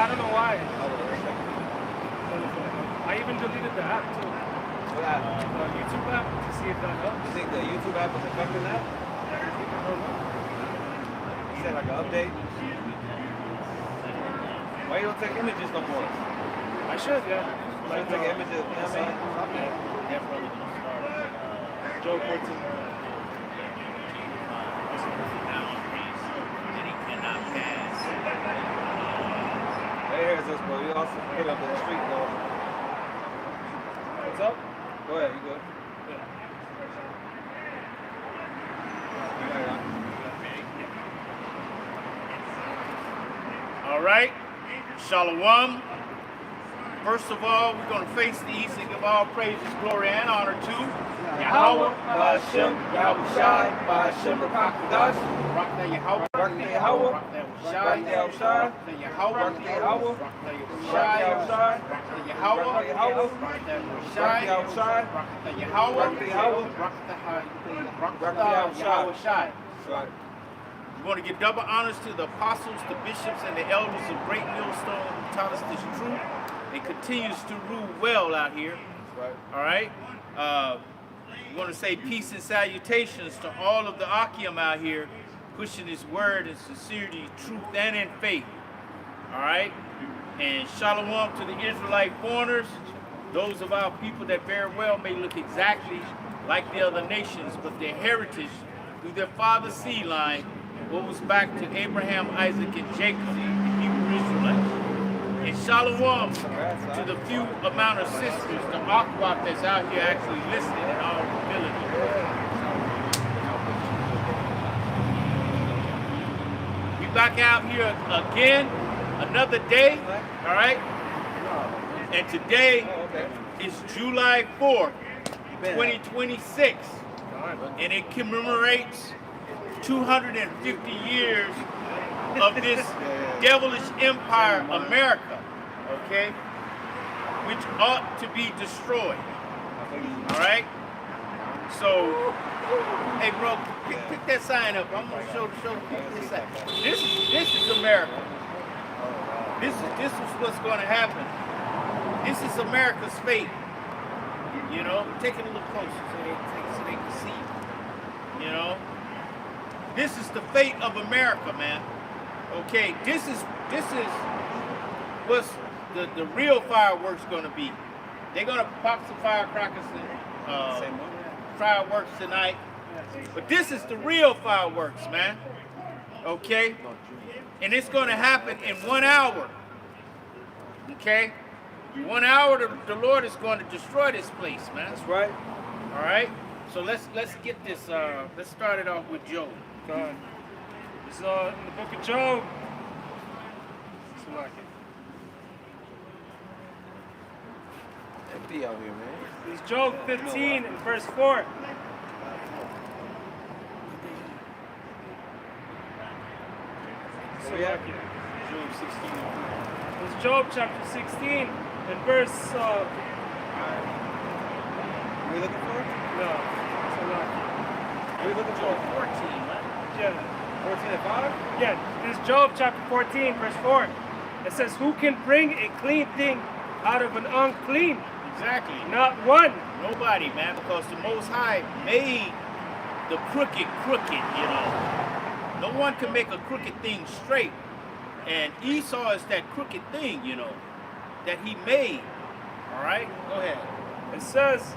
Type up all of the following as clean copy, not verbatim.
Yeah, I don't know why. I even deleted the app too. What app? The YouTube app to see if that helps. You think the YouTube app is affecting that? I don't know. Is that like an update? Why you don't take images no more? I should, yeah. Like take images, you know what I mean? Joe 14. Hey, here's us, bro. You also put up in the street, though. What's up? Go ahead, you good? All right, Shalom. First of all, we're going to face the east and give all praises, glory, and honor to Yahweh, Ba'ashem, Yahweh Shai, Ba'ashem, Rakakadash, Rakna Yahweh, Rakna Yahweh, Rakna Shai, Rakna Yahweh, Rakna Yahweh, Rakna Shai, Rakna Yahweh, Rakna Yahweh, Rakna Shai, Rakna Yahweh, Rakna Yahweh Shai. We want to give double honors to the apostles, the bishops, and the elders of Great Millstone who taught us this truth and continues to rule well out here. All right? We want to say peace and salutations to all of the Akim out here pushing his word in sincerity, truth, and in faith. All right? And shalom to the Israelite foreigners. Those of our people that very well may look exactly like the other nations, but their heritage through their father's seed line goes back to Abraham, Isaac, and Jacob, the Hebrew Israelites. And shalom to the few amount of sisters, the Akwak that's out here actually listening in all humility. We back out here again, another day, all right? And today is July 4th, 2026, and it commemorates 250 years of this devilish empire, America, okay, which ought to be destroyed. All right. So, hey, bro, pick that sign up. I'm gonna show people this sign. This is America. This is what's gonna happen. This is America's fate. You know, take it a little closer so they can see. You know. This is the fate of America, man. Okay, this is what's the real fireworks gonna be. They're gonna pop some firecrackers and fireworks tonight, but this is the real fireworks, man. Okay, and it's gonna happen in 1 hour. Okay, 1 hour, the Lord is going to destroy this place, man. That's right. All right. So let's get this. Let's start it off with Job. God. It's in the book of Job. Empty out here, man. It's Job 15 and verse 4. So yeah. Job 16. It's Job chapter 16 and verse. What are you looking for? No. What are you looking for? 14, man. Yeah. 14 and 5? Yeah. This is Job chapter 14 verse 4. It says, "Who can bring a clean thing out of an unclean?" Exactly. Not one. Nobody, man, because the Most High made the crooked, you know. No one can make a crooked thing straight. And Esau is that crooked thing, you know, that he made. All right? Go ahead. It says,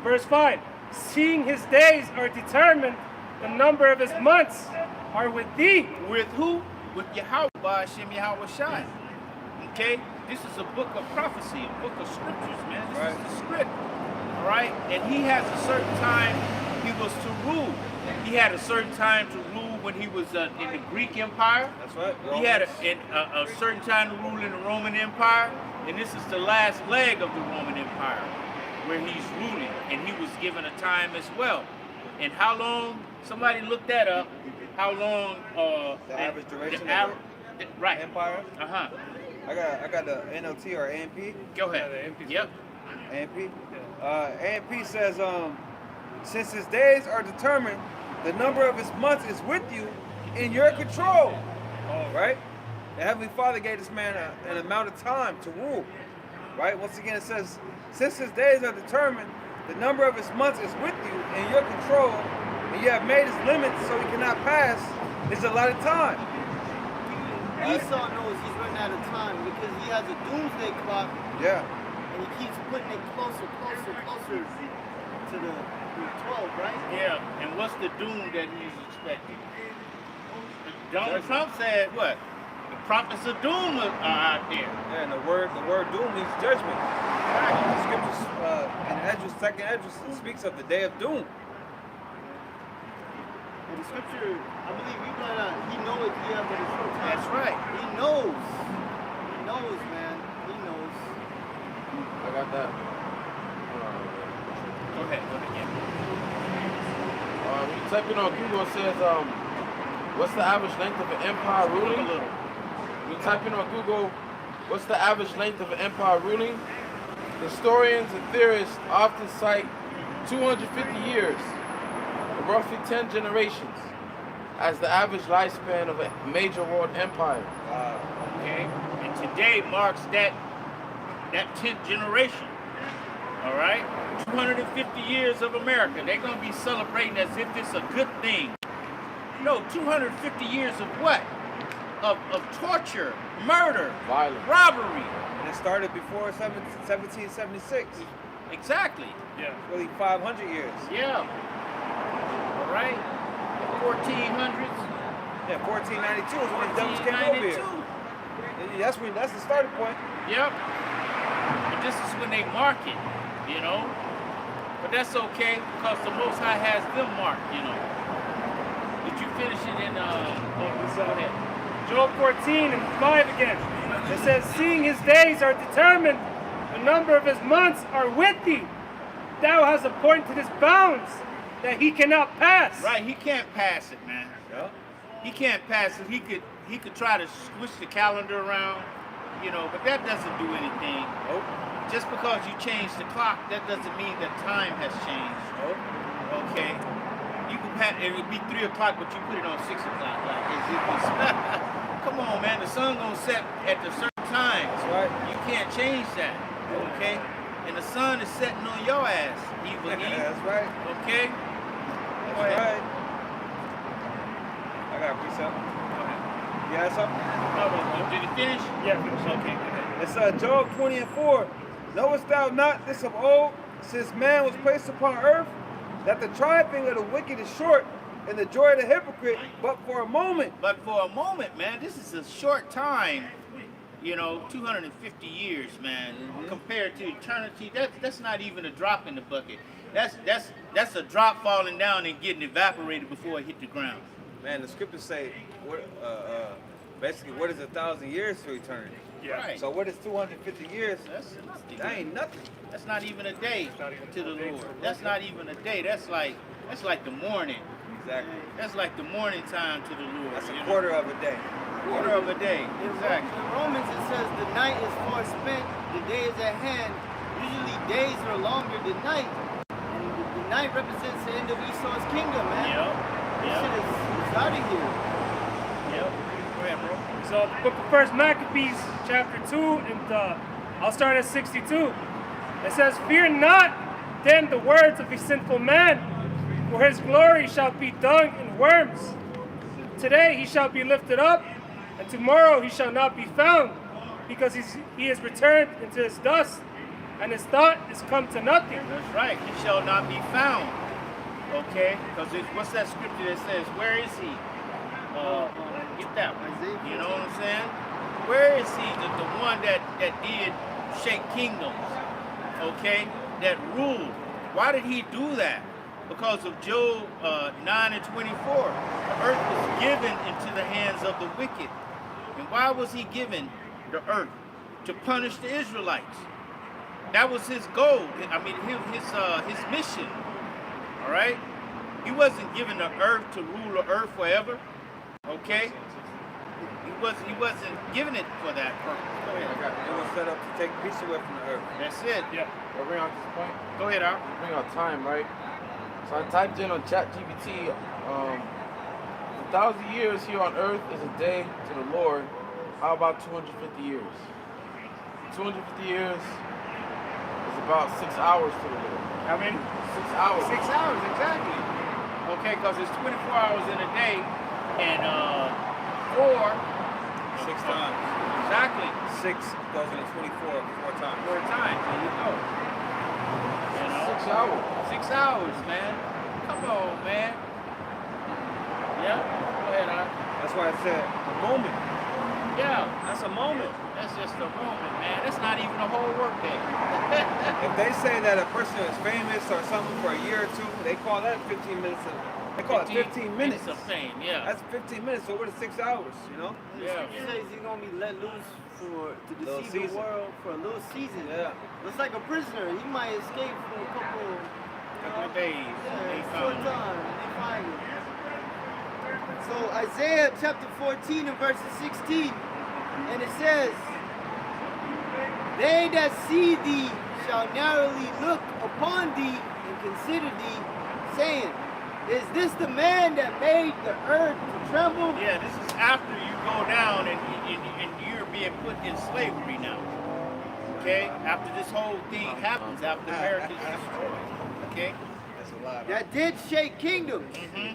verse 5, "Seeing his days are determined, the number of his months are with thee." With who? With Yahweh, Ba'ashem Yahweh Shai. Okay? This is a book of prophecy, a book of scriptures, man. This is the script. All right? And he has a certain time he was to rule. He had a certain time to rule when he was in the Greek Empire. That's right. He had a certain time to rule in the Roman Empire. And this is the last leg of the Roman Empire where he's ruling. And he was given a time as well. And how long? Somebody looked that up. How long? The average duration right. empire? Uh-huh. I got the NLT or AMP. Go ahead. Yep. AMP. AMP says, since his days are determined, the number of his months is with you in your control. Right? The Heavenly Father gave this man an amount of time to rule. Right? Once again, it says, since his days are determined, the number of his months is with you in your control, and you have made his limits so he cannot pass. It's a lot of time. Esau knows he's running out of time because he has a doomsday clock. Yeah. And he keeps putting it closer to the 12, right? Yeah, and what's the doom that he's expecting? Donald Trump said what? The prophets of doom are out there. Yeah, and the word doom means judgment. Right. The scriptures in Esdras, second Esdras, speaks of the day of doom. And the scripture, I believe you brought out, he knows he has but a short time. That's right. He knows. He knows, man. He knows. I got that. Go ahead, yeah. When you type in on Google, it says, what's the average length of an empire ruling? When you type in on Google, what's the average length of an empire ruling? Historians and theorists often cite 250 years, or roughly 10 generations, as the average lifespan of a major world empire. Okay, and today marks that 10th generation. All right, 250 years of America. They're gonna be celebrating as if it's a good thing. No, 250 years of what? Of torture, murder, Violence. robbery. And it started before 1776. Exactly. Yeah. Really 500 years. Yeah. All right. 1400s. Yeah, 1492 is when the Dutch came over here. 1492. That's the starting point. Yep. But this is when they mark it, you know. But that's okay because the Most High has them marked, you know. Did you finish it in? Go ahead. Job 14 and 5 again. It says, seeing his days are determined, the number of his months are with thee. Thou hast appointed his bounds that he cannot pass. Right, he can't pass it, man. Yeah. He can't pass it. He could try to switch the calendar around, you know, but that doesn't do anything. Nope. Just because you change the clock, that doesn't mean that time has changed. Nope. Okay. You can pass it would be 3 o'clock, but you put it on 6 o'clock. Like as if it's come on, man, the sun gonna set at a certain time. That's right. You can't change that. Okay? And the sun is setting on your ass, evil Eve. That's right. Okay? That's Go ahead. right. I got a precept. You had something? No, did it finish? Yeah, finish. Okay, go ahead. It's Job 20 and 4. Knowest thou not this of old, since man was placed upon earth, that the triumphing of the wicked is short, and the joy of the hypocrite but for a moment. But for a moment, man, this is a short time. You know, 250 years, man, compared to eternity. That's not even a drop in the bucket. That's a drop falling down and getting evaporated before it hit the ground. Man, the scriptures say, basically, what is 1,000 years to eternity? Yeah. Right. So what is 250 years? That's nothing. That ain't nothing. That's not even a day not even to the a day to Lord. the Lord. That's not even a day. That's like the morning. Exactly. That's like the morning time to the Lord. That's you a know? quarter of a day. Quarter of a day. Exactly. In Romans it says the night is far spent, the day is at hand. Usually days are longer than night. And the night represents the end of Esau's kingdom, man. Yep. This shit is out of here. Yep. Go ahead, bro. So the book of 1 Maccabees, chapter 2, and I'll start at 62. It says, fear not then the words of a sinful man, for his glory shall be dung and worms. Today he shall be lifted up, and tomorrow he shall not be found, because he is returned into his dust, and his thought is come to nothing. That's right. He shall not be found. Okay? Because what's that scripture that says, where is he? Get that one. You know what I'm saying? Where is he? The one that did shake kingdoms. Okay? That ruled. Why did he do that? Because of Job 9 and 24. The earth was given into the hands of the wicked. And why was he given the earth? To punish the Israelites. That was his goal. I mean, his mission. All right? He wasn't given the earth to rule the earth forever. Okay? He wasn't given it for that purpose. Go ahead. It was set up to take peace away from the earth. That's it. Yeah. We'll bring out this point. Go ahead, Al. Bring out time, right? So I typed in on ChatGPT, 1,000 years here on earth is a day to the Lord, How about 250 years? 250 years is about 6 hours to the Lord. I mean, 6 hours. 6 hours, exactly. Okay, because it's 24 hours in a day, and 4. 6 times. Exactly. 6 goes into 24 4 times. 4 times. There you go. You know? 6 hours. 6 hours, man. Come on, man. Yeah. Go ahead, Art. That's why I said a moment. Yeah. That's a moment. That's just a moment, man. That's not even a whole work day. If they say that a person is famous or something for a year or two, they call that 15 minutes. They call it 15 minutes. of fame, yeah. That's 15 minutes. So what is 6 hours? You know? Yeah. He says he's gonna be let loose to Little deceive the season. world for a little season. Yeah. It's like a prisoner. He might escape for a couple Couple of days. They yeah, short found him. time. And they find him. So Isaiah chapter 14 and verses 16, and it says, "They that see thee shall narrowly look upon thee and consider thee, saying, Is this the man that made the earth to tremble?" Yeah, this is after you go down and you're being put in slavery now. Okay? After this whole thing happens, after America is destroyed. Okay? That's a lot. That did shake kingdoms, Mm-hmm.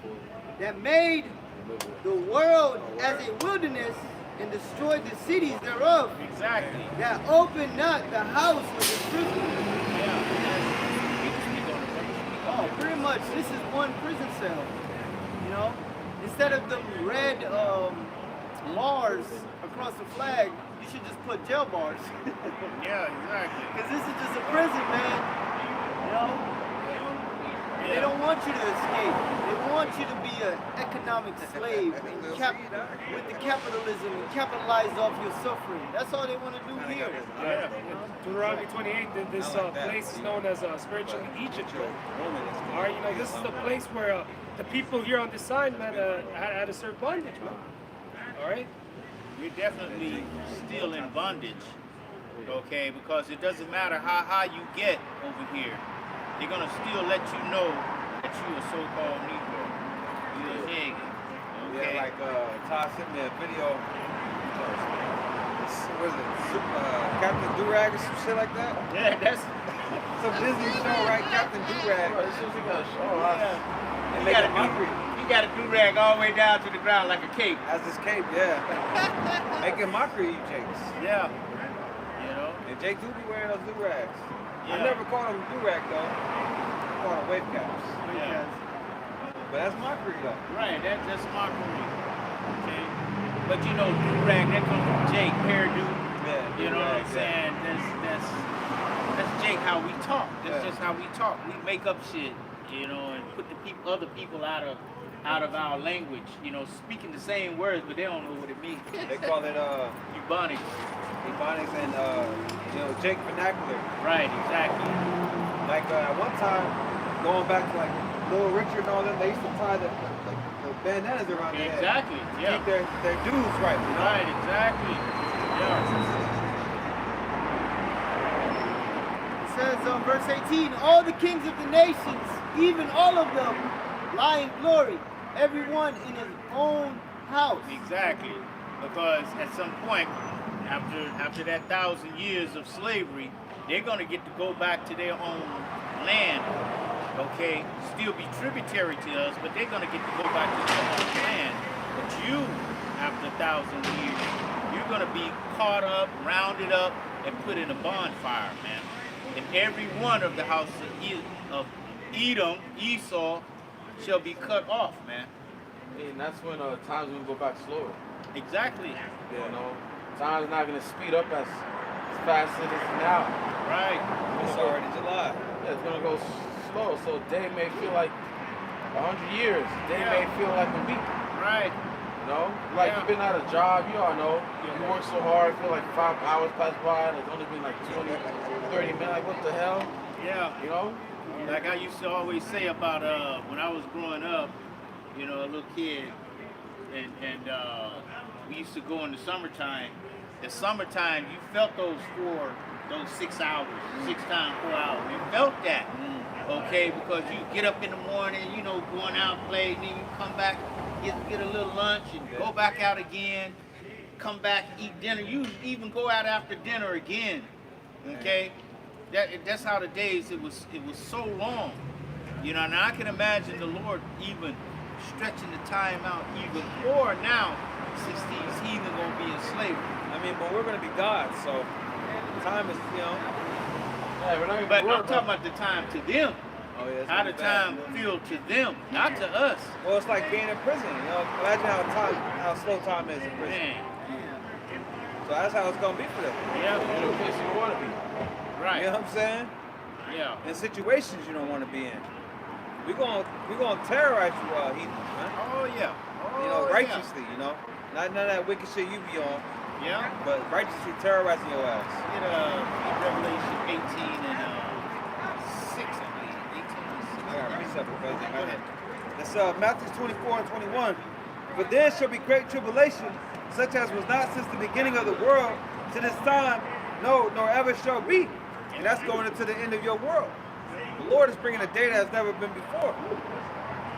that made the world as a wilderness and destroyed the cities thereof, Exactly. that opened not the house of the prison. Yeah. You can speak on it, brother. Speak on Oh, it. pretty much, this is one prison cell. You know, instead of the red bars across the flag, you should just put jail bars. Yeah, exactly. Because this is just a prison, man. You know, and they don't want you to escape. They want you to be an economic slave and with the capitalism and capitalize off your suffering. That's all they want to do here. Yeah. Deuteronomy 28, this place is known as spiritually Egypt. All right, you know, this is the place where the people here on this side, man, had to serve bondage, man. All right? You're definitely still in bondage, okay? Because it doesn't matter how high you get over here, they're gonna still let you know that you're a so-called Negro. You're a nigga, okay? Yeah, like Todd sent me a video. What is it? Captain Durag or some shit like that? Yeah, that's Some Disney show, right? Captain Durag. Bro, this seems like a show. And you make gotta a mockery. you gotta do-rag all the way down to the ground like a cape. As this cape, yeah. Making mockery of you Jakes. Yeah, you know. And Jake do be wearing those do-rags. I Yeah. never called him do-rag though. I called him wave caps. Yeah. But that's mockery though. Right, that's mockery. Okay. But you know, do-rag, that comes from Jake, hairdo. Yeah. You know what I'm do-rag, saying? That's Jake how we talk. That's Yeah. just how we talk. We make up shit, you know, and put the other people out of our language. You know, speaking the same words, but they don't know what it means. They call it Ebonics. Ebonics and you know, Jake vernacular. Right, exactly. Like at one time, going back to like Little Richard and all them, they used to tie the bandanas around their head. Exactly. Yeah. Keep their dues right, you know? Right, exactly. Yeah. It says verse 18, "All the kings of the nations, even all of them, lie in glory, everyone in his own house." Exactly, because at some point, after that 1,000 years of slavery, they're gonna get to go back to their own land. Okay, still be tributary to us, but they're gonna get to go back to their own land. But you, after 1,000 years, you're gonna be caught up, rounded up, and put in a bonfire, man. And every one of the house of Edom, Esau, shall be cut off, man. And that's when times will go back slower. Exactly. You know, time's not gonna speed up as fast as it is now. Right. It's already July. Yeah, it's gonna go slow. So a day may feel like 100 years. A day may feel like a week. Right. You know, like Yeah. you've been at a job, you all know. You work so hard, feel like 5 hours pass by, and it's only been like 20, 30 minutes. Like what the hell? Yeah. You know? Like I used to always say about when I was growing up, you know, a little kid, and we used to go in the summertime. The summertime, you felt those 6 hours, 6 times 4 hours. You felt that, okay? Because you get up in the morning, you know, going out, play, and then you come back, get a little lunch, and go back out again. come back, eat dinner. You even go out after dinner again. Okay, that's how the days. It was so long. You know, and I can imagine the Lord even stretching the time out even more now, since these heathen gonna be in slavery. I mean, but we're gonna be God, so time is, you know. Yeah, we're not gonna But work, I'm talking about the time to them. Oh yeah. It's How gonna the be bad. time feel to them, not to us. Well, it's like being in prison. You know, imagine how slow time is in prison. Man, So that's how it's gonna be for them. yeah, in a place you want to be. right, You know what I'm saying? yeah. In situations you don't want to be in. We're gonna terrorize you, heathens, man. Oh yeah, You know, righteously. You know, not none of that wicked shit you be on, Yeah. but righteously terrorizing your ass. Get Revelation 18 and 6, I believe. 18 and 6. I got a precept for that. It's Matthew 24 and 21. But then shall be great tribulation, such as was not since the beginning of the world to this time, no, nor ever shall be. And that's going into the end of your world. The Lord is bringing a day that has never been before.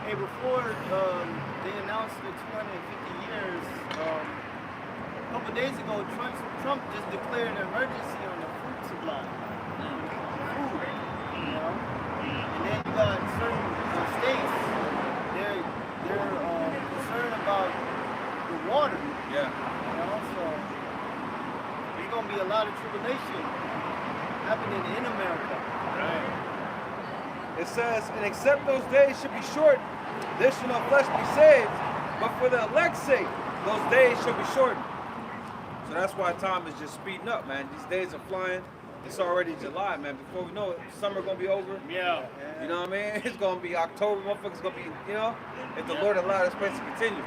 Hey, before they announced the 250 years, a couple days ago, Trump just declared an emergency on the food supply. Food, you know? And then you got certain states, they're concerned about the water. Yeah. You know, so there's gonna be a lot of tribulation happening in America. Right. It says, and except those days should be short, there shall no flesh be saved. But for the elect's sake, those days shall be shortened. So that's why time is just speeding up, man. These days are flying. It's already July, man. Before we know it, summer gonna be over. Yeah. You know what I mean? It's gonna be October, motherfuckers gonna be, you know, if the Lord allow this place to continue.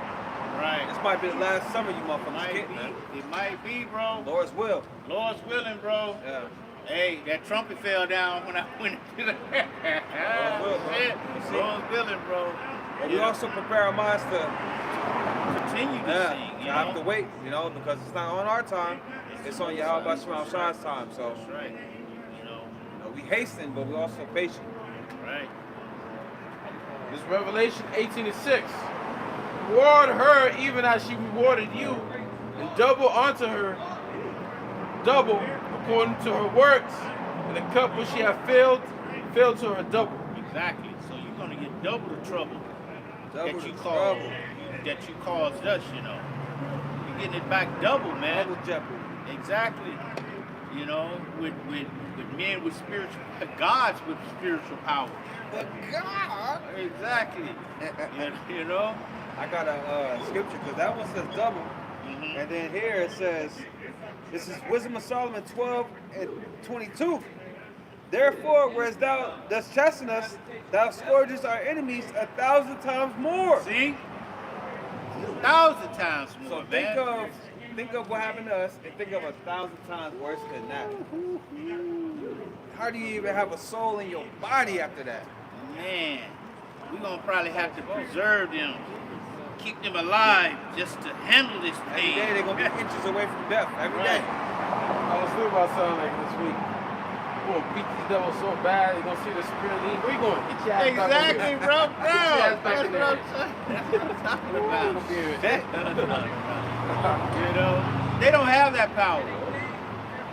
Right. This might be the last summer you motherfuckers Might get, man. be. It might be, bro. Lord's will. Lord's willing, bro. Yeah. Hey, that trumpet fell down when I went into the Lord's will, bro. shit. You see? Lord's willing, bro. But we also prepare our minds to Continue to sing, you I have know? to wait, you know, because it's not on our time. It's on Yahweh Shema Shai's time. So That's right. You know, we hasten, but we also patient. right. This Revelation 18 and 6. Reward her even as she rewarded you, and double unto her, double according to her works, and the cup which she hath filled to her double. Exactly. So you're gonna get double the trouble Double that you the caused trouble. that you caused us, you know. You're getting it back double, man. Double jeopardy. Exactly. You know, with men with spiritual gods with spiritual power. But God, Exactly. you know? I got a scripture because that one says double, Mhm. and then here it says, this is Wisdom of Solomon 12 and 22. Therefore, whereas thou dost chasten us, thou scourgest our enemies 1,000 times more. See? 1,000 times more, So man. think of what happened to us, and think of 1,000 times worse than that. How do you even have a soul in your body after that? Man, we're gonna probably have to preserve them, keep them alive just to handle this Every thing. day they're gonna be inches away from death. Every day. I was thinking about something like this week. We're gonna beat these devils so bad, they're gonna see the spirit leave. Where you going? Get your ass back over Exactly, here. bro. Get your ass back That's in what there. I'm saying. That's what I'm talking We're about. gonna be here. You know, they don't have that power.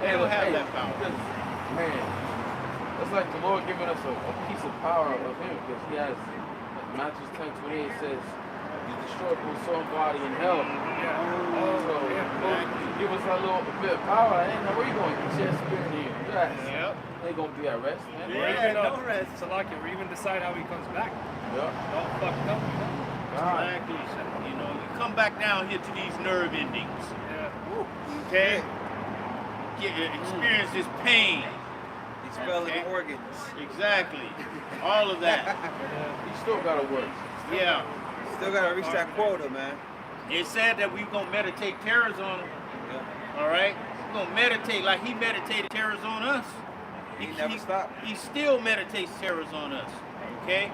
They don't have Hey, that power. because, man, it's like the Lord giving us a piece of power of Him, because He has, like Matthew 10:28 says, He destroyed both soul and body in hell. So, Lord, give us that little bit of power. Hey, now where you going? Get your spirit in here. Yes. Yep. They gonna be at rest, man. Yeah, no rest. Salaki, or even decide how he comes back. Yeah. All fucked up, you know? God. Exactly. You know, you come back down here to these nerve endings. Yeah. Okay? Experience this pain. These failing Okay. organs. Exactly. All of that. You still gotta work. Yeah. Still gotta reach that quota, man. It said that we're going to meditate terrors on him. Yeah. All right? We're going to meditate like he meditated terrors on us. He never stopped. He still meditates terrors on us. Okay?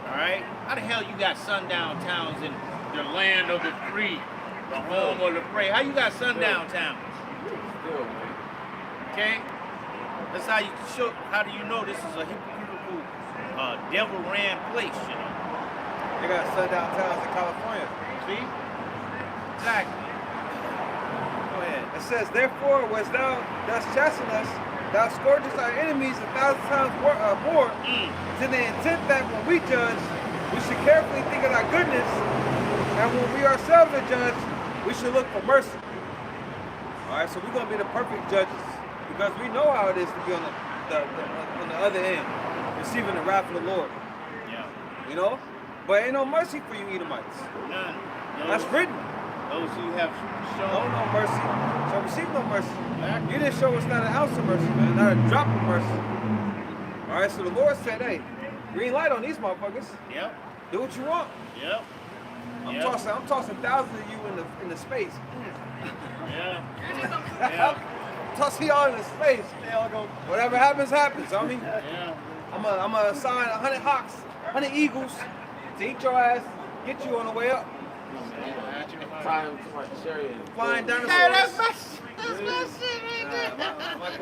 All right? How the hell you got sundown towns in the land of the free, the home of the brave? How you got sundown towns? Still, man. Okay? That's how you show. How do you know this is a hypocritical, devil-ran place? You know? They got sundown towns in California. See? Exactly. It says, therefore, was thou dost chasten us, thou scourgest our enemies 1,000 times more, to the intent that when we judge, we should carefully think of thy goodness, and when we ourselves are judged, we should look for mercy. All right, so we're going to be the perfect judges, because we know how it is to be on the other end, receiving the wrath of the Lord. Yeah. You know? But ain't no mercy for you Edomites. None. That's written. Those who have No, shown. no mercy. So receive no mercy. Exactly. You didn't show us not an ounce of mercy, man. Not a drop of mercy. All right, so the Lord said, hey, green light on these motherfuckers. Yep. Do what you want. Yep. I'm Yep. tossing thousands of you in the space. Yeah. Yeah. Tossing y'all in the space. They all go. Whatever happens, happens. I mean, Yeah. I'm gonna assign 100 hawks, 100 eagles to eat your ass, get you on the way up. Tie him to my chariot. Flying down the Hey, that's stairs. my shit right there.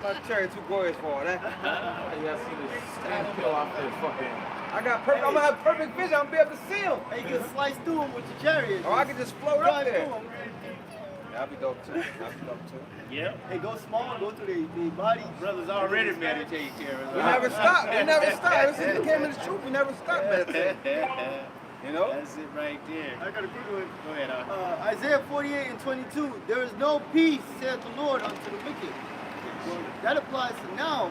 My chariot too glorious for all that. You gotta see this skin peel off their fucking. I'm gonna have perfect vision. I'm gonna be able to see them. Hey, you can slice through them with your chariot. Or I can just float up drive there. through 'em. That'd be dope too. That'd be dope too. Yep. Hey, go small, go through the body. Brothers already meditate here. We never stop. We never stop. Ever since we came in the truth, we never stopped meditating. You know? That's it right there. I got a quick one. Go ahead, Isaiah 48:22. There is no peace, saith the Lord, unto the wicked. Well, that applies to now,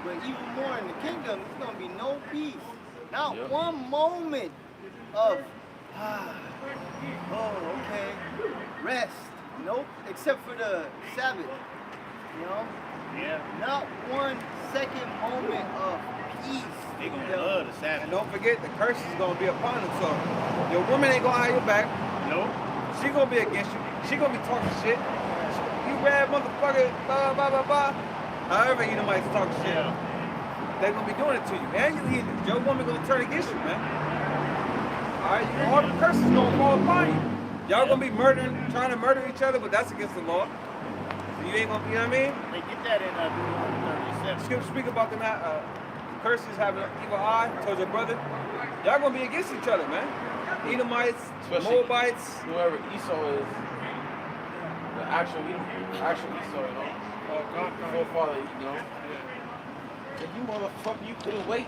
but even more in the kingdom, there's going to be no peace. Not Yep. one moment of, oh, okay, rest. Nope, except for the Sabbath. You know? Yeah. Not 1 second moment of peace. They gonna love the And Sabbath. don't forget, the curse is gonna be upon them. So your woman ain't gonna have your back. Nope. She gonna be against you. She gonna be talking shit. You bad motherfucker, blah blah blah blah. However, you might talk shit. Yeah. They're gonna be doing it to you. And you heathens. Your woman gonna turn against you, man. Alright, all the curses gonna fall upon you. Y'all gonna be trying to murder each other, but that's against the law. So you ain't gonna, you know what I mean? They get that in Deuteronomy 37. Scripture speak about them curses having an evil eye towards your brother. Y'all gonna be against each other, man. Edomites, Especially Moabites. whoever Esau is, the actual Esau, you know, forefather, you know. And you motherfucker, you couldn't wait.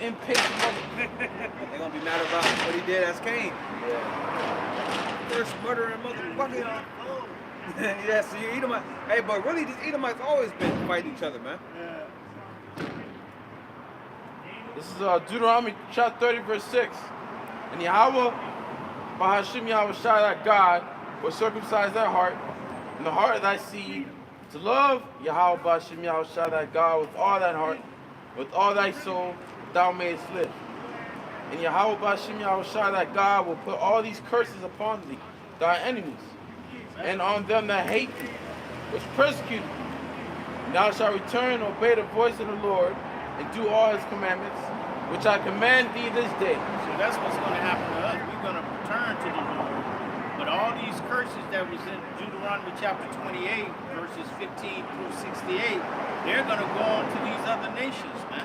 Impatient mother. They're gonna be mad about what he did as Cain. Yeah. First murdering motherfucker. Yeah, so you Edomite. Hey, but really, these Edomites always been fighting each other, man. This is Deuteronomy chapter 30, verse 6. And Yahweh, by Hashem Yahweh Shai, thy God, will circumcise thy heart, and the heart of thy seed, to love Yahweh by Hashem Yahweh Shai, thy God, with all thine heart, with all thy soul, thou mayest live. And Yahweh by Hashem Yahweh Shai, thy God, will put all these curses upon thee, thy enemies, and on them that hate thee, which persecute thee. And thou shalt return and obey the voice of the Lord, and do all his commandments, which I command thee this day. So that's what's going to happen to us. We're going to return to the Lord. But all these curses that was in Deuteronomy chapter 28, verses 15 through 68, they're going to go on to these other nations, man.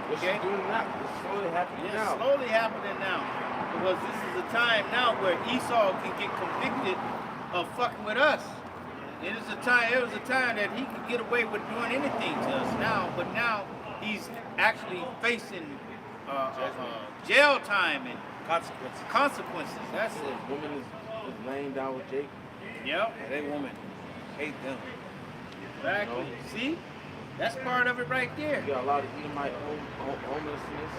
What's Okay. doing now? It's slowly happening It's now. slowly happening now. Because this is a time now where Esau can get convicted of fucking with us. It was a time that he could get away with doing anything to us now, but now he's actually facing jail time and consequences. That's it. Woman is laying down with Jacob. Yep. Yeah, they women hate them. Exactly. No. See? That's part of it right there. You got a lot of Edomite homelessness.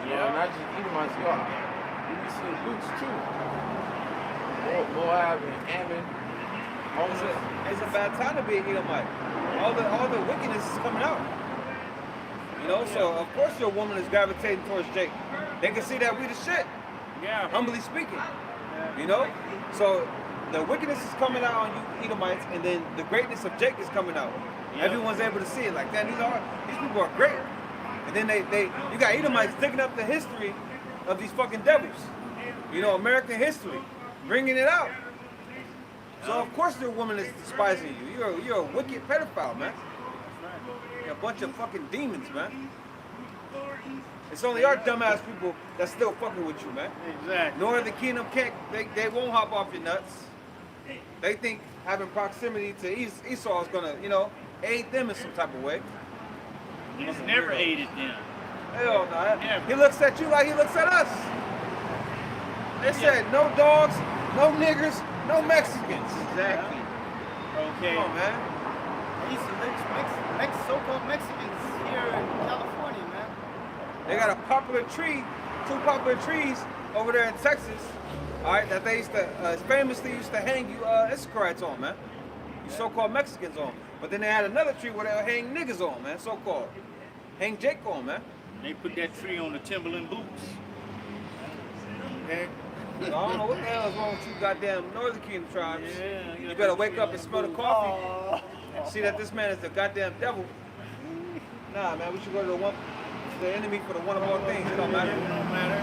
You know, Yeah. not just Edomites, you be seeing Luke's too. Moab and Ammon. It's a bad time to be an Edomite. All the wickedness is coming out. You know, so of course your woman is gravitating towards Jake. They can see that we the shit, Yeah. humbly speaking. You know? So the wickedness is coming out on you Edomites, and then the greatness of Jake is coming out. Yeah. Everyone's able to see it like that. These people are great. And then you got Edomites digging up the history of these fucking devils. You know, American history, bringing it out. So of course your woman is despising you. You're a wicked pedophile, man. You're a bunch of fucking demons, man. It's only our dumbass people that's still fucking with you, man. Exactly. Northern Kingdom can't, they won't hop off your nuts. They think having proximity to Esau is gonna, you know, aid them in some type of way. He's never aided them. Hell no. Never. He looks at you like he looks at us. They said no dogs, no niggers, no Mexicans. Exactly. Okay. Come on, man. These so-called Mexicans here in California, man. They got a popular tree, 2 popular trees over there in Texas, all right, that they used to, famously used to hang you Issacharites on, man. You so-called Mexicans on. But then they had another tree where they would hang niggas on, man, so-called. Hang Jake on, man. They put that tree on the Timberland boots. Okay. So I don't know what the hell is wrong with you goddamn Northern Kingdom tribes. Yeah, You better wake up and smell the coffee and see that this man is the goddamn devil. Nah, man, we should go to the enemy for the one of all things. It don't matter. It don't matter.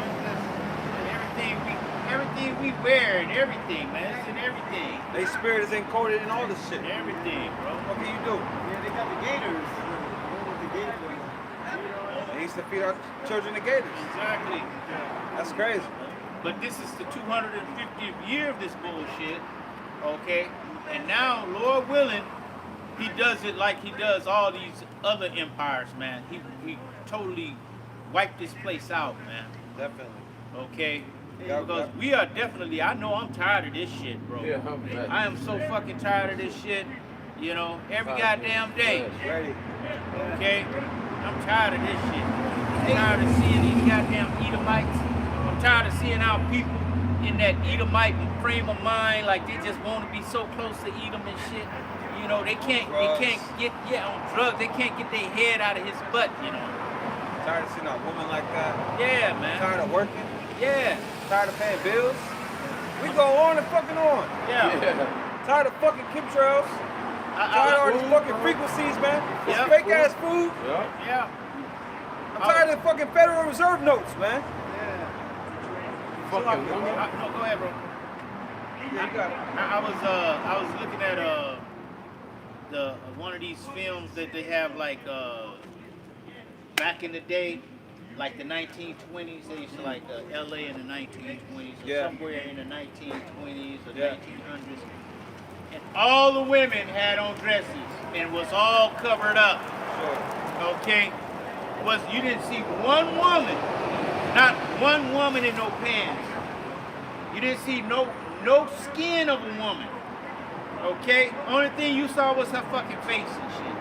Everything we wear and everything, man. It's in everything. They spirit is encoded in all this shit. Everything, bro. What can you do? Yeah, they got the gators. The gators. They used to feed our children the gators. Exactly. That's crazy. But this is the 250th year of this bullshit, okay? And now, Lord willing, he does it like he does all these other empires, man. He totally wiped this place out, man. Definitely. Okay? Yeah, Because yeah. we are definitely, I know I'm tired of this shit, bro. Yeah, I'm ready. I am so fucking tired of this shit, you know, every goddamn day. Ready. Okay? I'm tired of this shit. I'm tired of seeing these goddamn Edomites. I'm tired of seeing our people in that Edomite frame of mind, like they just want to be so close to Edom and shit. You know, they can't get on drugs. They can't get their head out of his butt, you know. Tired of seeing a woman like that. Yeah, man. Tired of working. Yeah. Tired of paying bills. We go on and fucking on. Yeah. Tired of fucking chemtrails. Tired of all these fucking frequencies, man. This Yep. fake ass food. Yeah. Yeah. I'm tired of the fucking Federal Reserve notes, man. Fucking women. No, go ahead, bro. Yeah, you got it. I was looking at the one of these films that they have like back in the day, like the 1920s. They used to like L.A. in the 1920s, or Yeah. somewhere in the 1920s or Yeah. 1900s, and all the women had on dresses and was all covered up. Sure. Okay, you didn't see one woman, not one woman in no pants. You didn't see no skin of a woman. Okay, only thing you saw was her fucking face and shit.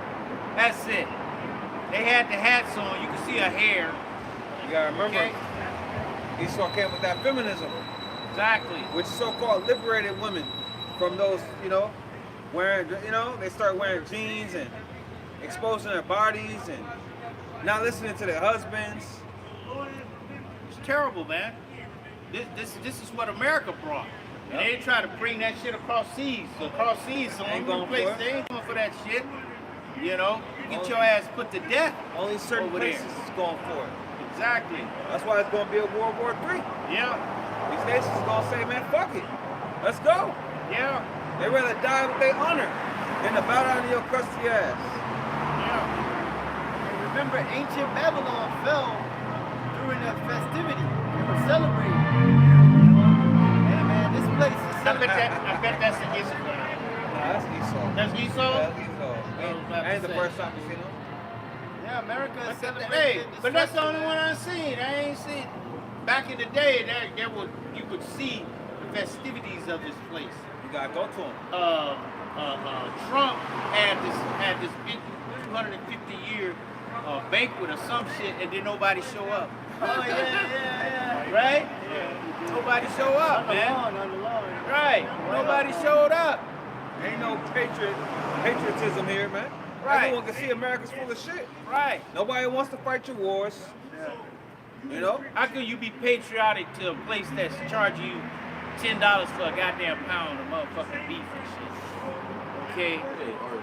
That's it. They had the hats on. You could see her hair. You gotta remember, Okay. Esau came with that feminism, Exactly. which so-called liberated women from those, you know, wearing, you know, they start wearing jeans and exposing their bodies and not listening to their husbands. It's terrible, man. This is what America brought. And they try to bring that shit across seas. So Ain't all going place, for it. they ain't going for that shit. You know, you get your ass put to death. Only certain Over there. places is going for it. Exactly. That's why it's gonna be a World War III. Yeah. These nations is gonna say, man, fuck it. Let's go. Yeah. They rather die with their honor than to bow down to your crusty ass. Yeah. And remember, ancient Babylon fell during a festivity. They were celebrating. Hey man, this place is I bet that's an Esau. Nah, that's Esau. That's Esau? That's Esau. I was about to Ain't the say. first time you seen him. Yeah, America is Hey, celebrating. but that's the only one I seen. I ain't seen. Back in the day, you would see the festivities of this place. You gotta go to him. Trump had this big 250-year banquet or some shit, and then nobody show up. Oh yeah. Right? Nobody show up, man. On the lawn. Right? Nobody showed up. Ain't no patriotism here, man. Right. Everyone can see America's full of shit. Right? Nobody wants to fight your wars. You know? How can you be patriotic to a place that's charging you $10 for a goddamn pound of motherfucking beef and shit? Okay? Or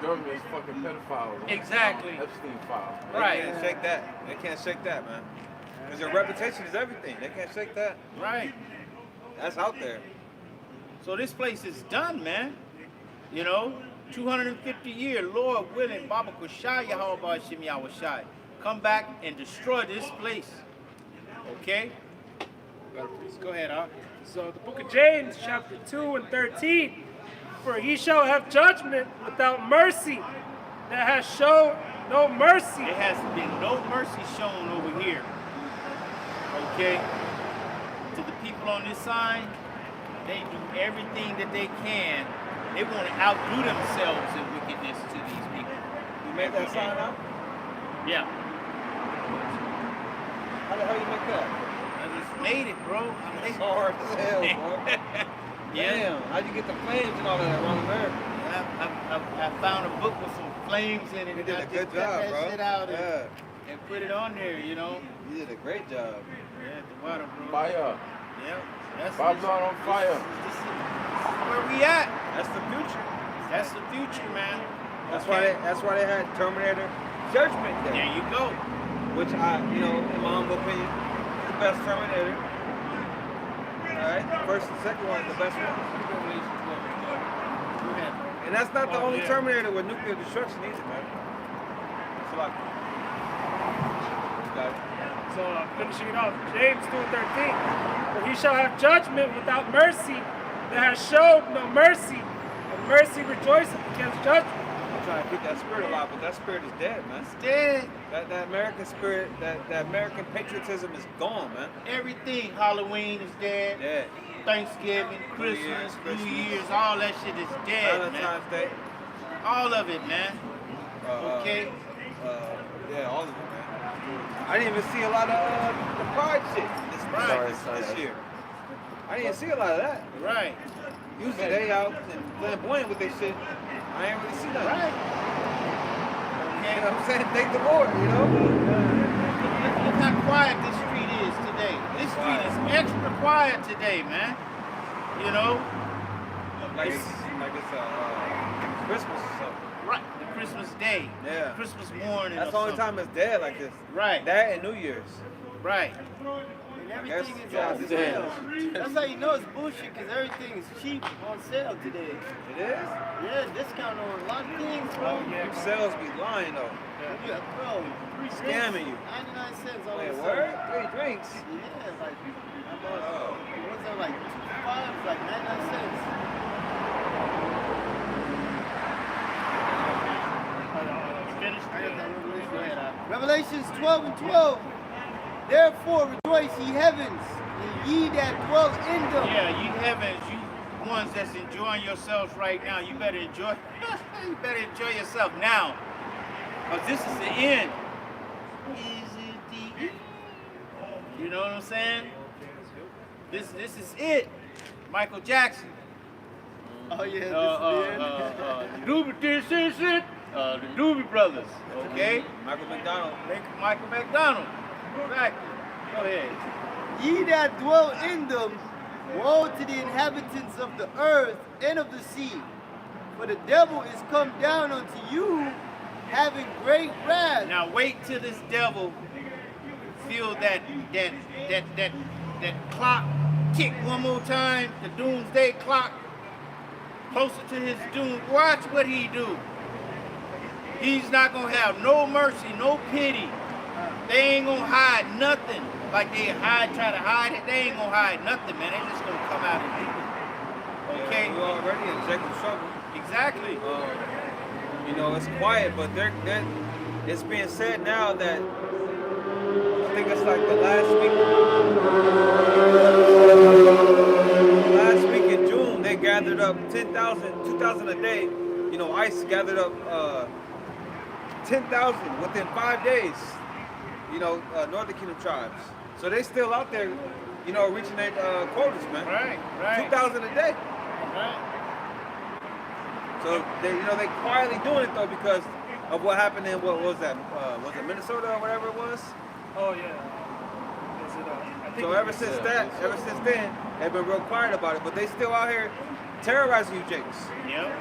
government is fucking pedophiles. Exactly. Epstein files. Right. They can't shake that. They can't shake that, man. Because your reputation is everything. They can't shake that. Right. That's out there. So this place is done, man. You know, 250 years, Lord willing, Baba Kushai Yahweh Shem Yahweh. Come back and destroy this place. Okay? Go ahead, Ar. So the book of James, chapter 2 and 13. For he shall have judgment without mercy, that has shown no mercy. There has been no mercy shown over here. Okay? To the people on this side, they do everything that they can. They want to outdo themselves in wickedness to these people. You made that sign out? Yeah. How the hell you make that? I just made it, bro. It's hard as hell, bro. Yeah. Damn, how'd you get the flames and all that around America? I found a book with some flames in it. You did and a I good just cut job, that bro. shit out Yeah. and put it on there, you know. You did a great job. Yeah, the water, bro. Fire. Yeah. That's Babylon on fire. This is where we at. That's the future. That's the future, man. That's Okay. why they had Terminator Judgment Day. There you go. Which in my humble opinion, is the best Terminator. Alright? First and second one is the best one. And that's not the Oh, only yeah. Terminator with nuclear destruction either, man. It's a lot. Got it. So finishing it off, James 2:13. For he shall have judgment without mercy, that has showed no mercy, and mercy rejoiceth against judgment. I'm trying to keep that spirit alive, but that spirit is dead, man. It's dead. That American spirit, that American patriotism is gone, man. Everything. Halloween is dead. Dead. Thanksgiving, Christmas, New Year's, all that shit is dead, man. Valentine's Day. All of it, man. Okay? Yeah, all of it, man. I didn't even see a lot of the pride shit this year. I didn't see a lot of that. Right. Usually they out and flamboyant with their shit. I ain't really see nothing. Right. You know what I'm saying? Thank the Lord, you know? Look how quiet this street is today. This street is extra quiet today, man. You know? Like it's Christmas or something. Right. The Christmas day. Yeah. Christmas morning. That's or the only something. time it's dead like this. Right. That and New Year's. Right. And everything is Yeah, on it's sale. That's how you know it's bullshit, because everything is cheap on sale today. It is? Yeah, discount on a lot of things, bro. Them sales be lying though. Yeah, bro. Scamming you. 99 cents on Wait, the word? 3 drinks? Yeah, like, I bought, Oh. what's that, like 2 5, like 99 cents. Finished? I got that Revelation right out. Revelations 12 and 12. Therefore rejoice, ye heavens, and ye that dwell in them. Yeah, you heavens, you ones that's enjoying yourselves right now, you better enjoy you better enjoy yourself now. Because this is the end. Is it the end? You know what I'm saying? This is it. Michael Jackson. Oh yeah, this is the end. This is it. The Doobie Brothers. Okay? Michael McDonald. Michael McDonald. Exactly. Go ahead. Ye that dwell in them, woe to the inhabitants of the earth and of the sea. For the devil is come down unto you, having great wrath. Now wait till this devil feel that clock tick one more time, the doomsday clock, closer to his doom. Watch what he do. He's not gonna have no mercy, no pity. They ain't gonna hide nothing. Like they try to hide it, they ain't gonna hide nothing, man. They just gonna come out and do it. Okay? Yeah, we're already in Jacob's trouble. Exactly. You know, it's quiet, but it's being said now that I think it's like the last week in June, they gathered up 10,000, 2,000 a day. You know, ICE gathered up 10,000 within 5 days. You know, Northern Kingdom tribes. So they still out there, you know, reaching their quotas, man. Right. 2,000 a day. Right. So they quietly doing it though because of what happened in was it Minnesota or whatever it was. Oh yeah. Is it, I think So ever since then, they've been real quiet about it. But they still out here terrorizing you, Jakes, Yep.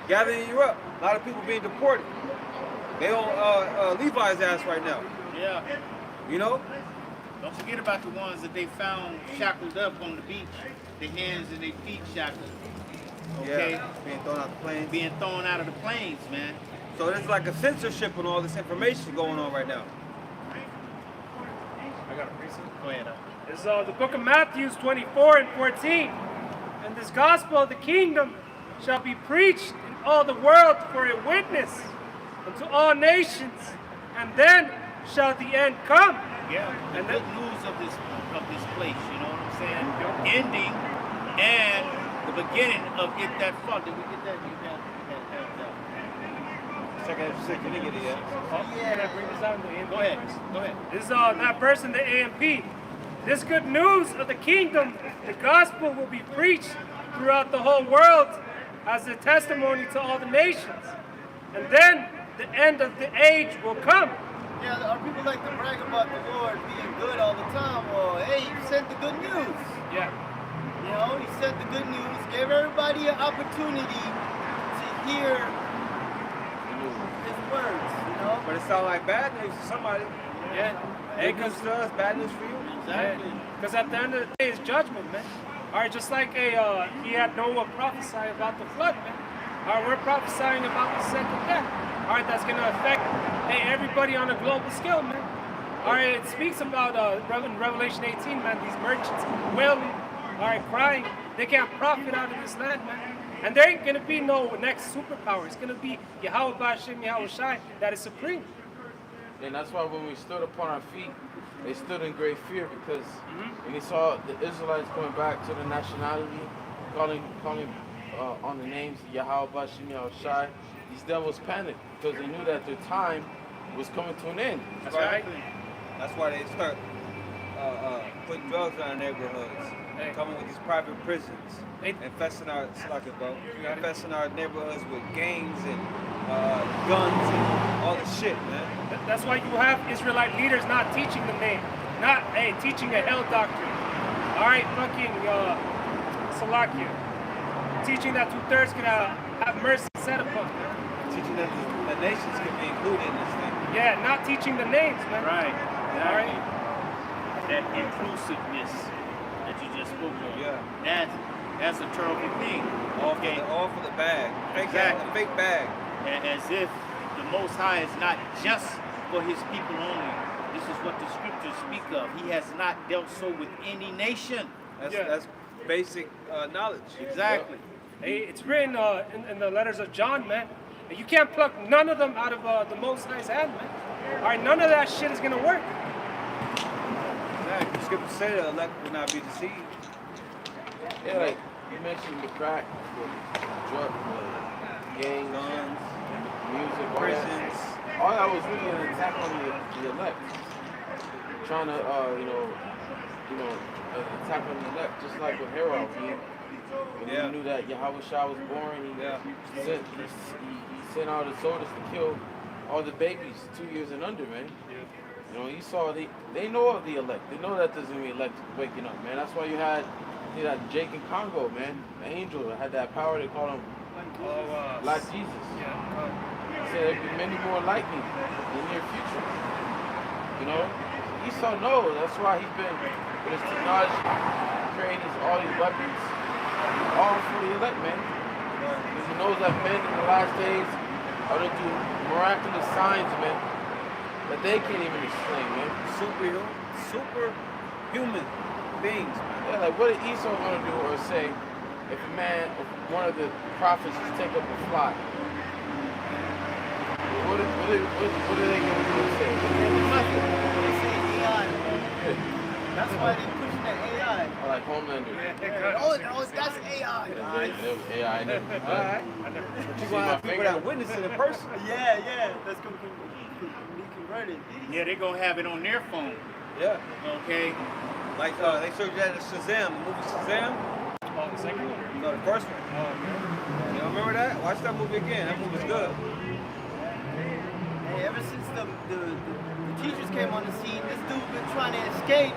gathering you up. A lot of people being deported. They on Levi's ass right now. Yeah. You know? Don't forget about the ones that they found shackled up on the beach. Their hands and their feet shackled. Okay? Yeah. Being thrown out the planes. Being thrown out of the planes, man. So there's like a censorship on all this information going on right now. I got a reason. Go ahead. It's the book of Matthew 24 and 14. And this gospel of the kingdom shall be preached in all the world for a witness unto all nations, and then shall the end come. Yeah, the good news of this place, you know what I'm saying? Ending and the beginning of it that fun. Did we get that? Second F6, you didn't get it yet. Can I bring this out in the AMP? Go ahead. Go ahead. This is that verse in the AMP. This good news of the kingdom, the gospel, will be preached throughout the whole world as a testimony to all the nations. And then the end of the age will come. Yeah, our people like to brag about the Lord being good all the time. Well, hey, he sent the good news. Yeah. You know, he sent the good news, gave everybody an opportunity to hear his words, you know? But it sounds like bad news to somebody. Yeah. Good news to us, bad news for you. Exactly. Because at the end of the day, it's judgment, man. All right, just like he had Noah prophesy about the flood, man. All right, we're prophesying about the second death. All right, that's going to affect, everybody on a global scale, man. All right, it speaks about, in Revelation 18, man, these merchants wailing, all right, crying. They can't profit out of this land, man. And there ain't going to be no next superpower. It's going to be Yahweh B'Hashem, Yahweh Shai, that is supreme. And that's why when we stood upon our feet, they stood in great fear because when they saw the Israelites going back to the nationality, calling on the names of Yahweh B'Hashem, Yahweh Shai, these devils panicked because they knew that their time was coming to an end. That's right. That's why they start putting drugs in our neighborhoods, coming with these private prisons, infesting our neighborhoods with gangs and guns and all this shit, man. That's why you have Israelite leaders not teaching the name, not teaching a hell doctrine. All right, fucking Salakia, teaching that 2/3 can have mercy set upon them. Teaching that the nations can be included in this thing. Yeah, not teaching the names, man. Right. All right. That inclusiveness that you just spoke of. Yeah. That's a terrible thing. All for the bag. Exactly. Fake bag. As if the Most High is not just for his people only. This is what the scriptures speak of. He has not dealt so with any nation. That's basic knowledge. Exactly. Hey, it's written in the letters of John, man. You can't pluck none of them out of the Most High's hand, man. All right, none of that shit is gonna work. Exactly. The scriptures say the elect will not be deceived. Yeah, like you mentioned the crack, the drug, the gang, guns, music, Prisons. All that was really an attack on the elect. Trying to, attack on the elect, just like with Herod. When he knew that Yahweh Shah was born, he sent out his soldiers to kill all the babies 2 years and under, man. You know, you saw they know of the elect. They know that there's gonna be elect waking up, man. That's why you had Jake in Congo, man. The angel that had that power. They call him like Jesus. He said there'd be many more like me in the near future. You know, Esau knows. That's why he's been with his technology creating all these weapons, all for the elect, man. Because he knows that men in the last days are to do miraculous signs, man, that they can't even explain, man. Superhuman beings, man. Yeah, like what is Esau gonna do or say if one of the prophets just take up a fly? What are they gonna do and say? They can't do nothing. They say AI. That's why they pushing that AI. I like Homelander. Oh, that's AI. It was AI. But you're gonna have people that witness it in person. Yeah, that's gonna be converted. Yeah, they're going to have it on their phone. Yeah. Okay? Like they showed you that in Shazam, the movie Shazam. Oh, the second one? No, the first one. Oh, okay. You don't remember that? Watch that movie again. That movie's good. Hey, ever since the teachers came on the scene, this dude been trying to escape,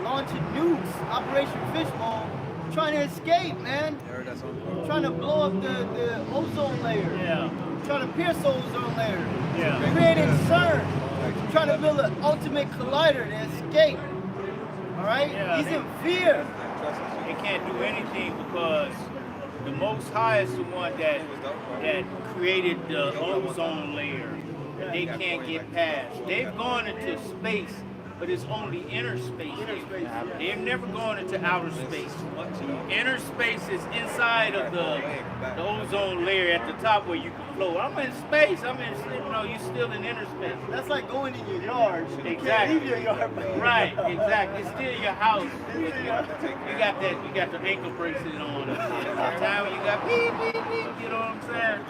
launching nukes, Operation Fishbowl, trying to escape, man. You heard that song? Trying to blow up the ozone layer. Yeah. Trying to pierce the ozone layer. Yeah. Creating CERN. Trying to build an ultimate collider to escape. All right? Yeah, He's in fear. They can't do anything because the Most High is the one that created the ozone layer that they can't get past. They've gone into space, but it's only inner space. Inner space, yeah. They're never going into outer space. Inner space is inside of the ozone layer at the top where you can float. I'm in space. You're still in inner space. That's like going in your yard. You can't Exactly. leave your yard. Right, exactly. It's still your house. You got the ankle bracelet on. That time when you got beep, beep, beep, you know what I'm saying?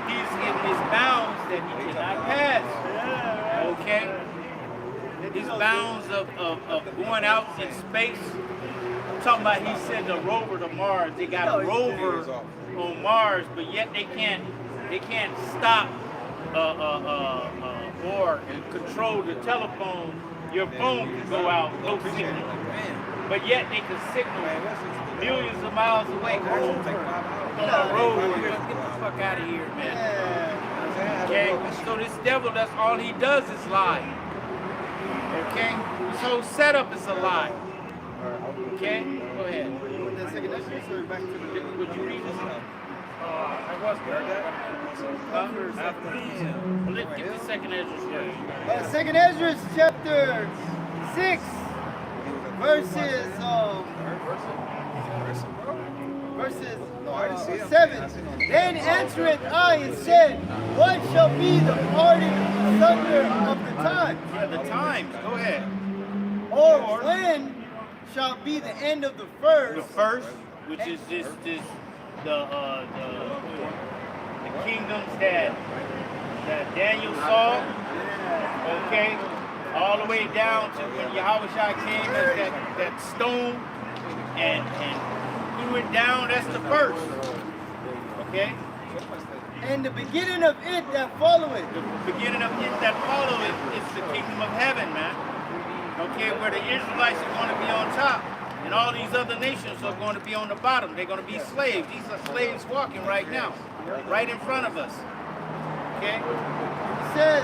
He's in his bounds that he cannot pass. Okay? His bounds of going out in space. I'm talking about he sent a rover to Mars. They got a rover on Mars, but yet they can't stop or control the telephone. Your phone can go out, no signal. But yet they can signal millions of miles away on the road. Get the fuck out of here, man. Okay? So this devil, that's all he does is lie. Okay? This whole setup is a lie. Okay? Go ahead. That second Exodus, or back to the Would you read this? I was there. Well, let's get the second Ezra story. Second Ezra chapter 6, verses 7. Then answered I and said, what shall be the parting asunder of the times? Yeah, the times. Go ahead. Or when shall be the end of the first? The first, which is the kingdoms that Daniel saw. Okay, all the way down to when Yahweh came as that stone and threw it down. That's the first. Okay. And the beginning of it that followeth. The beginning of it that followeth is the kingdom of heaven, man. Okay, where the Israelites are going to be on top, and all these other nations are going to be on the bottom. They're going to be slaves. These are slaves walking right now, right in front of us. Okay? It says,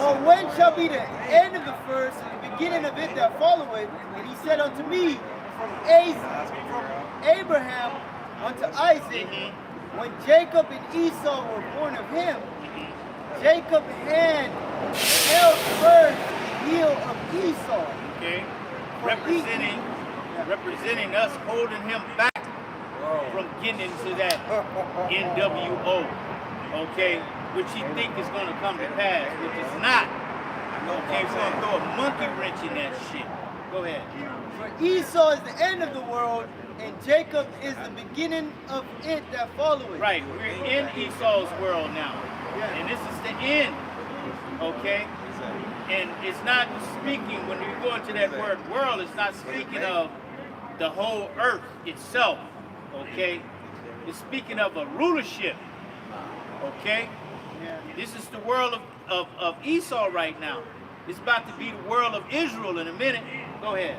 or when shall be the end of the first, and the beginning of it that followeth? And he said unto me, from Abraham unto Isaac, when Jacob and Esau were born of him, Jacob's hand held first the heel of Esau. Okay? Representing us, holding him back from getting into that NWO. Okay? Which he think is going to come to pass, which is not. Okay, we're going to throw a monkey wrench in that shit. Go ahead. For Esau is the end of the world, and Jacob is the beginning of it that followeth. Right, we're in Esau's world now. And this is the end. Okay? And it's not speaking, when you go into that word world, it's not speaking of the whole earth itself. Okay? It's speaking of a rulership. Okay? This is the world of Esau right now. It's about to be the world of Israel in a minute. Go ahead.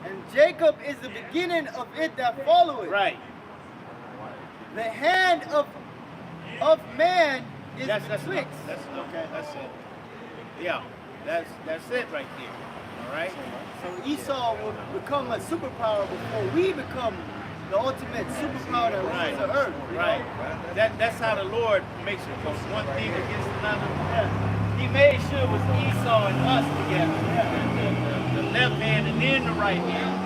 And Jacob is the beginning of it that followeth. Right. The hand of man is That's betwixt. okay. That's it. Yeah. That's it right there. All right. So Esau will become a superpower before we become the ultimate superpower that rules the earth. Right. That's how the Lord makes it from one thing against another. He made sure it was Esau and us together. The left hand and then the right hand.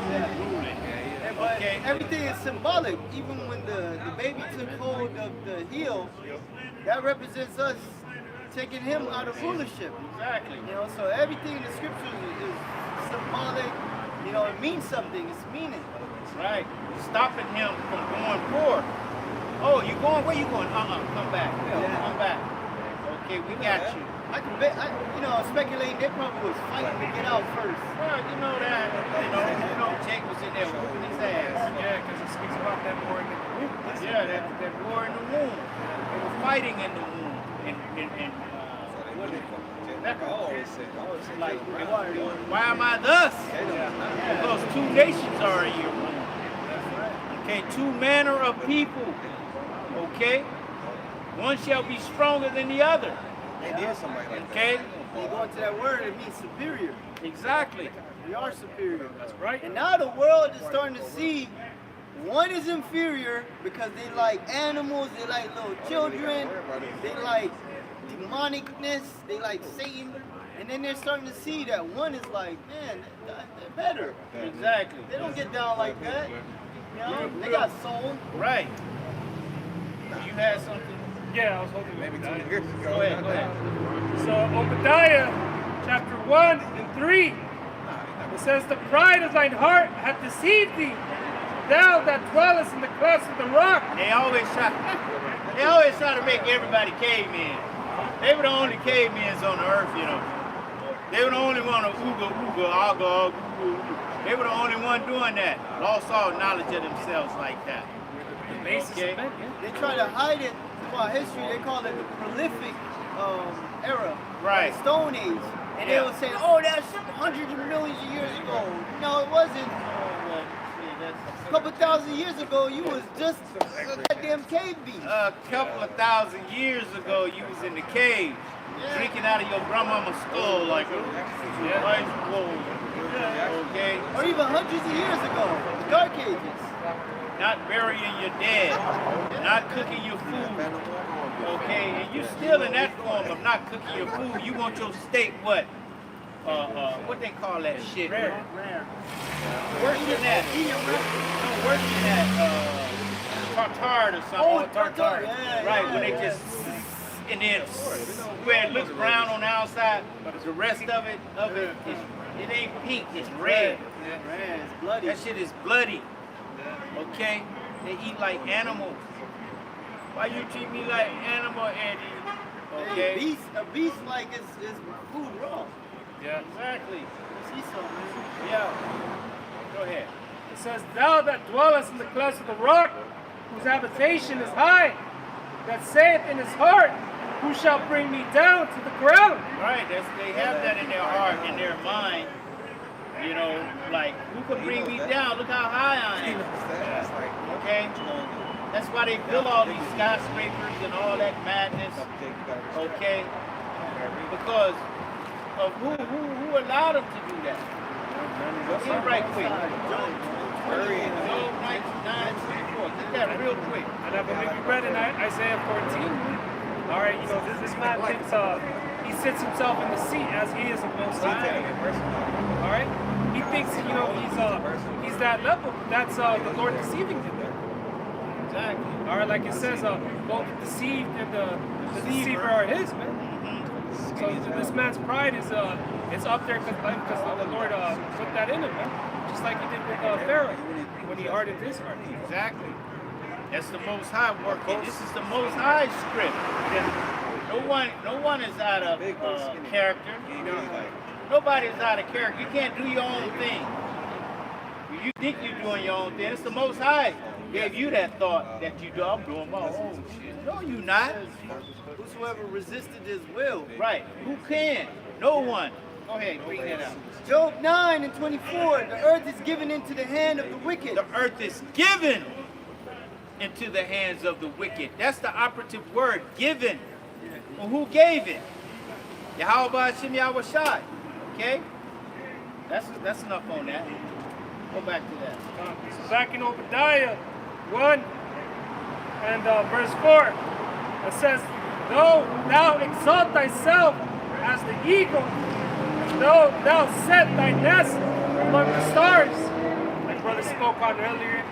But everything is symbolic. Even when the baby took hold of the heel, that represents us taking him out of rulership. Exactly. You know, so everything in the scriptures is symbolic. You know, it means something. It's meaning. Right. Stopping him from going forward. Oh, you going? Where you going? Come back. Come back. Okay, we got you. I can bet. Speculating they probably was fighting to get out first. Well, you know that. You know, Jake was in there whooping his ass. Yeah, because it speaks about that war in the womb. Yeah, that war in the womb. They were fighting in the womb. Why am I thus? Because two nations are in your womb. Okay, two manner of people. Okay? One shall be stronger than the other. Okay? When you go into that word, it means superior. Exactly. We are superior. That's right. And now the world is starting to see one is inferior because they like animals, they like little children, they like demonicness, they like Satan. And then they're starting to see that one is like, man, they're better. Exactly. They don't get down like that. You know, they got soul. Right. You had something? Yeah, I was hoping Maybe Obadiah. 2 years ago. Go ahead, go ahead. So Obadiah, chapter 1 and 3, it says, "The pride of thine heart hath deceived thee, thou that dwellest in the clefts of the rock." They always try to make everybody cavemen. They were the only cavemen on the earth, you know. They were the only one of ooga, ooga, aga, ooga, ooga. They were the only one doing that. Lost all knowledge of themselves like that. The basis Okay. of men, yeah. They try to hide it throughout history. They call it the prolific era, Right. the Stone Age. And Yeah. they would say, oh, that's hundreds of millions of years ago. No, it wasn't. A couple thousand years ago, you was just a goddamn cave beast. A couple of thousand years ago, you was in the cave, drinking out of your grandmama's skull like a ice bowl. Okay? Or even hundreds of years ago, the Dark Ages. Not burying your dead, not cooking your food. Okay? And you still in that form of not cooking your food. You want your steak what? What they call that shit? Rare. Worse than that. No, worse than that. Tartare or something. Oh, tartare. Yeah, Right, yeah, when they yeah. just and then where it looks brown on the outside, but the rest of it is it ain't pink, it's red. Man, it's bloody. That shit is bloody. Okay? They eat like animals. Why you treat me like animal, Eddie? Okay? A beast like is food raw. Yeah. Exactly. See something, man. Yeah. Go ahead. It says, "Thou that dwellest in the clefts of the rock, whose habitation is high, that saith in his heart, who shall bring me down to the ground?" Right, they have that in their heart, in their mind. You know, like, who can bring me down? Look how high I am. Okay? That's why they build all these skyscrapers and all that madness. Okay? Because of who allowed them to do that? Get right quick. Job 9:24. Get that real quick. And I believe we read in Isaiah 14. All right, you know, this man thinks he sits himself in the seat as he is of Most High. All right, he thinks, you know, he's that level. That's the Lord deceiving him. Exactly. All right, like it says, both the deceived and the deceiver are his, man. So this man's pride is it's up there because the Lord put that in him, man. Just like he did with Pharaoh when he hardened his heart. Exactly. That's the Most High working. This is the Most High script. Yeah. No one is out of character. Nobody is out of character. You can't do your own thing. You think you're doing your own thing. It's the Most High gave you that thought that you do. I'm doing my own shit. No, you not. Whosoever resisted his will. Right. Who can? No one. Go ahead, bring that out. Job 9:24. The earth is given into the hand of the wicked. The earth is given into the hands of the wicked. That's the operative word, given. Well, who gave it? Yahweh Hashem Yahweh Shai. Okay? That's enough on that. Go back to that. So back in Obadiah 1 and verse 4, it says, "Though thou exalt thyself as the eagle, though thou set thy nest among the stars," like brother spoke on earlier,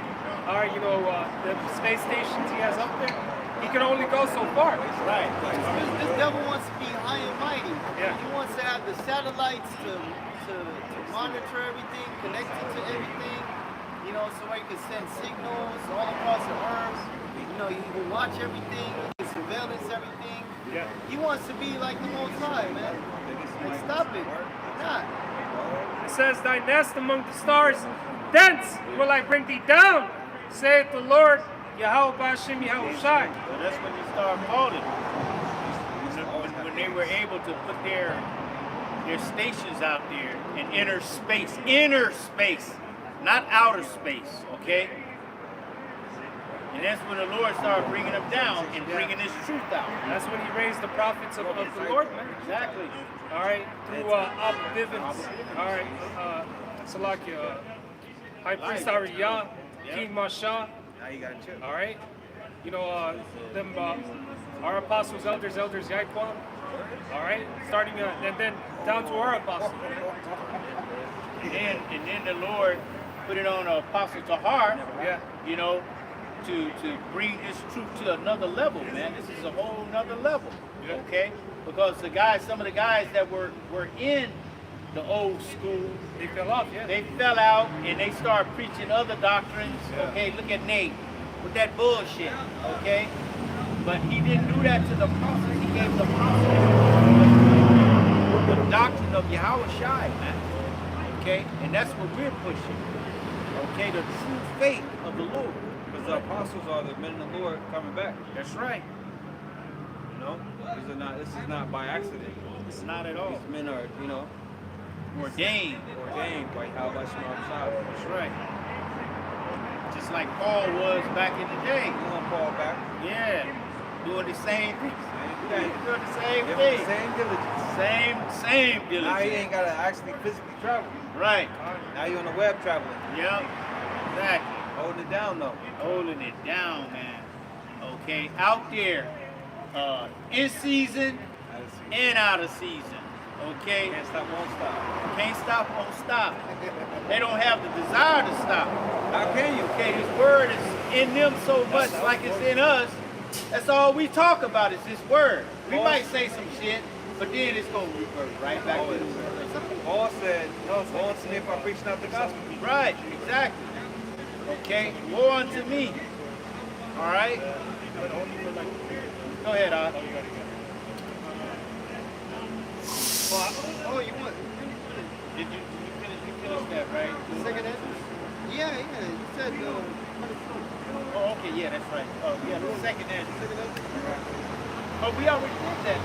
or you know, the space stations he has up there, he can only go so far. Right. This devil wants to be high and mighty. Yeah. He wants to have the satellites to monitor everything, connect it to everything, you know, so he can send signals all across the earth. You know, he can watch everything, he can surveillance everything. Yeah. He wants to be like the Most High, man. Like, stop it. Not. It says, "Thy nest among the stars, thence will I bring thee down, saith the Lord, Yahweh Hashem Yahweh Shai." So that's when you start falling. When they were able to put their stations out there in inner space, not outer space, okay? And that's when the Lord started bringing them down and bringing His truth out. That's when he raised the prophets of the Lord, man. Exactly. All right, through Abba Bivens. All right, Salakia, High Priest Ariyah, King Masha. Now you got a chip. All right, you know them our apostles, elders Yaquan. All right, starting and then down to our apostle. And then the Lord put it on Apostle Tahar, Yeah. you know, to bring this truth to another level, man. This is a whole nother level, okay? Because some of the guys that were in the old school, They fell off, yeah. they fell out and they started preaching other doctrines. Okay, look at Nate with that bullshit, okay? But he didn't do that to the apostles. He gave the apostles the doctrine of Yahweh Shai, man. Okay, and that's what we're pushing. Okay, the true faith of the Lord. Because the apostles are the men of the Lord coming back. That's right. You know, this is not by accident. It's not at all. These men are, you know, Ordained. ordained by Yahweh Shai. That's right. Just like Paul was back in the day. You want Paul back? Yeah, doing the same thing. Same thing. Doing the same Give him thing. the same diligence. Same Now he diligence. ain't gotta actually physically travel. Right. Now you're on the web traveling. Yep. Exactly. Holding it down though. Holding it down, man. Okay, out there, in season and out of season. Okay, Can't stop, won't stop. can't stop, won't stop. They don't have the desire to stop. How can you? Okay, this word is in them so much, like it's in us. That's all we talk about is this word. We might say some shit, but then it's gonna revert right back to the word. Paul said, "Woe unto me if I preach not the gospel." Right, exactly. Okay, woe unto me. All right. Go ahead, Oz. Oh, you want Did you finish that, right? second answer? Yeah. You said Oh, okay, yeah, that's right. Oh, yeah, the second answer. Oh, we already did that.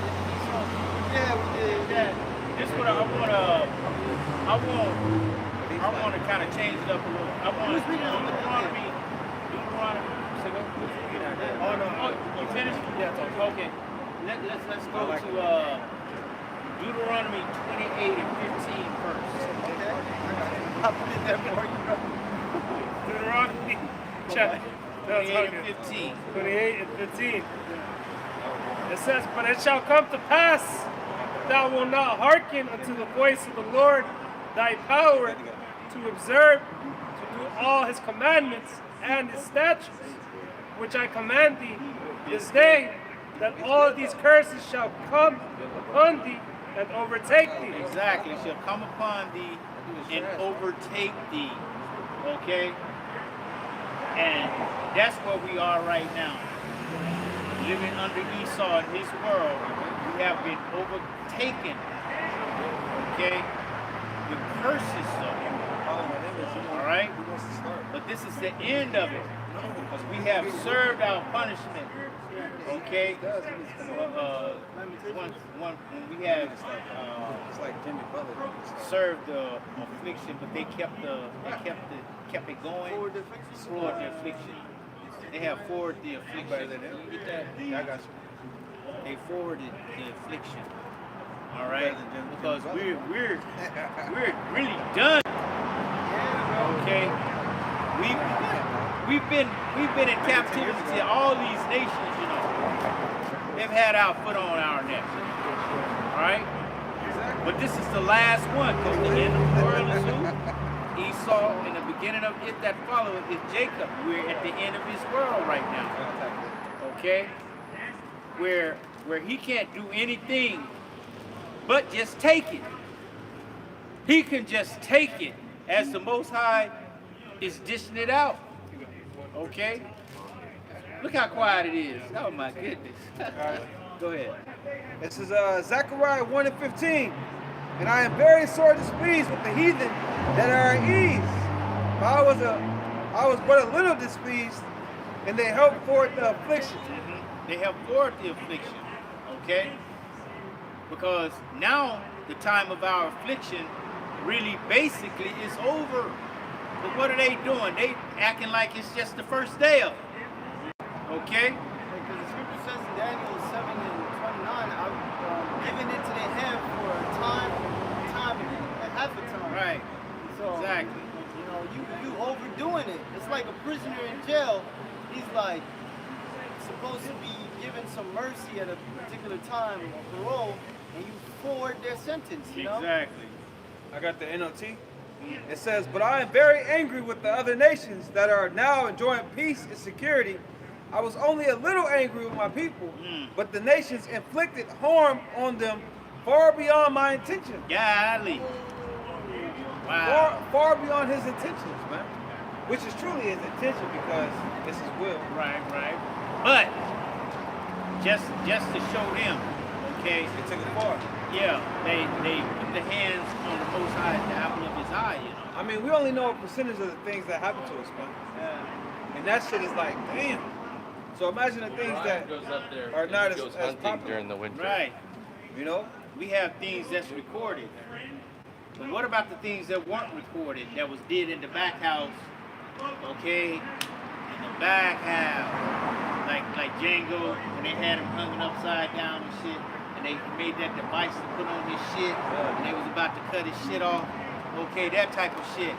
yeah, we did. Yeah, this what I want to kind of change it up a little. I want Deuteronomy. Say what? Oh, no. Oh, you finished? Yeah, it's okay. Okay. Let's go to Deuteronomy 28 and 15 first. Okay. I'll put it there for you, bro. Deuteronomy chapter 28 and 15. 28 and 15. It says, "But it shall come to pass, if thou wilt not hearken unto the voice of the Lord thy power, to observe, to do all his commandments and his statutes, which I command thee this day, that all these curses shall come upon thee and overtake thee." Exactly. Shall come upon thee and overtake thee. Okay? And that's where we are right now. Living under Esau in his world, we have been overtaken. Okay? With curses though. Alright? But this is the end of it. Because we have served our punishment. Okay? When we have It's like Jimmy Butler. served the affliction, but they kept it going. Forward the affliction. They have forwarded the affliction. You get that? Yeah, I got you. They forwarded the affliction. All right, because we're really done. Okay, we've been in captivity. All these nations, you know, they've had our foot on our neck. All right, but this is the last one because the end of the world is who? Esau, and the beginning of it that followeth is Jacob. We're at the end of his world right now. Okay, where he can't do anything but just take it. He can just take it as the Most High is dishing it out. Okay? Look how quiet it is. Oh my goodness. Go ahead. This is Zechariah 1 and 15. "And I am very sore displeased with the heathen that are at ease. For I was but a little displeased, and they helped forward the affliction." They have forwarded the affliction. Okay? Because now the time of our affliction really basically is over. But what are they doing? They acting like it's just the first day of it. Okay? Because the scripture says in Daniel 7 and 29, I'm giving it to their hand for a time and half a time. Right. So, Exactly. you know, you overdoing it. It's like a prisoner in jail. He's like supposed to be given some mercy at a particular time or parole, and you forward their sentence, you know? Exactly. I got the NLT. It says, but I am very angry with the other nations that are now enjoying peace and security. I was only a little angry with my people, but the nations inflicted harm on them far beyond my intention. Golly. Wow. Far beyond his intentions, man. Which is truly his intention because it's his will. Right. But just to show them, okay. It took it far. Yeah, they put the hands on the Most High, the apple of his eye, you know. I mean, we only know a percentage of the things that happen to us, man. And that shit is like, damn. So imagine the things that goes up there are and not goes as hunting popular. during the winter. Right. You know? We have things that's recorded. But what about the things that weren't recorded, that was did in the back house, okay? In the back house. Like Django, when they had him hung upside down and shit, and they made that device to put on his shit, and they was about to cut his shit off. Okay, that type of shit.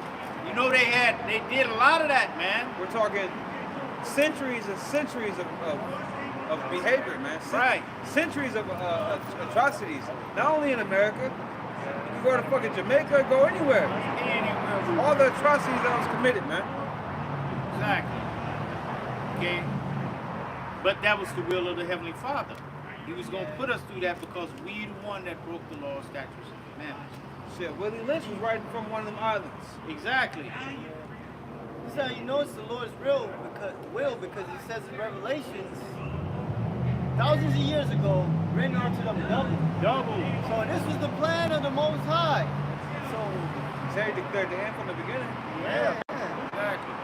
You know they did a lot of that, man. We're talking centuries and centuries of behavior, man. Right. Centuries of atrocities. Not only in America. You go to fucking Jamaica, go anywhere. Anywhere. All the atrocities that was committed, man. Exactly. Okay? But that was the will of the Heavenly Father. He was going to put us through that because we the one that broke the law, statutes, and commandments. Shit, Willie Lynch was writing from one of them islands. Exactly. So you know it's the Lord's will because he says in Revelations, thousands of years ago, written onto them double. So this was the plan of the Most High. So He said he declared the end from the beginning. Yeah. Exactly.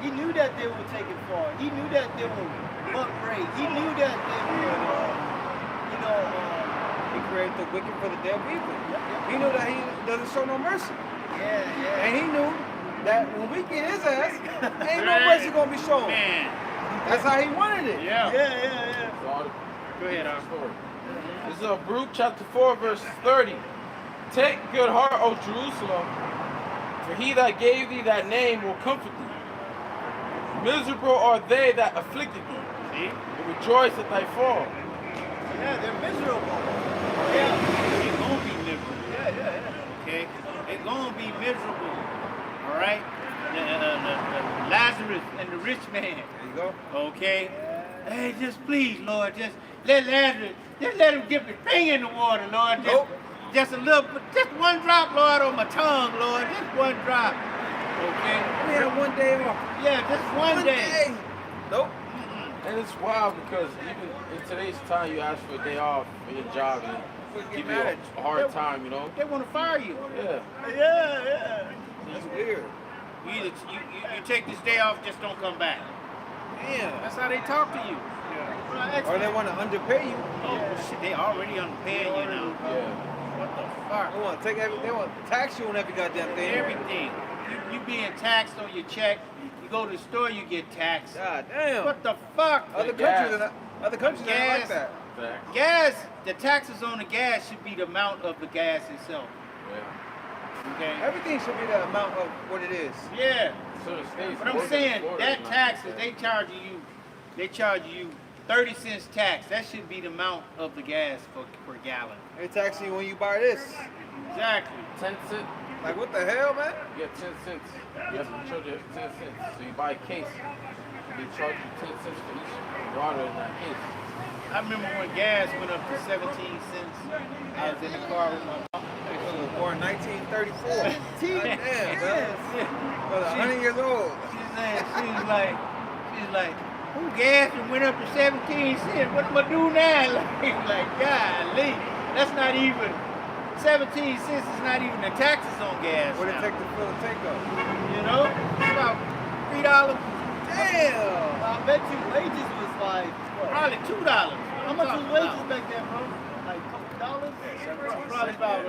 he knew that they would take it far. He knew that they would upgrade. He knew that they would, He created the wicked for the day of evil. He knew that he doesn't show no mercy. yeah. And he knew that when we get his ass, ain't no mercy gonna be shown. Man. That's how he wanted it. Yeah. Go ahead, story. This is Baruch chapter 4, verse 30. Take good heart, O Jerusalem, for he that gave thee that name will comfort thee. Miserable are they that afflicted thee. See? And rejoice at thy fall. Yeah, they're miserable. Yeah. They're going to be miserable. Yeah. Okay? They're going to be miserable. All right? The Lazarus and the rich man. There you go. Okay? Hey, just please, Lord, just let Lazarus, just let him dip his finger in the water, Lord. Just a little, just one drop, Lord, on my tongue, Lord. Just one drop. Okay? We had one day off. Yeah, just one day. Nope. And it's wild because even in today's time, you ask for a day off for your job and give you a hard time, you know? They want to fire you. Yeah. Yeah. That's weird. You take this day off, just don't come back. Damn. That's how they talk to you. Or they want to underpay you. Oh, shit, they already underpaying you now. Yeah. What the fuck? They want to they want to tax you on every goddamn thing. Everything. You being taxed on your check. You go to the store, you get taxed. God damn. What the fuck? Other countries are not like that. Gas, the taxes on the gas should be the amount of the gas itself. Yeah. Okay? Everything should be the amount of what it is. Yeah. So the states But I'm saying that taxes, they charge you 30 cents tax. That should be the amount of the gas per gallon. They tax you when you buy this. Exactly. 10 cents. Like what the hell, man? You get 10 cents. You have to charge you 10 cents. So you buy a case. They charge you 10 cents for each water in that case. I remember when gas went up to 17 cents. I was in the car with my mom. Born 1934. Damn, Yeah. man. 100 years old. She's like, who gas and went up to 17 cents? What am I do now? Like, golly, that's not even 17 cents. Is not even the taxes on gas. What did it now. take to fill a tank up? You know, about $3. Damn. I bet you wages was like, what? Probably $2. How much was wages back then, bro? Like a couple dollars? Probably about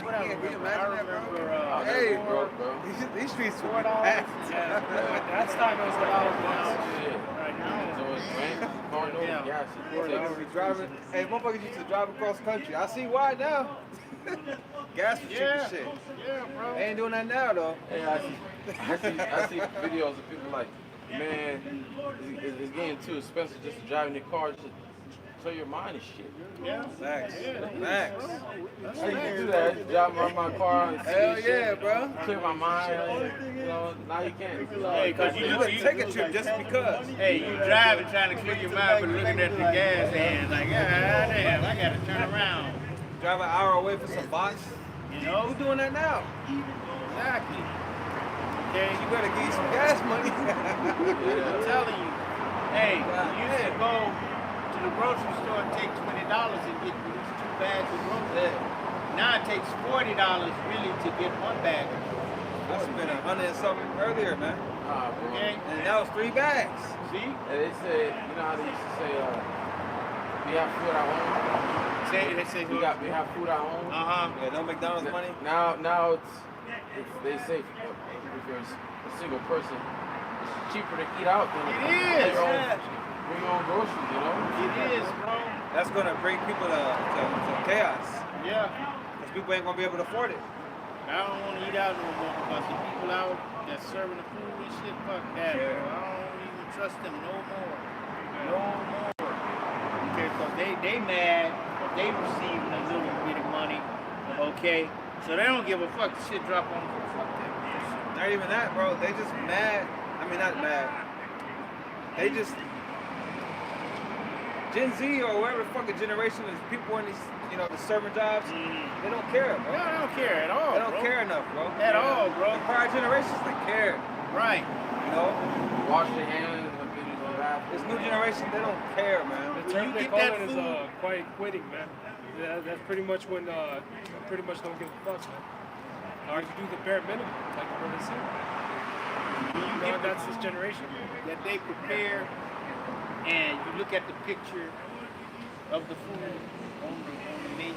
Yeah, can you imagine that, bro? remember. Hey, bro. These streets would be $4. packed. Yeah. That's time it was like Shit. Right now. So it's raining. Going over Yeah. gas. Be driving. Hey, motherfuckers used to drive across country. I see why now. Gas was cheap as shit. Yeah, bro. They ain't doing that now though. Hey, I see videos of people like man, it's getting too expensive just to drive in your car, just to clear your mind and shit. Yeah. Facts. Yeah. Facts. I used to do that. Just drive around my car and see Hell shit, yeah, bro. clear my mind. You know, now you can't. Hey, cause You wouldn't take a trip just because. Hey, you driving trying to clear your mind, but looking at the gas hand like, ah, damn, I gotta turn around. Drive an hour away for some box. You know? Who's doing that now? Exactly. Okay. You better give you some gas money. I'm telling you. Hey, you used to go to the grocery store and take $20 and get these 2 bags of groceries. Now it takes $40 really to get 1 bag. I spent $100 and something earlier, man. Nah, bro. Okay. And that was 3 bags. See? And they said, you know how they used to say, we have food at home. They say We have food at home. Yeah, no McDonald's money. Now it's they say if you're a single person, it's cheaper to eat out than It bring is. your own groceries, you know? It is, bro. That's gonna bring people to chaos. Yeah. Because people ain't gonna be able to afford it. I don't want to eat out no more because the people out that's serving the food and shit, fuck that. Yeah. Bro. I don't even trust them no more. No more. Okay, because they mad, but they receiving a little bit of money. Okay, so they don't give a fuck. The shit drop on them. Fuck that. Not even that, bro. They just mad. I mean, not mad. They just Gen Z or whatever fucking generation is people in these, you know, the server jobs. They don't care, bro. No, I don't care at all. They don't bro. care enough, bro. At all, bro. The prior generations, they cared. Right. You know, Wash your hands when you use the bathroom. this new generation, they don't care, man. The term you they get call that it is food- quiet quitting, man. That's pretty much when pretty much don't give a fuck, man. Or you do the bare minimum, like the brother said. You know, that's this generation. That they prepare, and you look at the picture of the food on the menu,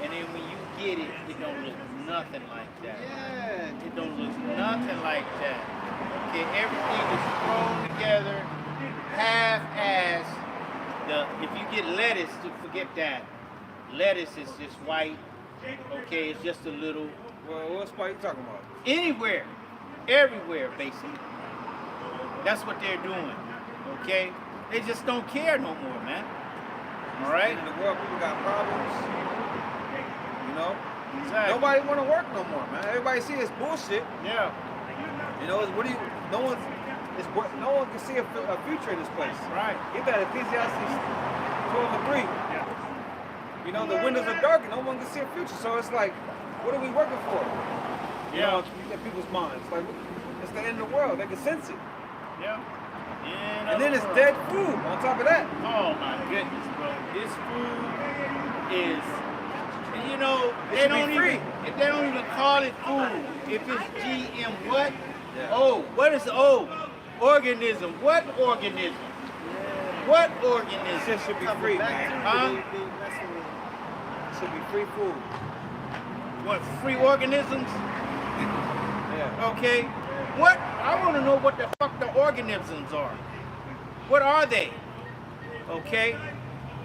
and then when you get it, it don't look nothing like that. Yeah. It don't look nothing like that. Okay, everything is thrown together, half-assed. If you get lettuce, forget that. Lettuce is just white. Okay, it's just a little. Well, what spot you talking about? Anywhere, everywhere, basically. That's what they're doing. Okay, they just don't care no more, man. All right. In the world, people got problems. You know, Exactly. nobody want to work no more, man. Everybody see it's bullshit. Yeah. You know, it's, what do you? No one can see a future in this place. Right. Get that Ecclesiastes 12:3. You know, the windows are dark and no one can see a future. So it's like, what are we working for? You know, in people's minds. Like, it's the end of the world. They can sense it. Yeah. And then it's dead food on top of that. Oh my goodness, bro. This food is, you know, It they should be don't free. even they don't even call it food. If it's GM what? Yeah. Oh, what is organism? What organism? What It organism? just should be free, man. Huh? It should be free food. What, free organisms? Yeah. Okay. What? I want to know what the fuck the organisms are. What are they? Okay.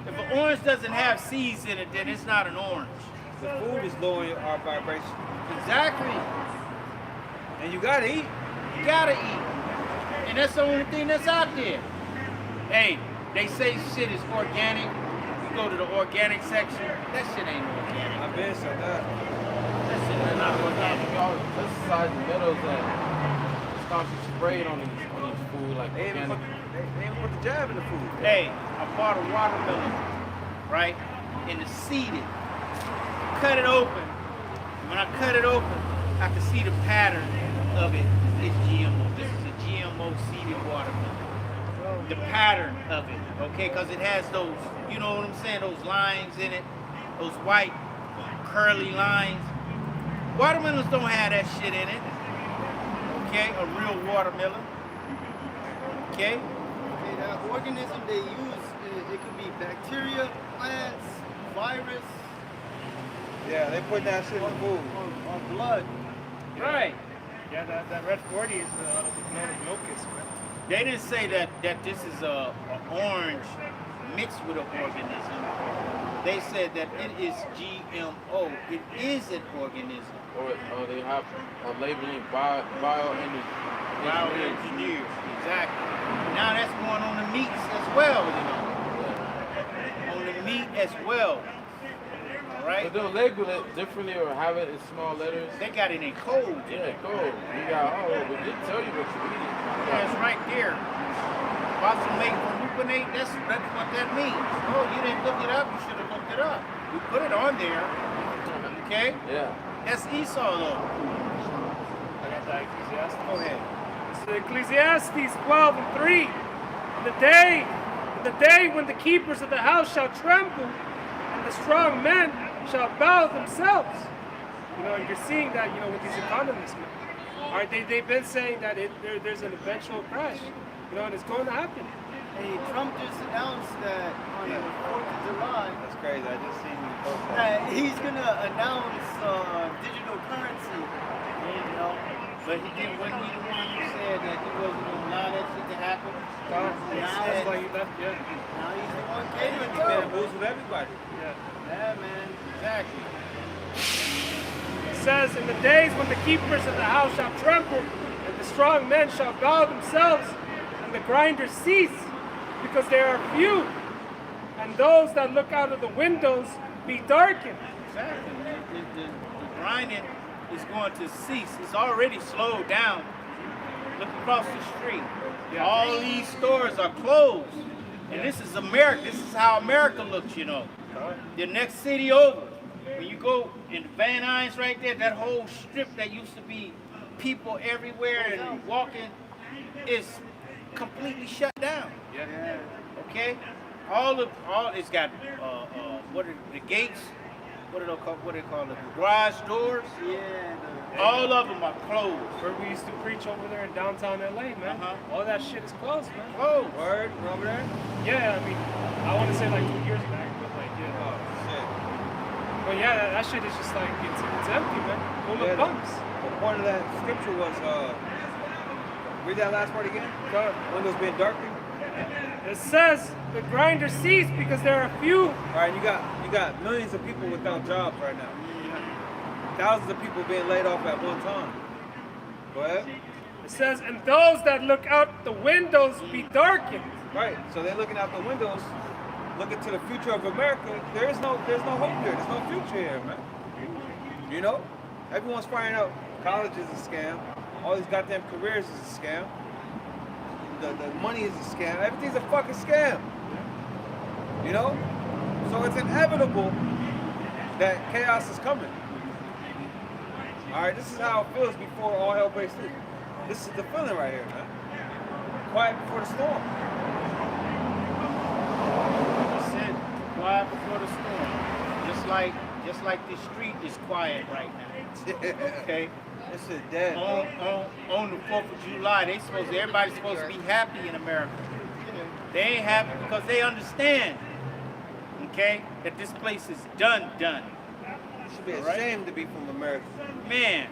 If an orange doesn't have seeds in it, then it's not an orange. The food is lowering our vibration. Exactly. And you gotta eat. You gotta eat. And that's the only thing that's out there. Hey, they say shit is organic. You go to the organic section, that shit ain't organic. I've been said that. That shit is not organic. Y'all pesticides and metals that it's constantly sprayed on these food like They even, organic. they even put the jab in the food. Hey, I bought a watermelon, right? And it's seeded. Cut it open. When I cut it open, I can see the pattern of it. It's GMO. This is a GMO seeded watermelon. The pattern of it, okay? Because it has those, you know what I'm saying, those lines in it, those white curly lines. Watermelons don't have that shit in it, okay? A real watermelon, okay? Okay, that organism they use, it could be bacteria, plants, virus, Yeah, they put that shit in the food. or blood. Right. Yeah, that red 40 is the locust, man. They didn't say that this is a orange mixed with an organism. They said that it is GMO. It is an organism. Or they have a labeling bioenergy. Bioengineered, exactly. Now that's going on the meats as well, you know. On the meat as well. All right? But they'll label it differently or have it in small letters. They got it in code. Yeah, cool. You got, we didn't tell you what you're eating. Yeah, it's right there. Phosphate gluconate, that's what that means. Oh, you didn't look it up, you should have looked it up. We put it on there. Okay? Yeah. That's Esau though. I got that Ecclesiastes. Go ahead. So Ecclesiastes 12:3. In the day when the keepers of the house shall tremble, and the strong men shall bow themselves. You know, you're seeing that, you know, with these economists. All right, they've been saying that there's an eventual crash, you know, and it's going to happen. Hey, Trump just announced that on the 4th of July That's crazy. I just seen you post that. that he's gonna announce digital currency. You know, But he didn't, wasn't he the one who said that he wasn't going to allow that shit to happen? That's why he left, yeah. now he's the one catering He's to been it. boozled everybody. Yeah, man. Exactly. It says, in the days when the keepers of the house shall tremble, and the strong men shall bow themselves, and the grinders cease, because they are few, and those that look out of the windows be darkened. Exactly. The grinding is going to cease. It's already slowed down. Look across the street. All these stores are closed. And this is America. This is how America looks, you know. The next city over. When you go in Van Nuys right there, that whole strip that used to be people everywhere and walking is completely shut down. Yeah. Okay? It's got what are the gates? What do they call it? The garage doors? Yeah. All of them are closed. Where we used to preach over there in downtown LA, man. All that shit is closed, man. Closed. Word, over there? Yeah, I mean, I want to say like 2 years back, but like, yeah. Oh, shit. But yeah, that shit is just like, it's empty, man. Full Yeah, of bumps. The point of that scripture was, read that last part again. God. Windows being darkened. It says the grinders cease because there are few. All right, you got millions of people without jobs right now. Thousands of people being laid off at one time. Go ahead. It says, and those that look out the windows be darkened. Right. So they're looking out the windows, looking to the future of America. There's no hope there. There's no future here, man. You know, everyone's finding out college is a scam. All these goddamn careers is a scam. The money is a scam. Everything's a fucking scam. You know? So it's inevitable that chaos is coming. Alright, this is how it feels before all hell breaks loose. This is the feeling right here, man. Quiet before the storm. That's it. Quiet before the storm. Just like the street is quiet right now. Okay? This is dead. On the 4th of July, everybody's supposed to be happy in America. They ain't happy because they understand, okay, that this place is done. You should be ashamed to be from America. Man,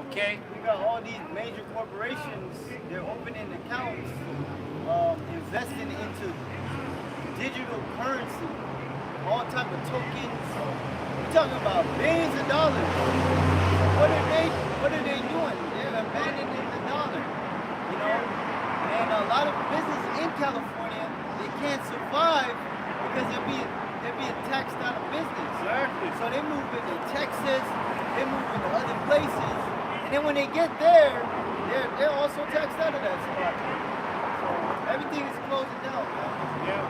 okay? We got all these major corporations, they're opening accounts, investing into digital currency, all type of tokens. We're talking about billions of dollars. What are they doing? They're abandoning the dollar, you know? And a lot of businesses in California, they can't survive because they're being taxed out of business. Exactly. So they move into Texas, they move into other places, and then when they get there, they're also taxed out of that spot. So everything is closing down, man. Yeah,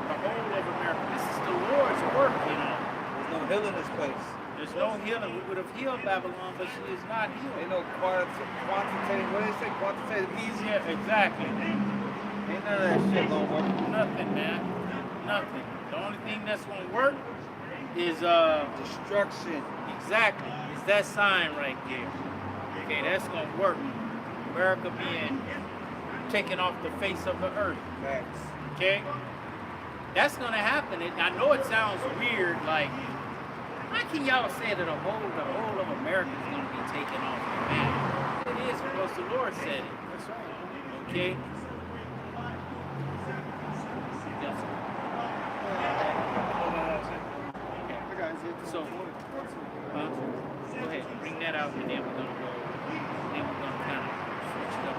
the whole of America. This is the Lord's work, you know. There's no healing this place. There's no healing. We would have healed Babylon, but she is not healed. Ain't no quantitative, what do they say? Quantitative easy? Yeah, exactly. Ain't none of that shit gonna work. Nothing, man. Nothing. The only thing that's gonna work is Destruction. exactly. Is that sign right there. Okay, that's gonna work. America being taken off the face of the earth. Facts. Okay? That's gonna happen. I know it sounds weird, like, how can y'all say that the whole of America is gonna be taken off? Man, it is because the Lord said it. That's right. Okay? Yes. So, go ahead, bring that out, and then we're gonna go. Then we're gonna kind of switch it up.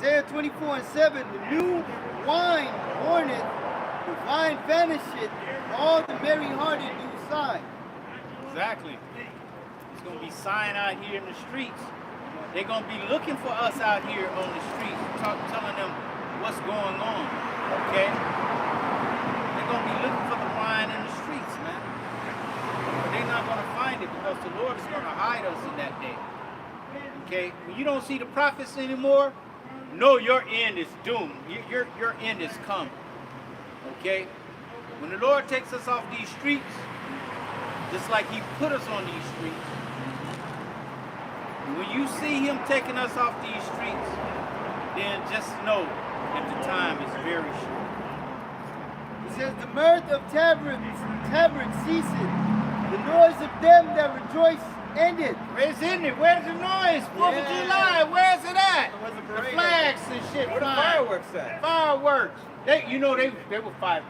Isaiah 24:7, the new wine warneth, the vine vanisheth, all the merry-hearted do sigh. Exactly. It's going to be sign out here in the streets. They're going to be looking for us out here on the streets, telling them what's going on, okay? They're going to be looking for the wine in the streets, man. But they're not going to find it because the Lord is going to hide us in that day, okay? When you don't see the prophets anymore, know your end is doomed. Your end is come, okay? When the Lord takes us off these streets, just like he put us on these streets, when you see him taking us off these streets, then just know that the time is very short. It says, the mirth of tabrets ceaseth, the noise of them that rejoice ended. Where's it? Where's the noise? 4th of July, where's it at? Where's the The parade flags and shit. Where the flying. fireworks at? Fireworks. They would pop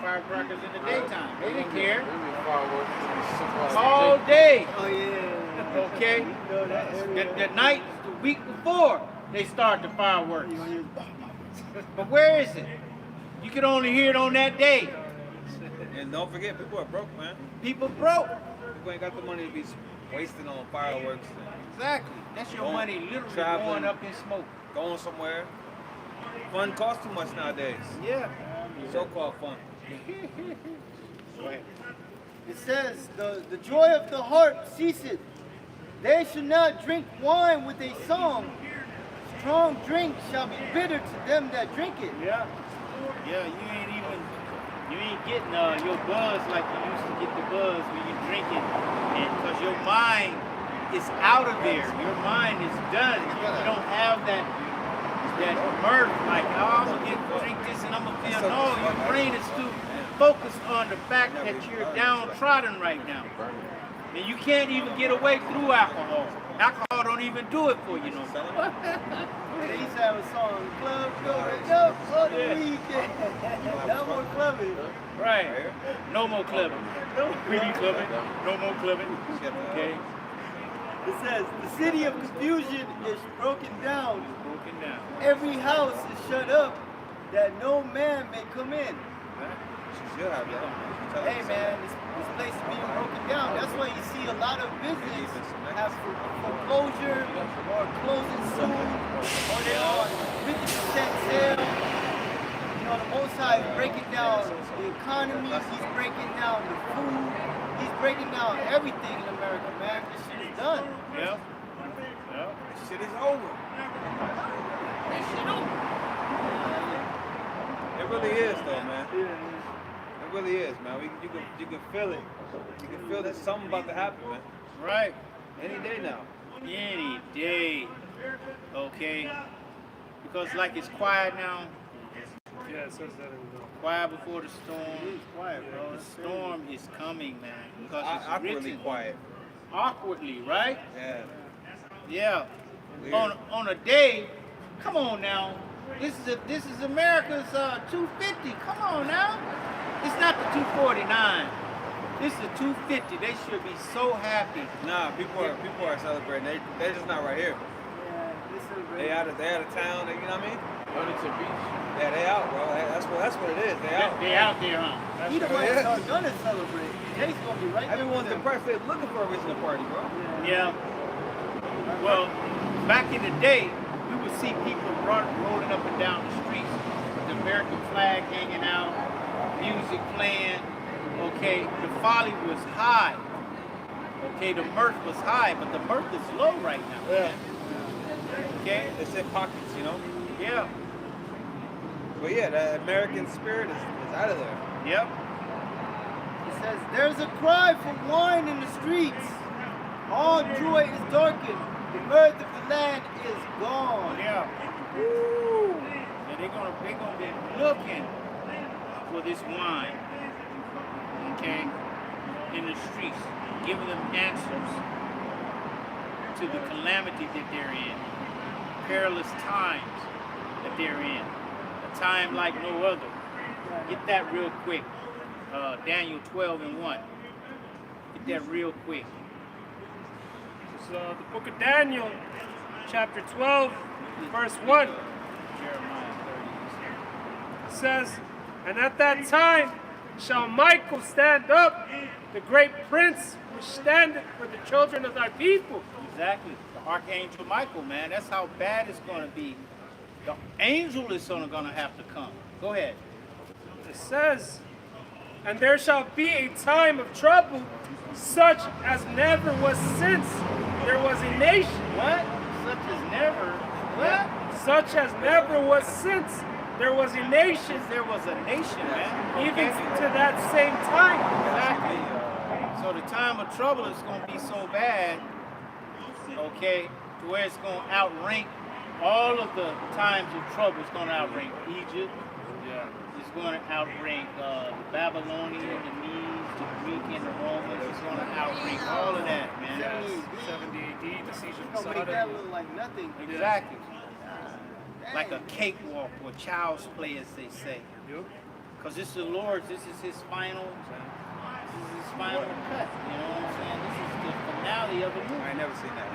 firecrackers in the daytime. They didn't care. All day. Oh, yeah. Okay? The night, the week before, they start the fireworks. But where is it? You can only hear it on that day. And don't forget, people are broke, man. People broke. People ain't got the money to be wasting on fireworks. Exactly. That's your Going- money literally traveling. going up in smoke. Going somewhere. Fun costs too much nowadays. Yeah. So-called fun. Go ahead. It says, the joy of the harp ceaseth. They shall not drink wine with a song. Strong drink shall be bitter to them that drink it. Yeah. Yeah, you ain't getting your buzz like you used to get the buzz when you drink it. And because your mind is out of there. Your mind is done. You don't have that mirth like, oh, I'm going to drink this and I'm going to feel. No, your brain is too focused on the fact that you're downtrodden right now. And you can't even get away through alcohol. Alcohol don't even do it for you no more. They used to have a song, club going up on the weekend. No more clubbing. Right. No more clubbing. We need clubbing. No more clubbing. Okay. It says, the city of confusion is broken down. Broken down. Every house is shut up that no man may come in. She should have that. Hey man, this place is being broken down. That's why you see a lot of business have foreclosure or closing soon, or they're on 50% sale. You know, the Most High is breaking down the economy, he's breaking down the food, he's breaking down everything in America, man. This shit is done. Yeah. Yeah. This shit is over. It really is though, man. It really is, man. You can feel it. You can feel that something about to happen, man. Right. Any day now. Any day. Okay. Because like it's quiet now. Yeah, it says that in the Quiet before the storm. It's quiet, bro. The storm is coming, man. Because it's Awkwardly written. quiet. Awkwardly, right? Yeah. Yeah. Weird. On a day. Come on now. This is America's 250. Come on now. It's not the 249. This is the 250. They should be so happy. Nah, people are celebrating. They're just not right here. They out of town. You know what I mean? Huntington Beach. Yeah, they out, bro. That's what it is. They out. They out there, huh? He the one that's not gonna celebrate. Jay's gonna be right there. Everyone's with them. depressed. They're looking for a reason to party, bro. Yeah. Well, back in the day, we would see people rolling up and down the streets with the American flag hanging out, music playing. Okay, the folly was high. Okay, the mirth was high, but the mirth is low right now. Yeah. Okay? It's in pockets, you know. Yeah. But yeah, the American spirit is out of there. Yep. It says, there's a cry for wine in the streets. All joy is darkened. The mirth of the land is gone. Yeah. Woo. And they're gonna be looking for this wine. Okay? In the streets, giving them answers to the calamity that they're in. Perilous times that they're in. A time like no other. Get that real quick. Daniel 12:1. Get that real quick. It's the book of Daniel, chapter 12, verse 1. Jeremiah 30. It says, and at that time shall Michael stand up, the great prince which standeth for the children of thy people. Exactly. The Archangel Michael, man. That's how bad it's going to be. The angel is going to have to come. Go ahead. It says, and there shall be a time of trouble, such as never was since there was a nation. What? Such as never. What? Such as never was since there was a nation, There was a nation, man. even Okay. to that same time. Exactly. So the time of trouble is going to be so bad, okay, to where it's going to outrank all of the times of trouble. It's going to outrank Egypt. It's going to outrank the Babylonian, the Medes, the Greek, and the Romans. It's going to outrank all of that, man. 70 AD, the siege of Don't make that look like nothing. Exactly. Like a cakewalk or child's play, as they say. Because this is the Lord's, this is his final cut. You know what I'm saying? This is the finale of a movie. I ain't never seen that.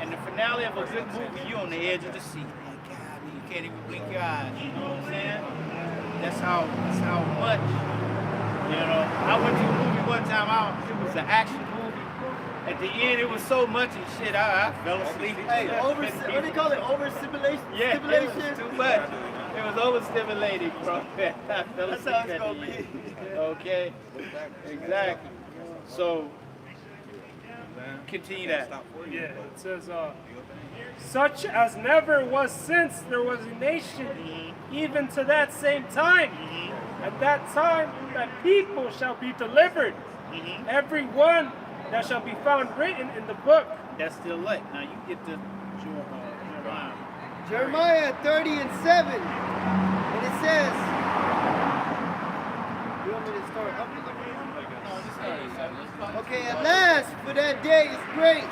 And the finale of a good movie, you're on the edge of the seat. Like, God, you can't even blink your eyes. You know what I'm saying? That's how much. You know, I went to a movie one time. It was an action movie. At the end, it was so much and shit. I fell asleep. Hey, what do they call it? Overstimulation? Yeah, it Stimulation? was too much. It was overstimulating, bro. I fell That's asleep how it's at gonna the end. be. Okay, exactly. So continue that. Yeah, it says, such as never was since there was a nation, even to that same time. At that time, that people shall be delivered, every one that shall be found written in the book. That's the elect. Now you get the Jeremiah. Jeremiah 30 and 7. And it says, you want me to start up? Okay, at last, for that day is great,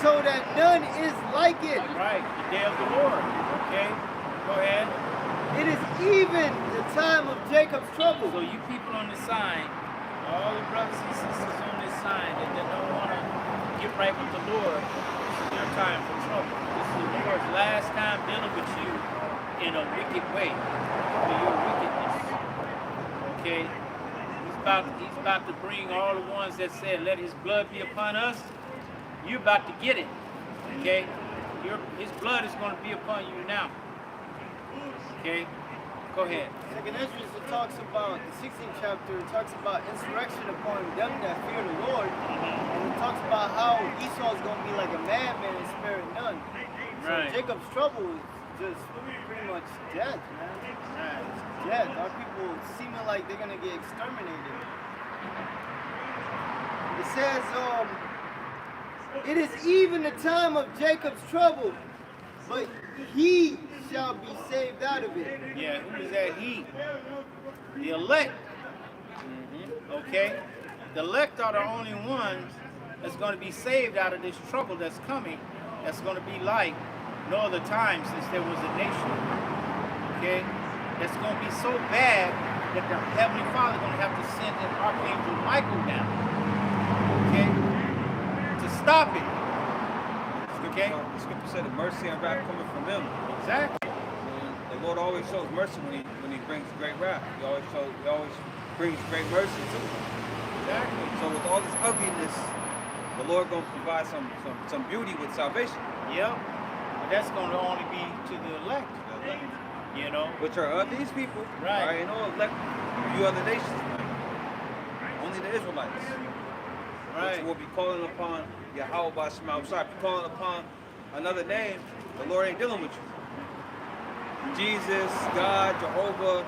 so that none is like it. Right, the day of the Lord. Okay, go ahead. It is even the time of Jacob's trouble. So you people on the sign, all the brothers and sisters on this sign that don't want to get right with the Lord, this is your time for trouble. This is the Lord's last time dealing with you in a wicked way, for your wickedness. Okay? He's about to bring all the ones that said, let his blood be upon us. You're about to get it. Okay? His blood is going to be upon you now. Okay? Go ahead. Second Ezra, it talks about, the 16th chapter, it talks about insurrection upon them that fear the Lord. And it talks about how Esau is going to be like a madman and sparing none. So Right. Jacob's trouble is just pretty much death, man. Right. It's death. Our people seeming like they're going to get exterminated. It says, it is even the time of Jacob's trouble, but he shall be saved out of it. Yeah, who is that he? The elect. Okay? The elect are the only ones that's going to be saved out of this trouble that's coming, that's going to be like no other time since there was a nation. Okay? That's going to be so bad that the Heavenly Father is going to have to send an Archangel Michael down. Okay? To stop it. Okay? The scripture said the mercy and wrath coming from him. Exactly. The Lord always shows mercy when he brings great wrath. He always brings great mercy too. Exactly. So with all this ugliness, the Lord gonna provide some beauty with salvation. Yep. But that's going to only be to the elect. You know? Which are of these people. Right. Ain't no elect you other nations. Man. Only the Israelites. Right. Which will be calling upon Yahweh by Shema. I'm sorry, if you're calling upon another name, the Lord ain't dealing with you. Jesus, God, Jehovah,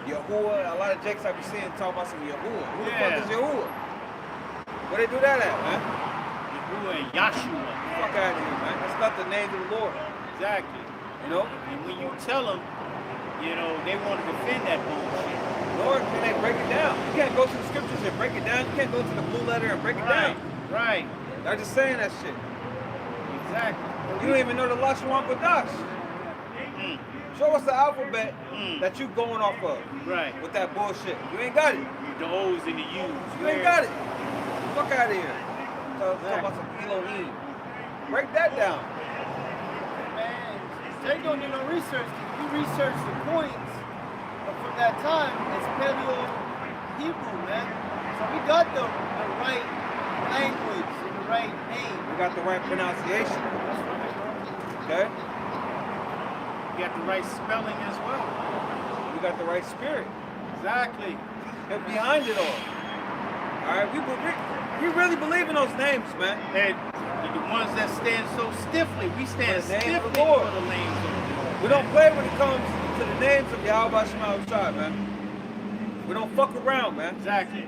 Yahuwah. A lot of jakes I be seeing talk about some Yahuwah. Who the fuck is Yahuwah? Where they do that at, man? Yahuwah and Yahshua. Fuck out of here, man. That's not the name of the Lord. Exactly. You know? And when you tell them, you know, they want to defend that bullshit. Lord, can they break it down? You can't go to the scriptures and break it down. You can't go to the blue letter and break it down. Right. They're just saying that shit. Exactly. You don't even know the Lashon Kodash. Show us the alphabet that you going off of. Right. With that bullshit. You ain't got it. The O's and the U's. You ain't got it. Fuck out of here. Talk about some Elohim. Break that down. Man, Jake don't do no research. If you research the coins from that time, it's Paleo Hebrew, man. So we got the right language and the right name. We got the right pronunciation. Okay? You got the right spelling as well. We got the right spirit. Exactly. And behind it all. Alright, we really believe in those names, man. And the ones that stand so stiffly, we stand For the name stiffly of the Lord. for the names of the Lord. We don't play when it comes to the names of Yahweh Shema Shai, man. We don't fuck around, man. Exactly.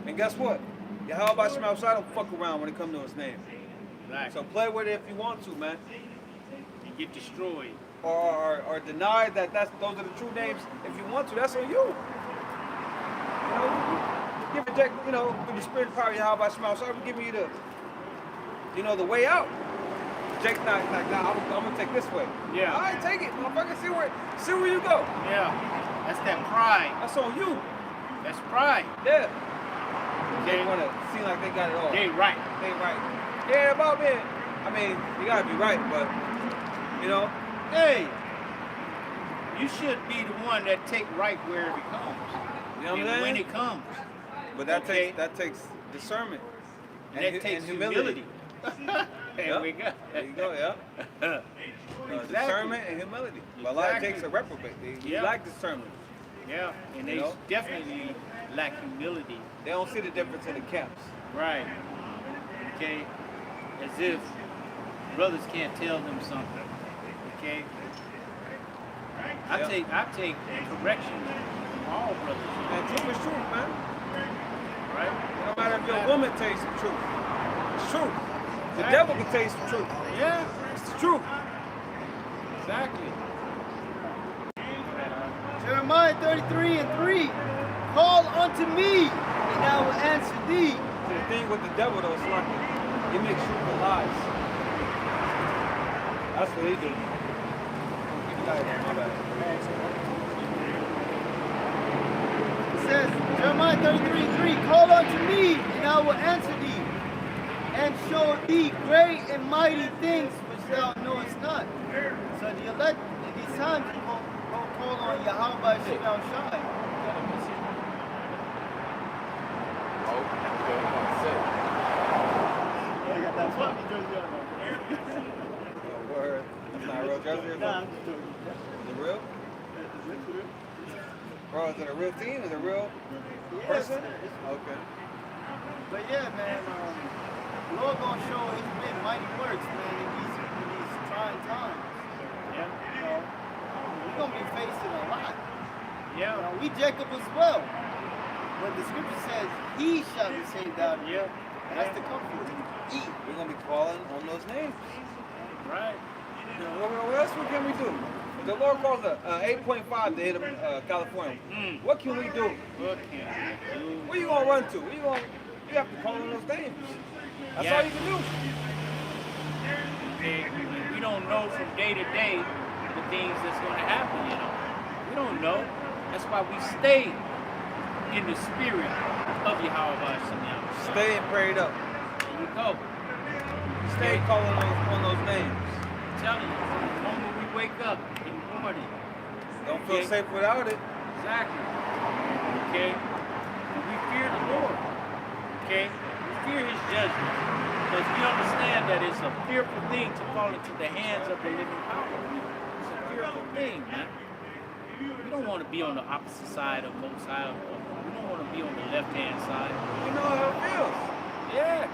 And guess what? Yahweh Shema Shai don't fuck around when it comes to his name. Exactly. So play with it if you want to, man. You get destroyed. Or deny that those are the true names if you want to. That's on you. You know, give it Jake, you know, with the spirit power of Yahweh Shema Shai, we're giving you the way out. Jake's not like, nah, I'm gonna take this way. Yeah. All right, take it, motherfucker. See where you go. Yeah. That's that pride. That's on you. That's pride. Yeah. They Okay. want to seem like they got it all. They right. They right. Yeah, about me. I mean, you gotta be right, but you know. Hey, you should be the one that take right wherever it comes. You know what I'm and when saying? it comes. But that Okay. takes discernment. And that takes humility. There Yep. we go. There you go, yeah. Exactly. Discernment and humility. But a lot of Exactly. Jakes are reprobate. They Yeah. lack discernment. Yeah, and they You know? definitely lack humility. They don't see the difference in the camps. Right. Okay. As if brothers can't tell them something. Okay. I Yeah. take correction from all brothers. And truth is truth, man. Right? No matter if your woman tells you some truth. It's truth. The Exactly. devil can tell you some truth. Yeah. It's the truth. Exactly. Jeremiah 33:3. Call unto me, and I will answer thee. See, the thing with the devil, though, it's like he makes truth and lies. That's what he do. My bad. It says, Jeremiah 33:3. Call unto me, and I will answer thee, and show thee great and mighty things which thou knowest not. So the elect in these times will call on Yahweh Shema Shai. Oh, word. That's not a real jersey or something? Is it real? Bro, is it a real team? Is it a real person? Okay. But yeah, man, the Lord gonna show His big mighty works, man, in these trying times. Yeah. You know, we're gonna be facing a lot. Yeah. You know, we Jacob as well. But the scripture says, He shall be saved out of Yeah. That's the comfort. He. We're going to be calling on those names. Right. You know, what else can we do? If the Lord calls a 8.5 to hit California, what can we do? What can we do? Where you going to run to? You have to call on those names. That's Yeah. all you can do. Okay. We don't know from day to day the things that's going to happen, you know. We don't know. That's why we stay in the spirit of Yahweh Shema. Stay and prayed up. There you go. Stay calling on those names. I'm telling you, from the moment we wake up in the morning. Don't feel Okay. safe without it. Exactly. Okay? And we fear the Lord. Okay? We fear His judgment. Because we understand that it's a fearful thing to fall into the hands of the living power. It's a fearful thing, man. We don't want to be on the opposite side of Most High. We don't want to be on the left-hand side. You know how it feels. Yeah.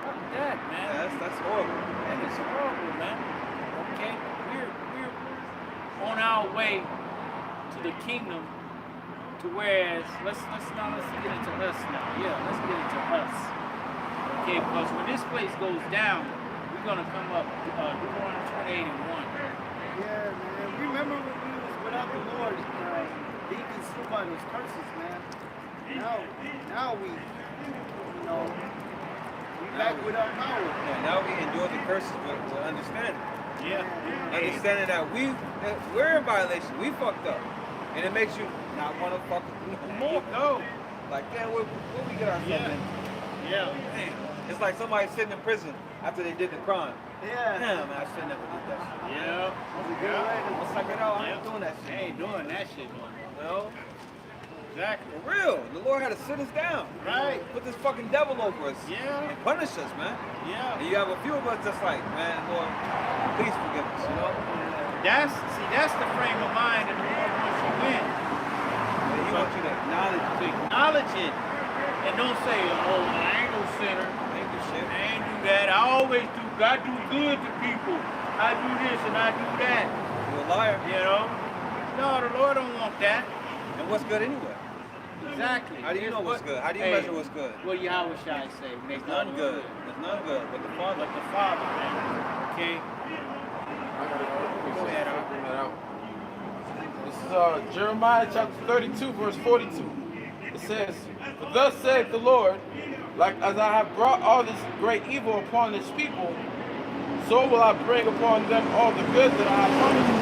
Fuck that, man. Yeah, that's horrible. That is horrible, man. Okay? We're on our way to the kingdom to whereas let's get into us now. Yeah, let's get into us. Okay, because when this place goes down, we're gonna come up Deuteronomy 28:1. Yeah, man. Remember when we was without the Lord, being consumed by those curses, man. Now we, we back with our power. Yeah, now we endure the curses with understanding. Yeah. Understanding that we're in violation. We fucked up. And it makes you not want to fuck no more. No. Like, damn, what we get ourselves Yeah. in? Yeah. Damn. It's like somebody sitting in prison after they did the crime. Yeah. Damn, man, I should never do that shit. Yeah. That's a good way to It's like, you know, I ain't Yep. doing that I shit. ain't doing that shit no more. You know? Exactly. For real. The Lord had to sit us down. Right. Put this fucking devil over us. Yeah. And punish us, man. Yeah. And you have a few of us just like, man, Lord, please forgive us, you know? That's the frame of mind that the Lord wants you in. And he wants you to acknowledge To acknowledge it and don't say, oh, I ain't no sinner. Ain't do shit. I ain't do that. I always do. I do good to people. I do this and I do that. You a liar. You know? No, the Lord don't want that. And what's good anyway? Exactly. How do you know what's good? How do you Hey, measure what's good? What Yahweh Shai say? Make There's none good. There's none good but the Father. But the Father, man. Okay? Go ahead, Al. Bring that out. This is Jeremiah chapter 32, verse 42. It says, "For thus saith the Lord, like as I have brought all this great evil upon this people, so will I bring upon them all the good that I have promised."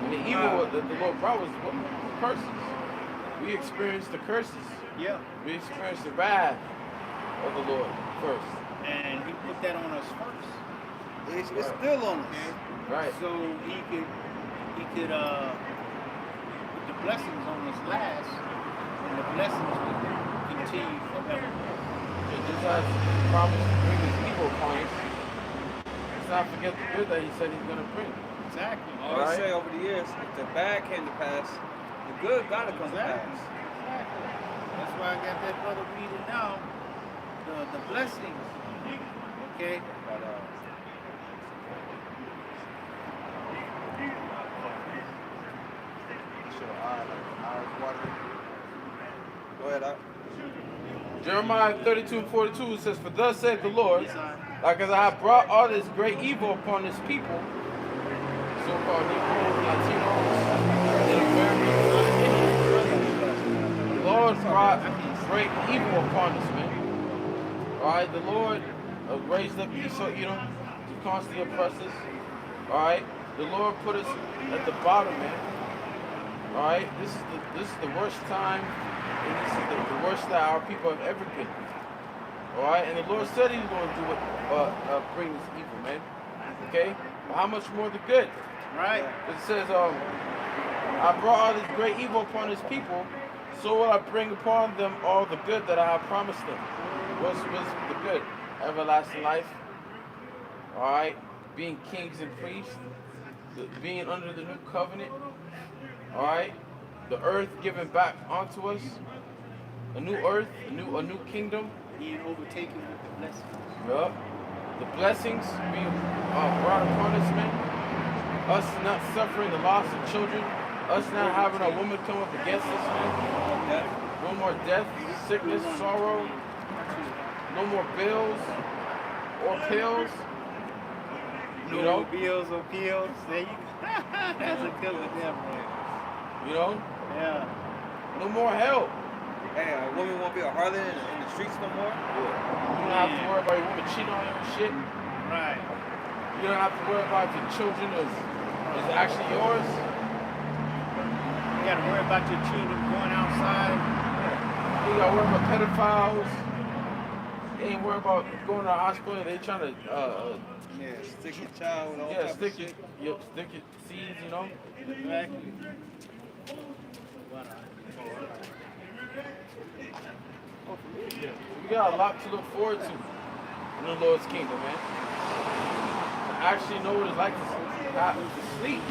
And the evil that the Lord brought was what? Curses. We experienced the curses. Yeah. We experienced the wrath of the Lord first. And he put that on us first. It's still on us. Okay? Right. So he could put the blessings on us last, and the blessings would continue forever. And just as he promised to bring his evil upon us, let's not forget the good that he said he's going to bring. Exactly. I always Right. say over the years, if the bad came to pass, the good gotta come to Exactly. pass. Exactly. That's why I got that brother reading now the blessings. Okay. But, go ahead, Doc. Jeremiah 32:42 says, "For thus saith the Lord, Yes, sir. like as I have brought all this great evil upon this people," so-called Negroes, Latinos, Native Americans, the Lord brought great evil upon us, man. Alright, the Lord raised up Esau, Edom to constantly oppress us. Alright, the Lord put us at the bottom, man. Alright, this is the worst time, and this is the worst that our people have ever been. Alright, and the Lord said He was going to do it, bring this evil, man. Okay, but how much more the good? Right. It says, I brought all this great evil upon His people, so will I bring upon them all the good that I have promised them. What's the good? Everlasting life. Alright, being kings and priests, being under the new covenant. Alright, the earth given back onto us, a new earth, a new kingdom. Being overtaken with the blessings. Yup. The blessings being brought upon us, man. Us not suffering the loss of children. Us not having a woman come up against us, man. No more death, sickness, sorrow. No more bills or pills. You know? Bills or pills. There you go. That's a good one there, bro. You know? Yeah. No more hell. Hey, a woman won't be a harlot in the streets no more. You don't have to worry about your woman cheating on you and shit. Right. You don't have to worry about if your children is actually yours. You gotta worry about your children going outside. You gotta worry about pedophiles. They ain't worried about going to the hospital. They trying to, Yeah, stick your child with all yeah, type stick of your, shit. stick your seeds, you know. Exactly. We got a lot to look forward to in the Lord's kingdom, man. To actually know what it's like to sleep.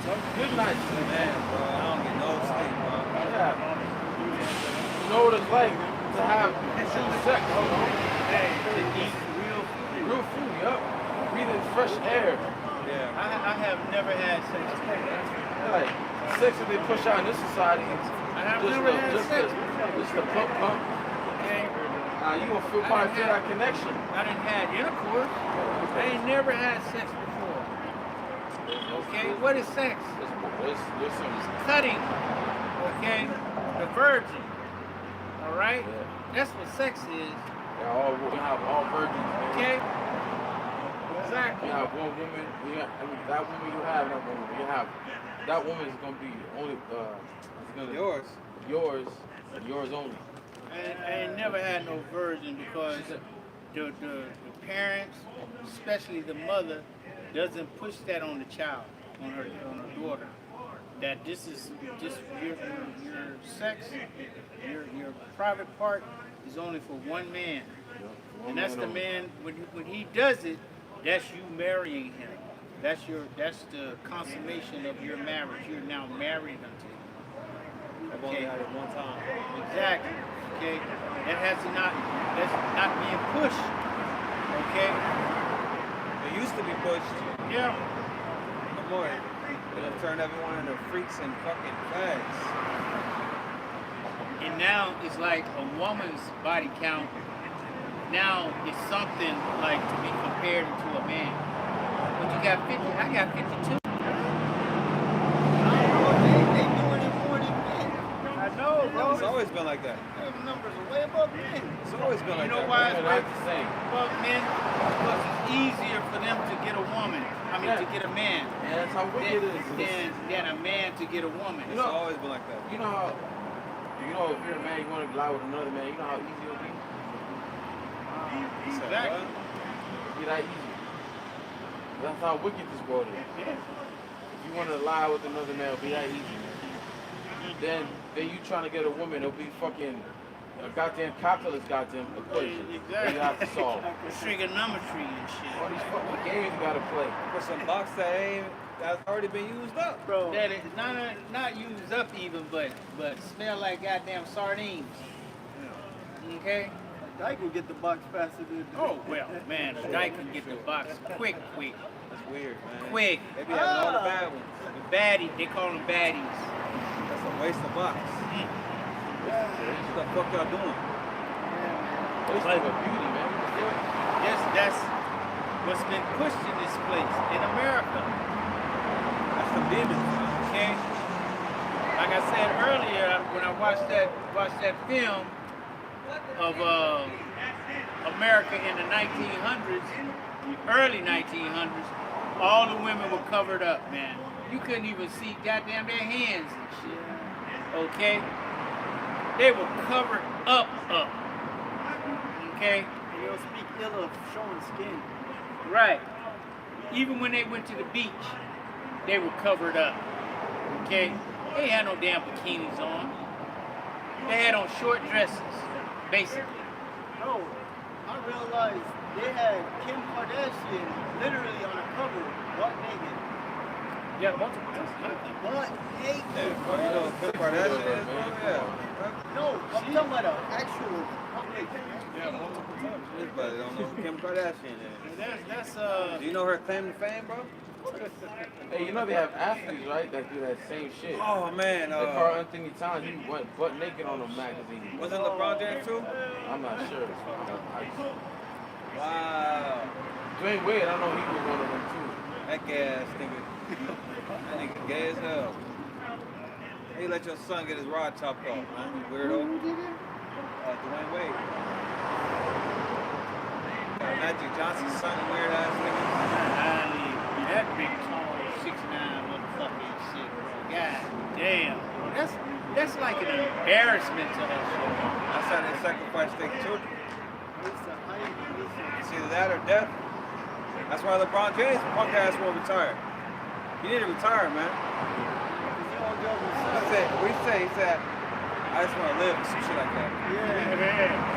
Some good nights, Man, bro, I don't get no sleep, bro. yeah. You know what it's like to have true sex, you know? To eat Real food, yup. Breathing fresh air. Yeah. I have never had sex before. Yeah, like sex that they push out in this society. I have never had sex before. Just the pump. Okay. You gonna probably feel that connection. I didn't had intercourse. I ain't never had sex before. Okay, what is sex? There's some. Cutting. Okay, the virgin. All right, Yeah. that's what sex is. We have all virgins, man. Okay. Exactly. You have one woman. That woman you have, that woman you have. That woman is gonna be only. It's gonna Yours. Yours, and yours only. I ain't never had no virgin because the parents, especially the mother, doesn't push that on the child, on her daughter. That this is just your sex, your private part is only for one man, and that's the man. When he does it, that's you marrying him. That's the consummation of your marriage. You're now married unto him. I've only had it one time. Exactly. Okay. That's not being pushed. Okay. It used to be pushed. Yeah. No more. They have turned everyone into freaks and fucking fags. And now it's like a woman's body count. Now it's something like to be compared to a man. But you got 50. I got 52. They doing it more than men. I know, bro. It's always been like that. Their numbers are way above men. It's always been like You know that. why Yeah, it's that's like the same. fuck men? Because it's easier for them to get a woman. I mean, to get a man. And that's how wicked it is. Than a man to get a woman. It's always been like that. You know how, if you're a man, you want to lie with another man, you know how easy it'll be? Exactly. It'll be that easy. That's how wicked this world is. Yeah. If you want to lie with another man, it'll be that easy. Then you trying to get a woman, it'll be fucking a goddamn calculus goddamn equation that you have to solve. Trigonometry and shit. All these fucking games you gotta play. For some box that's already been used up. Bro, That is not used up even, but smell like goddamn sardines. Okay? I can get the box faster than. Oh well, man, a guy can get the box quick. That's weird, man. Quick. They be having all the bad ones. The baddie, they call them baddies. That's a waste of box. What the fuck y'all doing? It's like a beauty, man. That's what's been pushed in this place in America. That's the demons. Okay. Like I said earlier, when I watched that film of America in the 1900s, early 1900s, all the women were covered up, man. You couldn't even see goddamn their hands and shit. Okay? They were covered up. Okay? They don't speak ill of showing skin. Right. Even when they went to the beach, they were covered up. Okay? They had no damn bikinis on. They had on short dresses, basically. No, I realized they had Kim Kardashian literally on a cover, butt naked. Yeah, multiple times. Butt naked. You know what Kim Kardashian is, bro? Yeah. No, I'm talking about an actual public. Yeah, multiple times. Everybody don't know who Kim Kardashian is. That's Do you know her claim to fame, bro? Hey, you know they have athletes, right, that do that same shit. Oh man, Like Carl Anthony Towns, he went butt naked on a magazine. wasn't LeBron James too? I'm not sure. Wow. Dwayne Wade, I know he was one of them too. That gay ass nigga. That nigga gay as hell. Hey, let your son get his rod chopped off, man. You weirdo. Dwayne Wade. Magic Johnson's son, weird ass nigga. that big tall 6'9" motherfucking shit, bro. God damn. Bro. That's like an embarrassment to that shit. That's how they sacrifice their children. It's the height. It's either that or death. That's why LeBron James, punk ass, won't retire. You need to retire, man. That's it. What he said, I just want to live, some shit like that.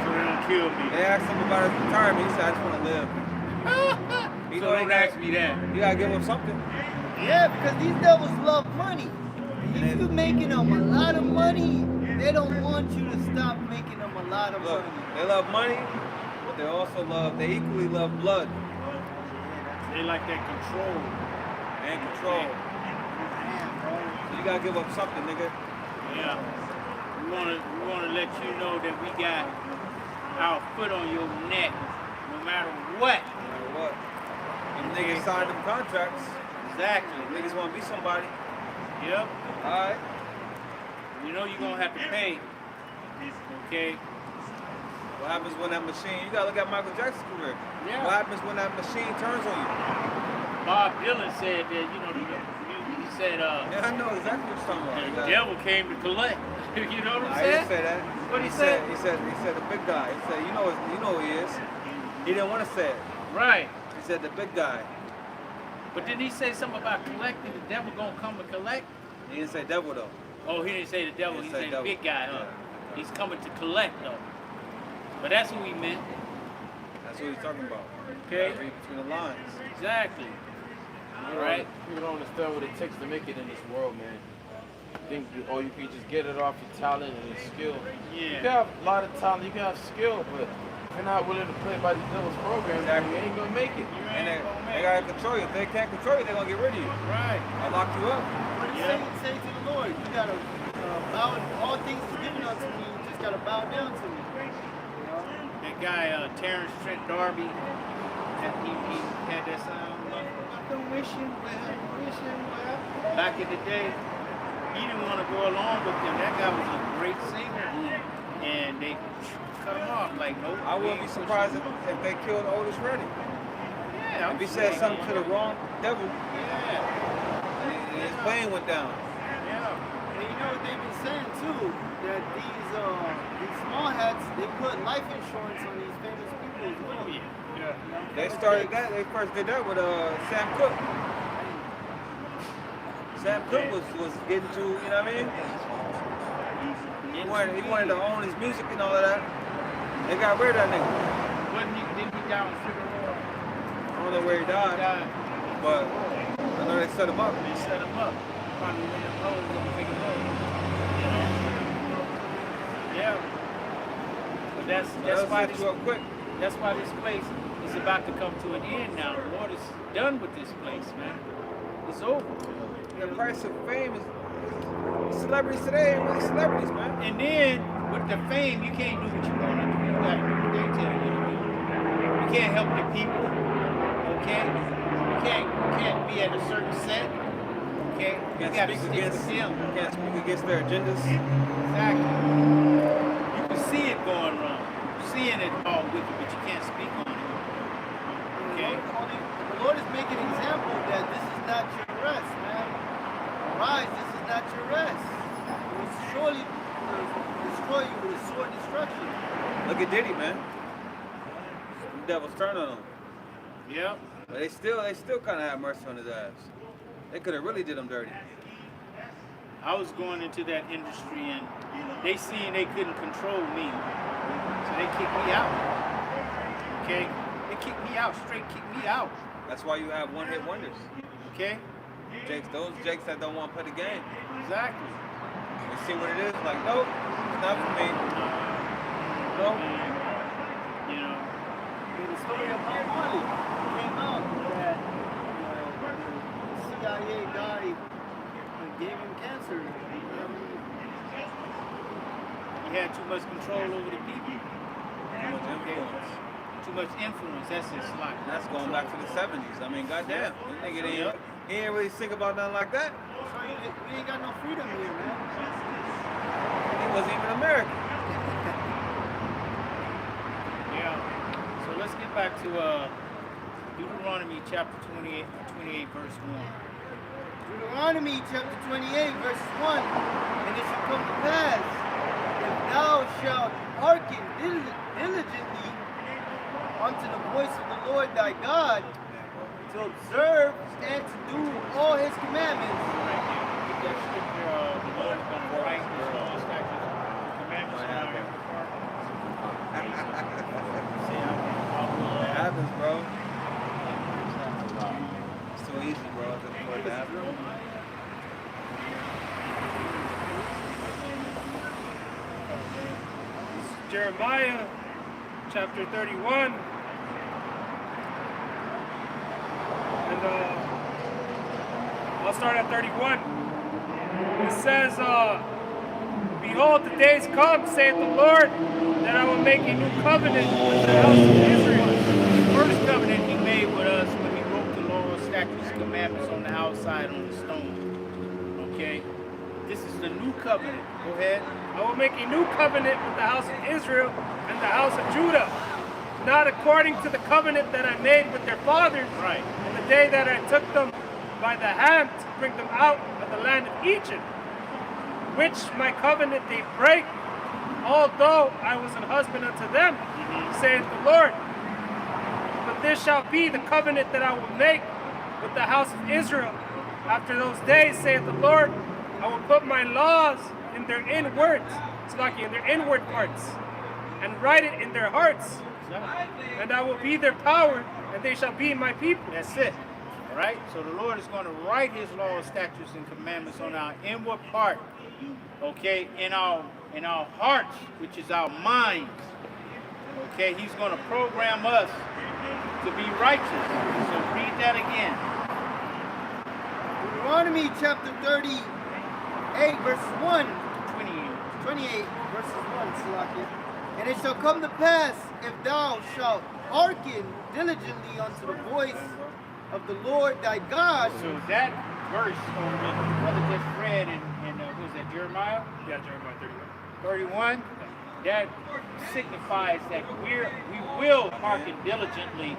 So they don't kill me. They asked him about his retirement. He said, I just want to live. You So know, don't ask me that. You gotta give him something. Yeah, because these devils love money. If you're making them a lot of money, they don't want you to stop making them a lot of Look, money. they love money, but they equally love blood They like that control. and control. Damn, bro. So you gotta give up something, nigga. Yeah. We wanna let you know that we got our foot on your neck, no matter what. No matter what. And niggas signed them contracts. Exactly. Niggas wanna be somebody. Yep. Alright. You know you're gonna have to pay. Okay. What happens when that machine, you gotta look at Michael Jackson's career. Yeah. What happens when that machine turns on you? Bob Dylan said that, he said, Yeah, I know exactly what you're talking about. the devil came to collect. You know what I'm I saying? didn't say that. What'd he say? He said the big guy. He said, you know who he is. He didn't want to say it. Right. He said the big guy. But didn't he say something about collecting? The devil gonna come to collect? He didn't say devil though. Oh, he didn't say the devil. He He said said devil. the big guy, huh? Yeah. He's coming to collect, though. But that's what he meant. That's what he's talking about. Okay. Read between the lines. Exactly. All right. People don't understand what it takes to make it in this world, man. Think, or you can just get it off your talent and your skill. You can Yeah. have a lot of talent, you can have skill, but if you're not willing to play by the devil's program, Exactly. you ain't gonna make it. You And ain't they gonna make gotta it. control you. If they can't control you, they're gonna get rid of you. Right. I'll lock you up. But Yeah. say to the Lord, you gotta bow. All things is given unto me. You just gotta bow down to me. You know? That guy, Terrence Trent D'Arby, he had that song, I've been wishing well. Back in the day, he didn't want to go along with them. That guy was a great singer. And they cut him off like, nope. I wouldn't be surprised if they killed Otis Redding. Yeah. If he said something to the wrong devil, Yeah. and his plane went down. Yeah. And you know what they've been saying too? That these small hats, they put life insurance on these famous people as well. Oh, yeah. They started that. They first did that with Sam Cooke. Sam Cooke was getting to, you know what I mean? He wanted to own his music and all of that. They got rid of that nigga. Didn't he die on Sugar Roll? I don't know where he died, Died. but I know they set him up. They set him up. Probably went up low, gonna pick him up. You know? Yeah. But that's why set this you up quick. that's why this place is about to come to an end now. The Lord is done with this place, man. It's over. The price of fame is celebrities today ain't really celebrities, man. And then with the fame, you can't do what you want to do. You gotta do what they tell you to do. You can't help the people. Okay? You can't be at a certain set. Okay? You Can't gotta speak stick against with them. can't speak against their agendas. Exactly. You can see it going wrong. Seeing it all wicked, but you can't speak on it. Okay? The Lord is making an example that this is not your rest, man. Arise, this is not your rest. It will surely destroy you with a sword destruction. Look at Diddy, man. The devil's turn on him. Yep. But they still kind of have mercy on his ass. They could have really did him dirty. I was going into that industry and they seen they couldn't control me. So they kicked me out. Okay? They kicked me out, straight kicked me out. That's why you have one-hit wonders. Okay? Those Jakes that don't want to play the game. Exactly. They see what it is, like, nope, it's not for me. Nope. You know, The story of Bob Marley came out that the CIA guy gave him cancer. he had too much control over the people. Too much influence. Too much influence. That's his life. And that's going back to the 70s. I mean, goddamn. This nigga he ain't really think about nothing like that. We ain't got no freedom here, man. He wasn't even American. Yeah. So let's get back to Deuteronomy chapter 28, verse 1. Deuteronomy chapter 28, verse 1. And it shall come to pass, if thou shalt hearken diligently unto the voice of the Lord thy God, to observe and to do all his commandments. Get that scripture, the Lord is going to write his laws, statutes, commandments on our heart. See, It happens, bro. It's too easy, bro. It doesn't work to happen. Jeremiah chapter 31. And I'll start at 31. It says, behold, the days come, saith the Lord, that I will make a new covenant with the house of Israel. The first covenant he made with us when he wrote the laws, statutes, commandments on the outside on the stone. Okay? This is the new covenant. Go ahead. I will make a new covenant with the house of Israel and the house of Judah, not according to the covenant that I made with their fathers Right. in the day that I took them by the hand to bring them out of the land of Egypt, which my covenant they break, although I was an husband unto them, saith the Lord. But this shall be the covenant that I will make with the house of Israel. After those days, saith the Lord, I will put my laws in their inwards, in their inward parts, and write it in their hearts. And I will be their power, and they shall be my people. That's it. All right? So the Lord is going to write his laws, statutes, and commandments on our inward part. Okay? In our hearts, which is our minds. Okay? He's going to program us to be righteous. So read that again. Deuteronomy chapter 38, verses 1. 28, verses 1, Salakia. And it shall come to pass, if thou shalt hearken diligently unto the voice of the Lord thy God. So that verse, that the brother just read in what was that, Jeremiah? Yeah, Jeremiah 31. 31, that signifies that we will hearken diligently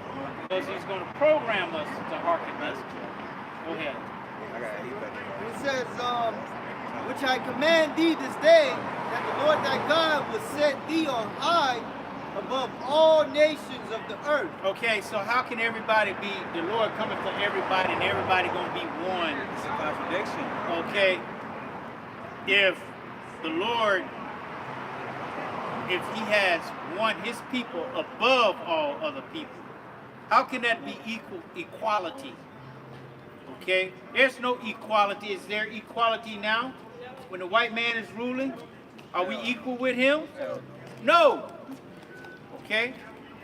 because he's going to program us to hearken diligently. Go ahead. And it says, which I command thee this day, that the Lord thy God will set thee on high above all nations of the earth. Okay, so how can everybody be, the Lord coming for everybody and everybody going to be one? It's a contradiction. Okay, if the Lord, if he has won his people above all other people, how can that be equality? Okay, there's no equality. Is there equality now? When the white man is ruling, are we equal with him? No. Okay?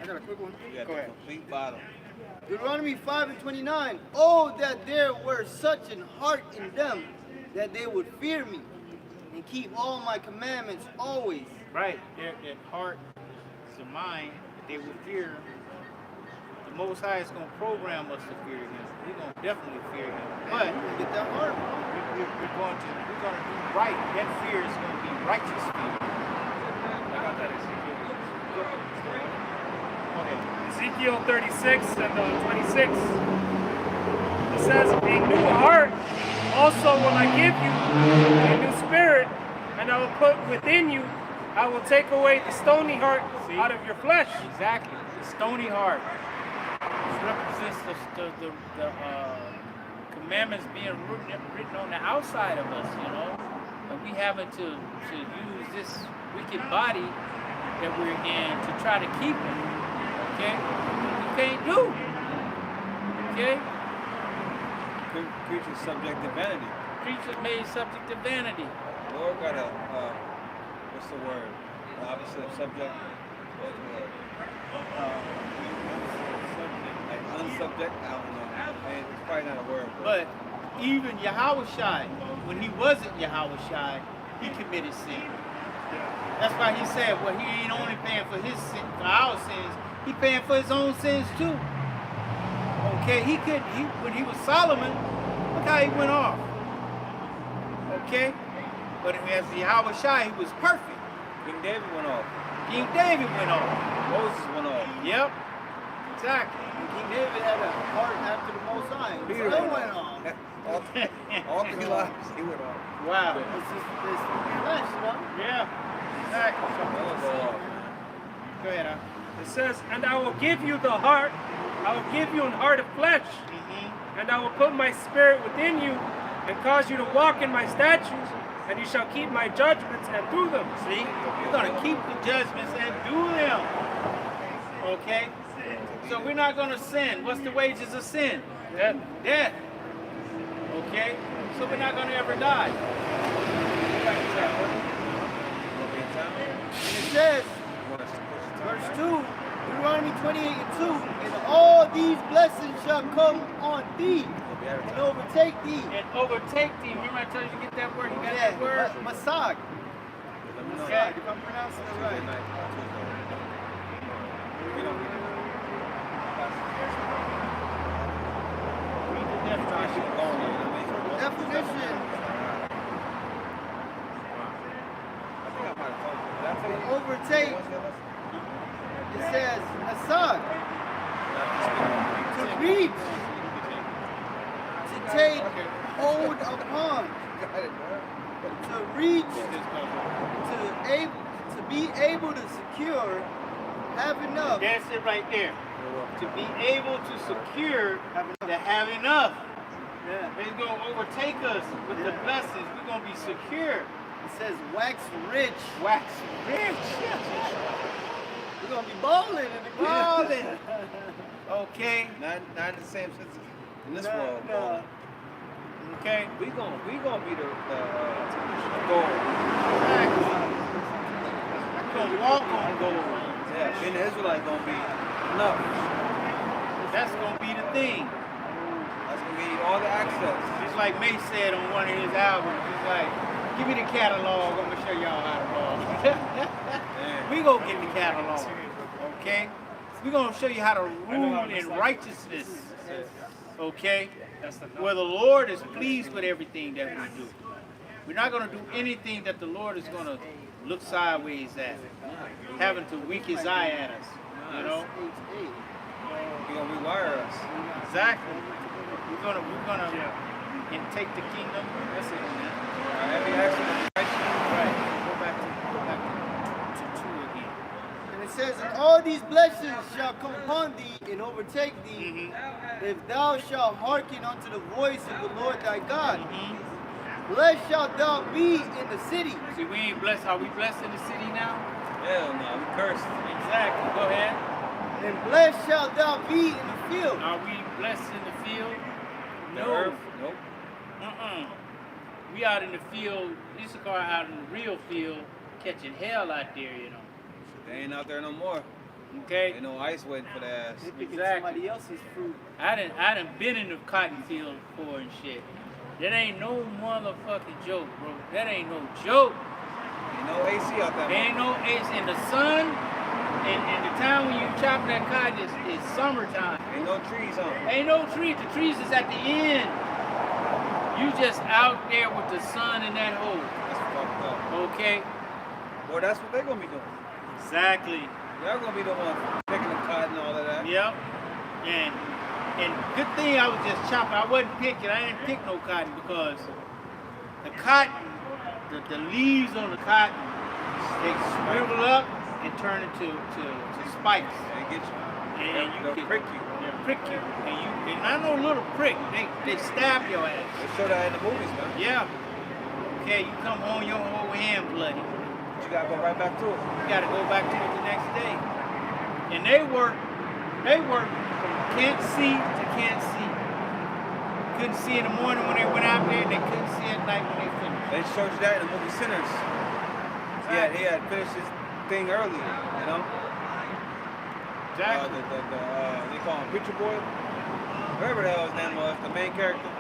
I got a quick one. Go ahead. Complete bottom. Deuteronomy 5:29. Oh, that there were such an heart in them, that they would fear me and keep all my commandments always. Right. That heart is a mind. They will fear him. The Most High is going to program us to fear him. We're going to definitely fear him. But Get that heart. we're going to do right. That fear is going to be righteous fear. I got that Ezekiel. Okay. Ezekiel 36 and 26. It says, a new heart also will I give you, a new spirit, and I will put within you, I will take away the stony heart out of your flesh. Exactly. The stony heart. This represents the commandments being written on the outside of us, you know. And we having to use this wicked body that we're in to try to keep it. Okay? We can't do. Okay? Creatures subject to vanity. Creatures made subject to vanity. The Lord got a, what's the word? The opposite of subject? What's the word? Like unsubject? I don't know. It's probably not a word. But even Yahushai, when he wasn't Yahushai, he committed sin. That's why he said, well, he ain't only paying for his sin, for our sins, he paying for his own sins too. Okay, when he was Solomon, look how he went off. Okay? But as Yahushai, he was perfect. King David went off. King David went off. Moses went off. Yep. Exactly. King David had a heart after the Most High. Peter So went went off. on. All 3 lives, he went off. Wow. It's just this flesh, you know? Yeah. Exactly. They'll go off. Go ahead, Al. It says, and I will give you the heart, I will give you an heart of flesh, and I will put my spirit within you, and cause you to walk in my statutes, and you shall keep my judgments and do them. See, we're going to keep the judgments and do them. Okay? So we're not going to sin. What's the wages of sin? Death. Death. Okay? So we're not going to ever die. And it says, verse 2, Deuteronomy 28:2, and all these blessings shall come on thee and overtake thee. And overtake thee. Remember I told you to get that word? You got Yeah, that word? Masag. Okay. If I'm pronouncing it right. Read the definition. Definition, overtake, it says, Masag, to reach, to take hold upon, to reach, to be able to secure, have enough. That's it right there. To be able to secure, to have enough. Yeah. It's going to overtake us with the blessings. We're going to be secure. It says wax rich. Wax rich. We're going to be balling in the Balling. Okay. Not in the same sense in this No, world. no. Okay. We gonna be the gold. We're going to walk on gold. Yeah, being an Israelite gonna be enough. That's going to be the thing. That's gonna be all the access. Just like May said on one of his albums, he's like, give me the catalog, I'm gonna show y'all how to log. We gonna get the catalog, okay? We gonna show you how to rule in righteousness, okay? Where the Lord is pleased with everything that we do. We're not gonna do anything that the Lord is gonna look sideways at, having to wink his eye at us, you know? He gonna rewire us. Exactly. We're gonna and take the kingdom. That's it, man. Every action. Right. Go back to 2 again. And it says, and all these blessings shall come upon thee and overtake thee, if thou shalt hearken unto the voice of the Lord thy God. Blessed shalt thou be in the city. See, we ain't blessed. Are we blessed in the city now? Hell no, we cursed. Exactly. Go ahead. And blessed shalt thou be in the field. Are we blessed in the field? The No. earth? Nope. We out in the field, Issachar out in the real field, catching hell out there, you know. They ain't out there no more. Okay? Ain't no ice waiting for the ass. They picking Exactly. somebody else's fruit. I done been in the cotton field before and shit. That ain't no motherfucking joke, bro. That ain't no joke. Ain't no AC out there. There ain't no AC in the sun, and the time when you chop that cotton is summertime. Ain't no trees on. Ain't no trees. The trees is at the end. You just out there with the sun in that hole. That's fucked up. Okay? Well, that's what they're gonna be doing. Exactly. Y'all gonna be the ones picking the cotton and all of that. Yep. And good thing I was just chopping. I wasn't picking. I didn't pick no cotton because the cotton, the leaves on the cotton, they shrivel up and turn into spikes. They get you. And They'll prick you. They'll prick you. And not no little prick. They stab your ass. They show that in the movies, man. Yeah. Okay, you come home, your whole hand bloody. But you gotta go right back to it. You gotta go back to it the next day. And they work from can't see to can't see. Couldn't see in the morning when they went out there, and they couldn't see at night when they finished. They showed you that in the movie Sinners. He had finished his thing early, you know? Exactly. They call him Picture Boy. Whoever the hell his name was, the main character. The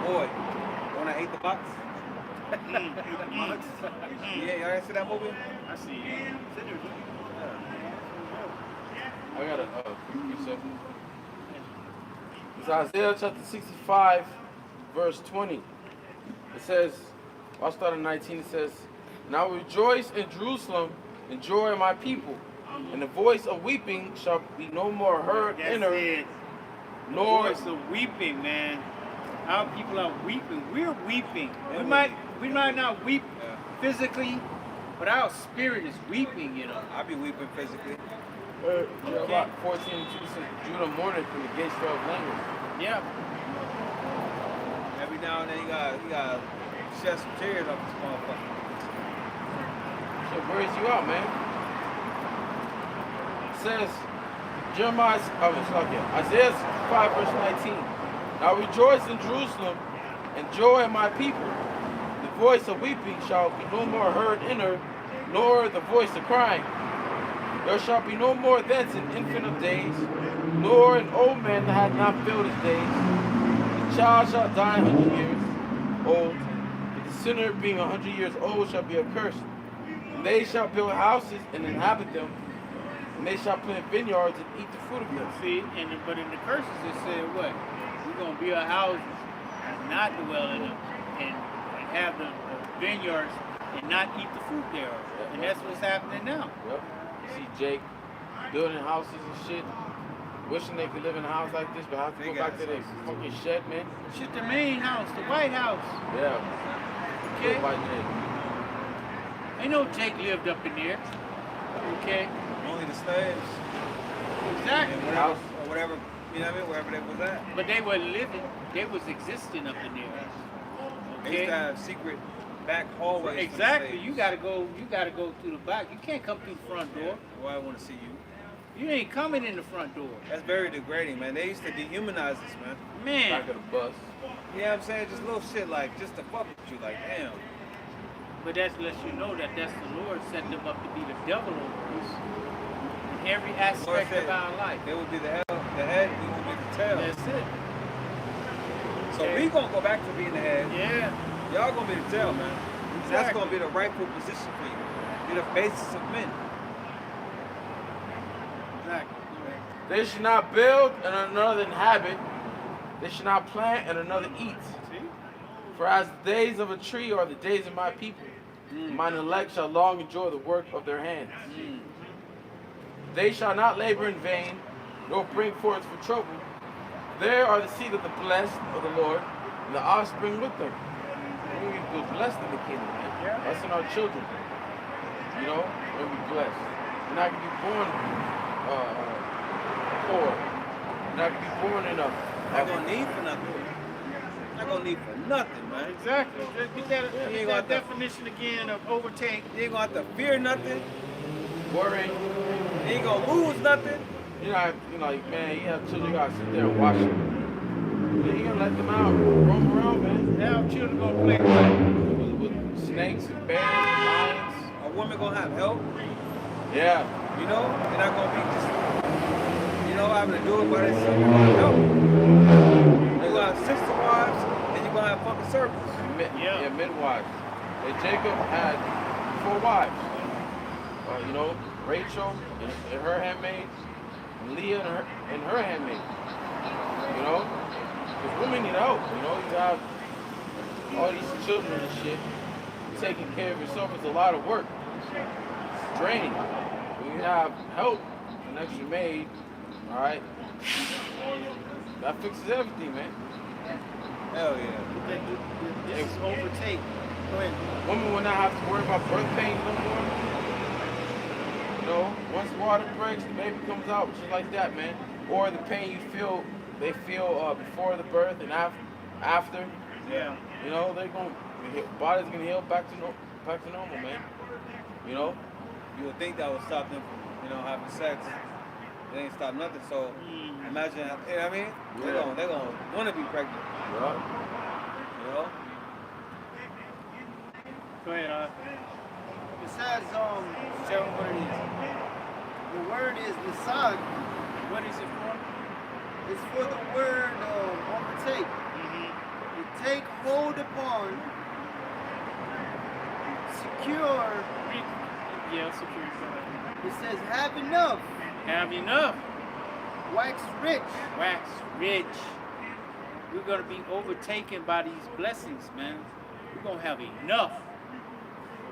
boy. The one that ate the box. Yeah, y'all ever see that movie? I see you. I got a few seconds. It's Isaiah chapter 65, verse 20. It says, I'll start at 19. It says, and I will rejoice in Jerusalem and joy in my people, and the voice of weeping shall be no more heard in her, That's it. nor Voice of weeping, man. Our people are weeping. We're weeping. We might not weep physically, but our spirit is weeping, you know. I be weeping physically. About 14 and 2 says, Judah mourneth from the gates of language. Yeah. Every now and then you gotta shed some tears off this motherfucker. So where's you out, man? It says, Isaiah 5 verse 19. Now rejoice in Jerusalem and joy in my people. The voice of weeping shall be no more heard in her, nor the voice of crying. There shall be no more thence an infant of days, nor an old man that hath not filled his days. The child shall die 100 years old, but the sinner being 100 years old shall be accursed. And they shall build houses and inhabit them, and they shall plant vineyards and eat the fruit of them. See, but in the curses it said what? We're gonna build houses and not dwell in them, and have the vineyards and not eat the fruit thereof. And that's what's happening now. Yep. You see Jake building houses and shit. wishing they could live in a house like this, but have to go back to their fucking shed, man. Shit, the main house, the White House. Yeah. Okay. Good white Jake. Ain't no Jake lived up in there. Okay. Only the slaves. Exactly. And whatever, or whatever, you know what I mean? Wherever they was at. But they were living. They was existing up in there. They used to have secret back hallways. Exactly. You gotta go. You gotta go through the back. You can't come through the front door. Well, I want to see you. You ain't coming in the front door. That's very degrading, man. They used to dehumanize us, man. Man. Back of the bus. You know what I'm saying? Just little shit like, just to fuck with you, like, damn. But that lets you know that that's the Lord setting them up to be the devil over us in every aspect of our life. They will be the head, we will be the tail. That's it. So we gonna go back to being the head. Yeah. Y'all gonna be the tail, man. Exactly. That's gonna be the rightful position for you. Be the basis of men. Exactly. They should not build and another inhabit. They should not plant and another eat. See? For as the days of a tree are the days of my people, mine elect shall long enjoy the work of their hands. They shall not labor in vain, nor bring forth for trouble. There are the seed of the blessed of the Lord, and the offspring with them. We're going to be blessed in the kingdom, man. Yeah. Us and our children. You know, we're going to be blessed. We're not going to be born poor. We're not going to be born in a... Not gonna need for nothing. Not gonna need for nothing, man. Exactly. Just get that, You ain't get gonna that definition again of overtake. You ain't gonna have to fear nothing. Worry. You ain't gonna lose nothing. You know, man, you have children, you gotta sit there and watch them. You gonna let them out, roam around, man. Now children gonna play With snakes and bears and lions. A woman gonna have help. Yeah. You know, they're not gonna be just, you know, having to do it by themselves. You're gonna have help. You're gonna have sister wives, and you're gonna have fucking servants. Yeah. Midwives. And Jacob had 4 wives. You know, Rachel and her handmaid, and Leah and her handmaid. You know, because women need help. You know, you have all these children and shit. Taking care of yourself is a lot of work. It's draining. When you have help, an extra maid, all right, that fixes everything, man. Hell yeah. This is overtake. Go ahead. Women will not have to worry about birth pains no more. You know, once water breaks, the baby comes out, just like that, man. Or the pain they feel before the birth and after. Yeah. You know, body's gonna heal back to normal, man. You know. You would think that would stop them from, you know, having sex. They ain't stop nothing. So imagine, you know what I mean? Yeah. They're gonna want to be pregnant. Yeah. You know. Go ahead, It says, tell them what it is. the word is nisag. What is it for? It's for the word overtake. To take hold upon, secure. Yeah, security. It says have enough, Have enough. wax rich. Wax rich. We're gonna be overtaken by these blessings, man. We're gonna have enough.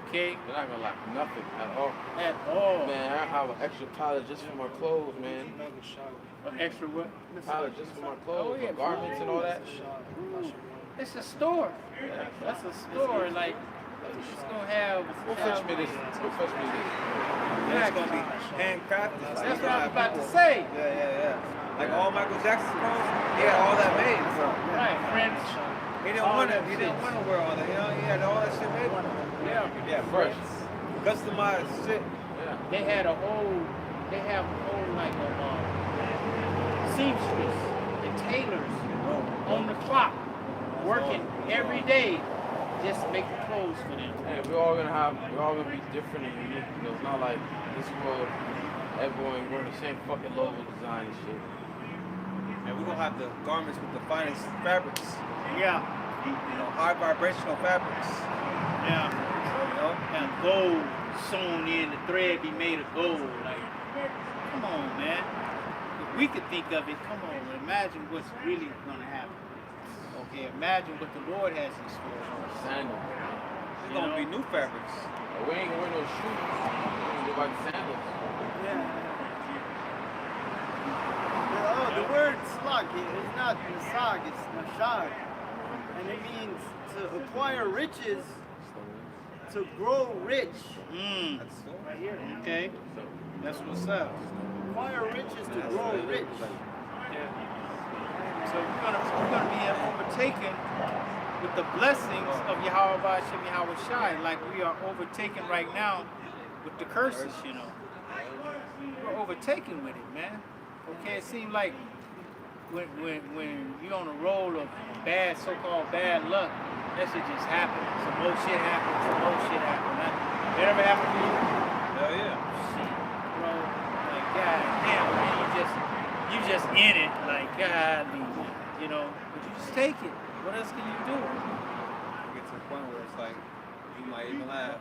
Okay? You're not gonna lack nothing at all. At all. Man, I have an extra pallet just for my clothes, man. An extra what? Pallet just for my clothes, Oh, yeah. my garments and all that. It's a store. Yeah. That's a store. Like, it's gonna have. Go fetch me this. Go fetch me this. And it's gonna be handcrafted. Like, That's you what I gonna was about have to people- say. Yeah. Like all Michael Jackson's clothes, he had all that made. So Right, French. he didn't want to. He didn't want to wear all that. You know, he had all that shit made. Yeah. Yeah, Fresh. customized shit. Yeah. They have a whole like seamstress and tailors on the clock, working every day, just making clothes for them. And we're all gonna be different and unique. You know, it's not like this world, everyone wearing the same fucking logo design and shit. And we're gonna have the garments with the finest fabrics. Yeah, You know, high vibrational fabrics. yeah. You know? And gold sewn in, the thread be made of gold. Like, come on, man. If we could think of it, come on, imagine what's really gonna happen. Okay, imagine what the Lord has in store for us. Sandals. There's gonna be new fabrics. We ain't gonna wear no shoes. We're gonna go by the sandals. The Nashag. It's not Nasag, it's Nashag. And it means to acquire riches, to grow rich. Right here. Okay. That's what's up. Acquire riches to grow rich. So we're gonna be overtaken with the blessings of Yahweh Shem Yahweh Shai, like we are overtaken right now with the curses, you know. We're overtaken with it, man. Okay, it seems like when you're on a roll of bad, so-called bad luck, that shit just happens. Some more shit happens, some more shit happens. That ever happened to you? Hell yeah. Shit, bro. Like, god damn, man, you just in it, like, godly, you know. But you just take it. What else can you do? You get to the point where it's like, you might even laugh.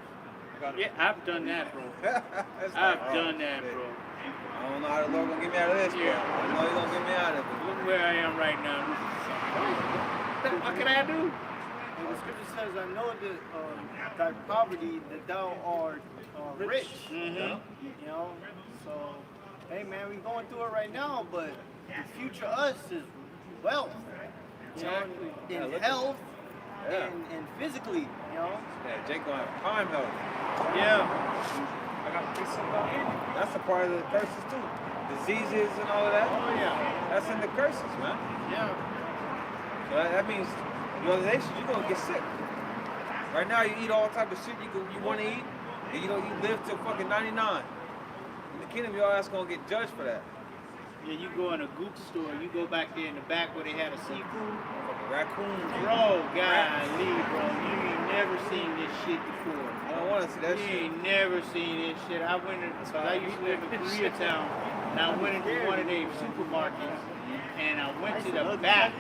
Yeah, I've done that, bro. I've done that, bro. I don't know how the Lord gonna get me out of this, Yeah. but I know He's gonna get me out of it. Look where I am right now. What can I do? And the scripture says, I know that thy poverty, that thou art rich. Mm-hmm. You know, so, hey man, we going through it right now, but the future us is wealth. You know, in health and physically, you know. Yeah, Jake gonna have prime health. Yeah. I got to do something. That's a part of the curses too. Diseases and all of that. Oh, yeah. That's in the curses, man. Yeah. So that means your nations, you're gonna get sick. Right now, you eat all type of shit you want to eat, and you live till fucking 99. In the kingdom, your ass gonna get judged for that. Yeah, you go in a goop store, you go back there in the back where they had a seafood. Fucking raccoons. Bro, golly, bro, you ain't never seen this shit before. I don't want to see that You shit. ain't never seen this shit. I went in, cause I used to live in Koreatown, and I went into one of their supermarkets, and I went to the back,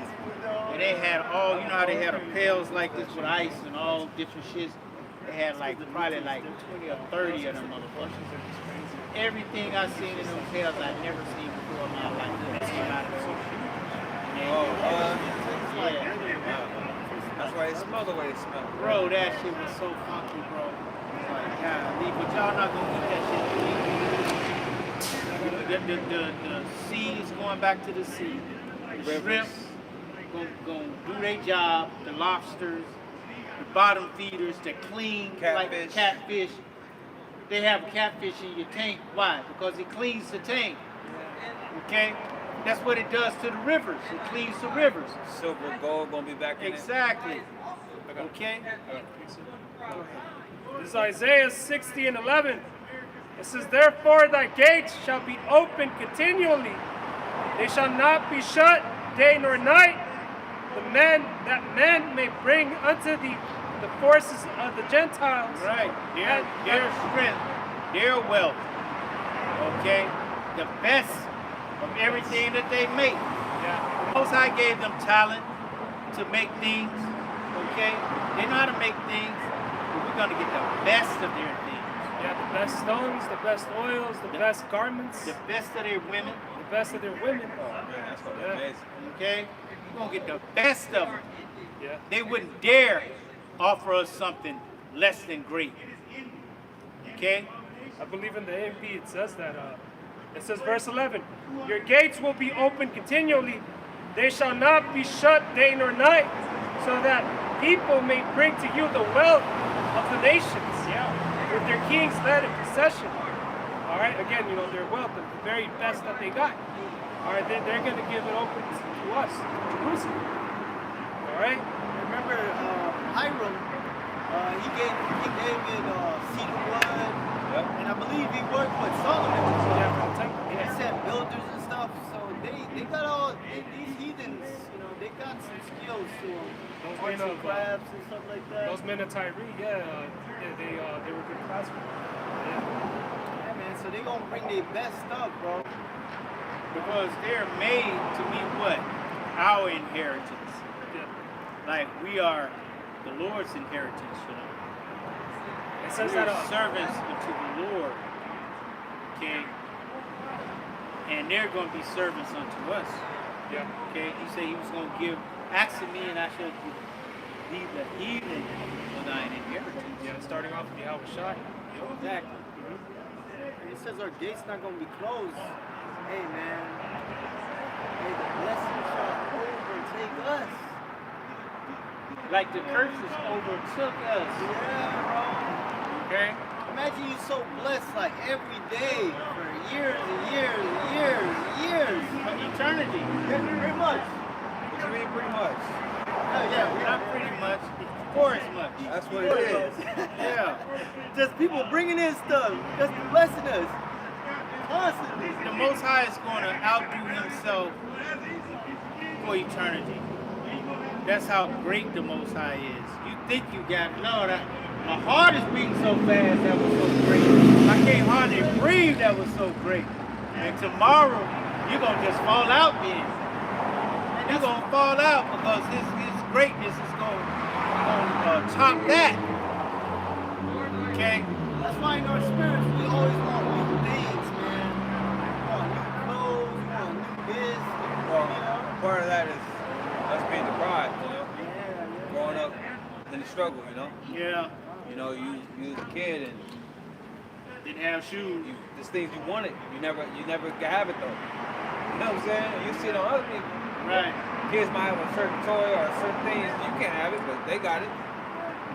and they had all, you know how they had a pails like this with ice and all different shits. They had like probably like 20 or 30 of them motherfuckers. Everything I seen in them pails I never seen before in my life. They came out of the That's why they smell the way they smell. Bro, that shit was so funky, bro. Like, golly, but y'all not gonna eat that shit. The sea is going back to the sea. The shrimp gonna do their job. The lobsters, the bottom feeders, the clean like Catfish. catfish. They have catfish in your tank. Why? Because it cleans the tank. Okay? That's what it does to the rivers. It cleans the rivers. Silver, gold gonna be back in Exactly. Okay? This is Isaiah 60 and 11. It says, therefore thy gates shall be open continually. They shall not be shut day nor night. That man may bring unto thee the forces of the Gentiles. Right. Their strength, their wealth. Okay? The best of everything that they make. Yeah. Most High gave them talent to make things. Okay? They know how to make things, but we're going to get the best of their things. Yeah, the best stones, the best oils, the best garments, The best of their women. the best of their women. Oh man, that's gonna be Yeah. amazing. Okay? We're going to get the best of them. Yeah. They wouldn't dare offer us something less than great. Okay? I believe in the AMP it says that. It says verse 11, your gates will be open continually. They shall not be shut day nor night, so that people may bring to you the wealth of the nations. Yeah. With their kings led in procession. All right, again, you know, their wealth, the very best that they got. All right, they're going to give it open to us, Jerusalem. All right? Remember Hiram, he gave King David cedar wood, and I believe he worked with Solomon. Yeah, for the temple. They Yeah. sent builders and stuff, so they got these heathens, you know, they got some skills to them. Those Arts men and of, crafts and stuff like that. Those men of Tyre, they were good craftsmen. Yeah. Yeah, man, so they gonna bring their best stuff, bro. Because they're made to be what? Our inheritance. Yeah. Like we are the Lord's inheritance, you know. It says We're that servants unto the Lord. Okay? And they're going to be servants unto us. yeah. Okay? He said he was going to give, ask of me and I shall give thee the heathen for thine inheritance. Yeah, starting off with Yahweh Shai. Exactly. And it says our gates not gonna be closed. Hey, man. Hey, the blessings like the curses overtook us. Yeah, Okay? bro. Imagine you so blessed like every day for years and years and years and years. Eternity. Yeah, pretty much. What you mean pretty much? Oh, yeah, we're Not pretty much, for as much. That's what it is. Yeah. Just people bringing in stuff, just blessing us constantly. The Most High is going to outdo himself for eternity. That's how great the Most High is. You think you got, Lord, my heart is beating so fast, that was so great. I can't hardly breathe, that was so great. And tomorrow, you're going to just fall out then. You're going to fall out because his greatness is going to top that. Okay? That's why in our spirits, we always want new things, man. We want new clothes, we want new this, Well, you know? part of that is us being deprived, you know? Yeah, Growing up in the struggle, you know? Yeah. You know, you was a kid and Didn't have shoes. there's things you wanted, you never can have it though. You know what I'm saying? You see it on other people. Right. Kids might have a certain toy or certain things, you can't have it, but they got it.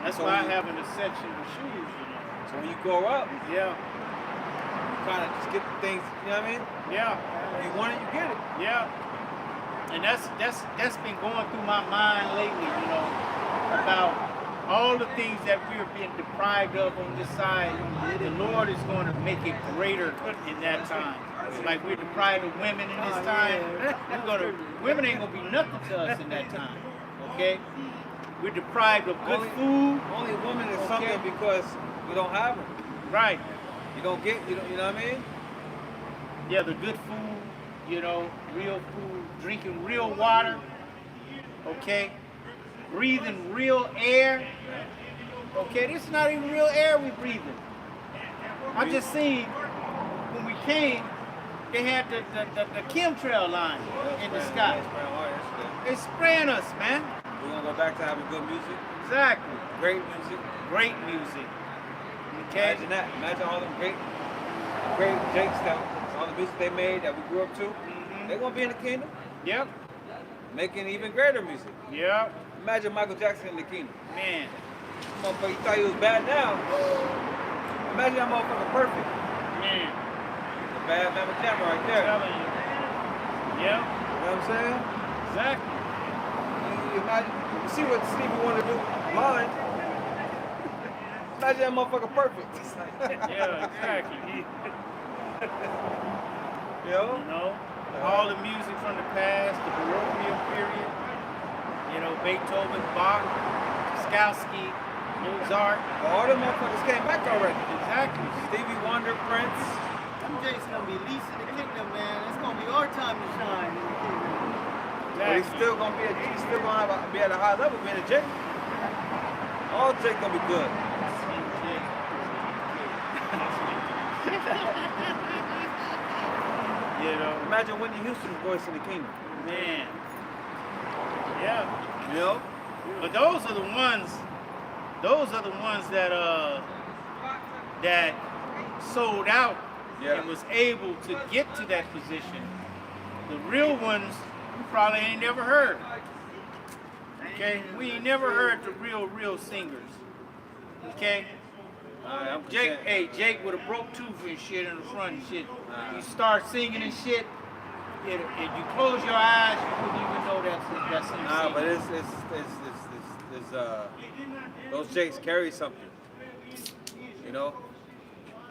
That's So why I you- have a section of shoes, you know. So when you grow up, you Yeah. kind of just get the things, you know what I mean? Yeah. If you want it, you get it. Yeah. And that's been going through my mind lately, you know, about all the things that we're being deprived of on this side. The Lord is going to make it greater in that time. Like we're deprived of women in this time. Women ain't gonna be nothing to us in that time. Okay? We're deprived of good food. Only woman is Okay. something because we don't have them. Right. You don't get, you know what I mean? Yeah, the good food, you know, real food, drinking real water, okay? Breathing real air. Okay, this is not even real air we breathing. I just seen when we came, they had the chemtrail line in the sky. They spraying us, man. We're gonna go back to having good music, Exactly. great music. Great music. Okay? Imagine that. Imagine all them great Jakes that all the music they made that we grew up to. Mhm. They're gonna be in the kingdom, Yep. making even greater music. Yep. Imagine Michael Jackson in the kingdom. Man. Motherfucker, you thought he was bad now. Imagine that motherfucker perfect. Man. The bad Mama Jamma right there. You know Telling you. Yep. what I'm saying? Exactly. You imagine, you see what Stevie wanted to do blind. Imagine that motherfucker perfect. Yeah, exactly. You know? You know, all the music from the past, the Baroque period, you know, Beethoven, Bach, Skowski, Mozart. All them motherfuckers came back already. Exactly. Stevie Wonder, Prince. Them Jake's gonna be least in the kingdom, man. It's gonna be our time to shine in the kingdom. But he's still gonna be be at a high level being a Jake. All Jake gonna be good. You know, Imagine Whitney Houston's voice in the kingdom. man. Yeah. You know? But those are the ones that that sold out Yeah. and was able to get to that position. The real ones you probably ain't never heard. Okay? We ain't never heard the real singers. Okay? I'm Jake, content. hey, Jake with a broke tooth and shit in the front and shit. You start singing and shit, if you close your eyes, you wouldn't even know that's him Nah, singing. but it's those Jakes carry something. You know?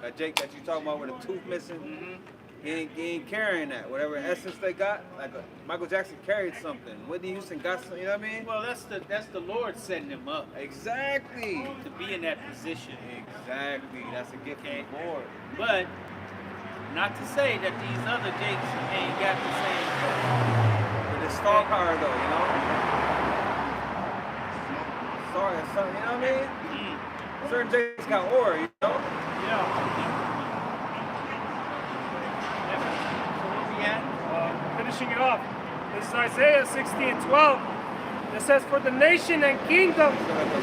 That Jake that you talking about with a tooth missing, he ain't carrying that. Whatever essence they got, like Michael Jackson carried something. Whitney Houston got something, you know what I mean? Well, that's the Lord setting him up Exactly. to be in that position. Exactly. That's a gift from the Lord. But not to say that these other Jakes ain't got the same. But it's star power though, you know? Star, you know what I mean? Certain Jakes got aura, you know? Yeah. So where we at? Finishing it off. This is Isaiah 60:12. It says, "For the nation and kingdom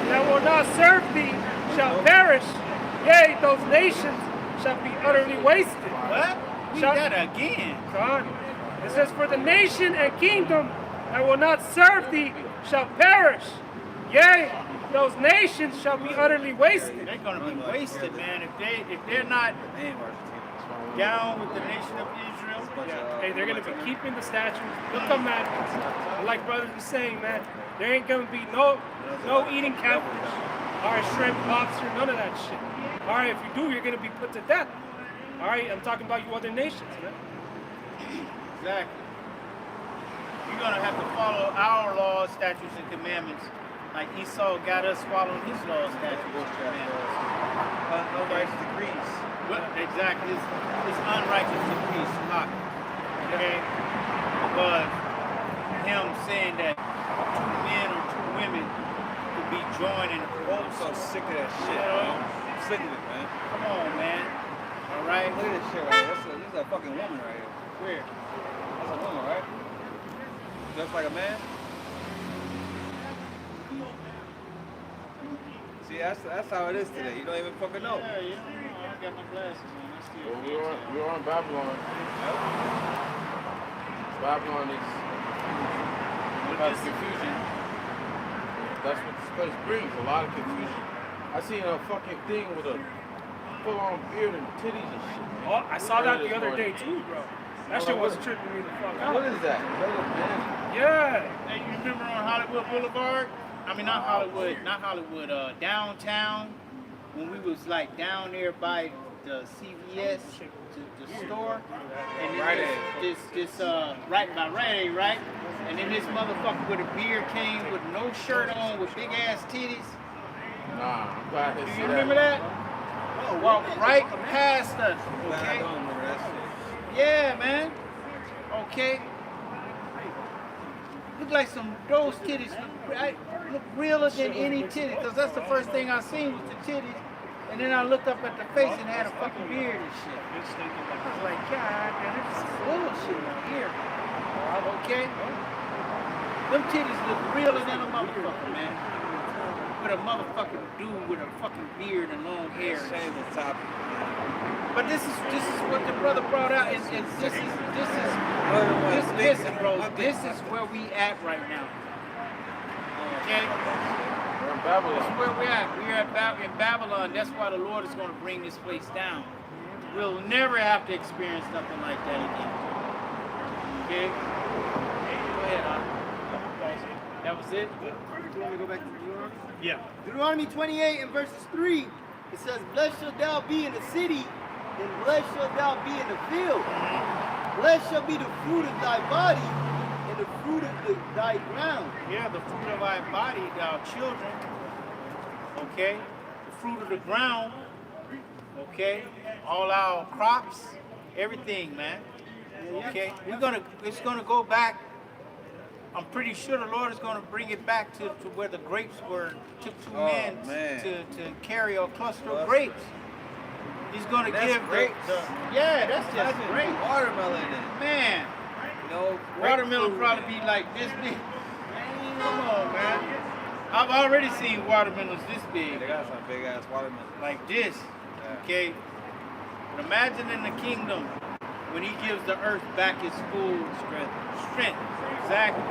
that will not serve thee shall perish. Yea, those nations shall be utterly wasted." What? We Shall- got that again. God. It says, "For the nation and kingdom that will not serve thee shall perish. Yea, those nations shall be utterly wasted. They're gonna be wasted, man. If they're not down with the nation of Israel, Hey, they're gonna be keeping the statutes, the commandments. Like brothers were saying, man, there ain't gonna be no eating catfish or shrimp, lobster, none of that shit. All right, if you do, you're gonna be put to death. All right, I'm talking about you other nations, man. exactly. You're gonna have to follow our laws, statutes, and commandments, like Esau got us following his laws, statutes, and commandments. Unrighteous decrees. Well, exactly, it's unrighteous decrees, not okay. But him saying that 2 men or 2 women could be joined in a I'm so sick of that shit, man. I'm sick of it, man. Come on, man. All right. Look at this shit right here. This is a fucking woman right here. Where? That's a woman, right? Just like a man. See, that's how it is today. You don't even fucking know. Yeah, you know, I got my glasses on. I still. Well, we were on Babylon. Babylon is about confusion. That's what this place brings, a lot of confusion. I seen a fucking thing with a full-on beard and titties and shit. Oh, I saw that the other day too, bro. That shit was tripping me the fuck out. What is that? Is that a man? Yeah. Hey, you remember on Hollywood Boulevard? I mean, not Hollywood, downtown, when we was like down there by the CVS, the store, and then this right by Rite Aid, right? And then this motherfucker with a beard came with no shirt on, with big ass titties. Nah, I'm glad to Do see you that. remember that? Oh, walked right past us. I Okay. don't remember that shit. Yeah, man. Okay. Look like those titties look realer than any titty, because that's the first thing I seen was the titties. And then I looked up at the face and had a fucking beard and shit. I was like, God, man, this is bullshit out here. Okay? Them titties look realer than a motherfucker, man. With a motherfucking dude with a fucking beard and long hair. Shame the topic. But this is what the brother brought out, and listen, bro, this is where we at right now. Okay? We're in This is Babylon. where we're at. We're in Babylon. That's why the Lord is going to bring this place down. We'll never have to experience nothing like that again. Okay? Go ahead, That was it? You want me to go back to Deuteronomy? Yeah. Deuteronomy 28 and verses 3, it says, Blessed shalt thou be in the city, and blessed shalt thou be in the field. Blessed shall be the fruit of thy body, and the fruit of thy ground. Yeah, the fruit of our body, our children. Okay? The fruit of the ground. Okay? All our crops, everything, man. Okay? It's gonna go back. I'm pretty sure the Lord is going to bring it back to where the grapes were. Took 2 men to carry a cluster of grapes. He's going to give grapes. Yeah, that's just Imagine great. watermelon in it. Man, You know, watermelon probably be like this big. Come on, man. I've already seen watermelons this big, They got some big ass watermelon. like this. Okay. But imagine in the kingdom when He gives the earth back its full strength. Exactly.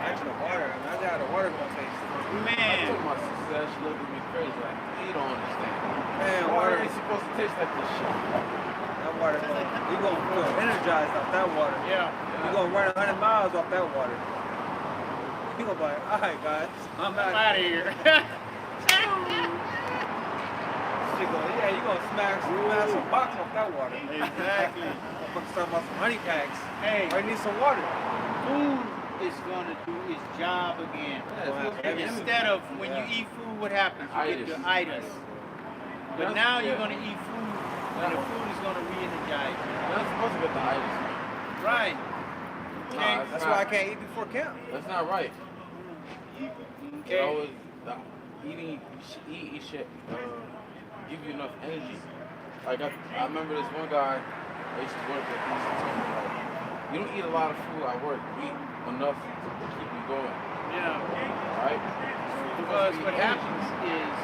Actually, the water. Imagine how the water gonna taste. I Man. told my sister that she looked at me crazy. Like, you don't understand. Man, Water water. ain't supposed to taste like this shit. That water. You gonna feel energized off that water. Yeah. You gonna run 100 miles off that water. You gonna be like, all right, guys, I'm I'm out. out of here. She gonna, yeah, you gonna smash some box off that water. Exactly. Motherfuckers talking about some honey packs. Hey, I need some water. food is going to do its job again. Instead of when you eat food, what happens? You get your itis. But now you're going to eat food, and the food is going to re-energize you. You're not supposed to get the itis. Right. Okay. Nah, That's why I can't eat before camp. That's not right. Okay. Always, eating, you should give you enough energy. Like I remember this one guy I used to work with. He used to tell me like, you don't eat a lot of food at work. Eat enough to keep you going. Yeah. Right? Because what happens is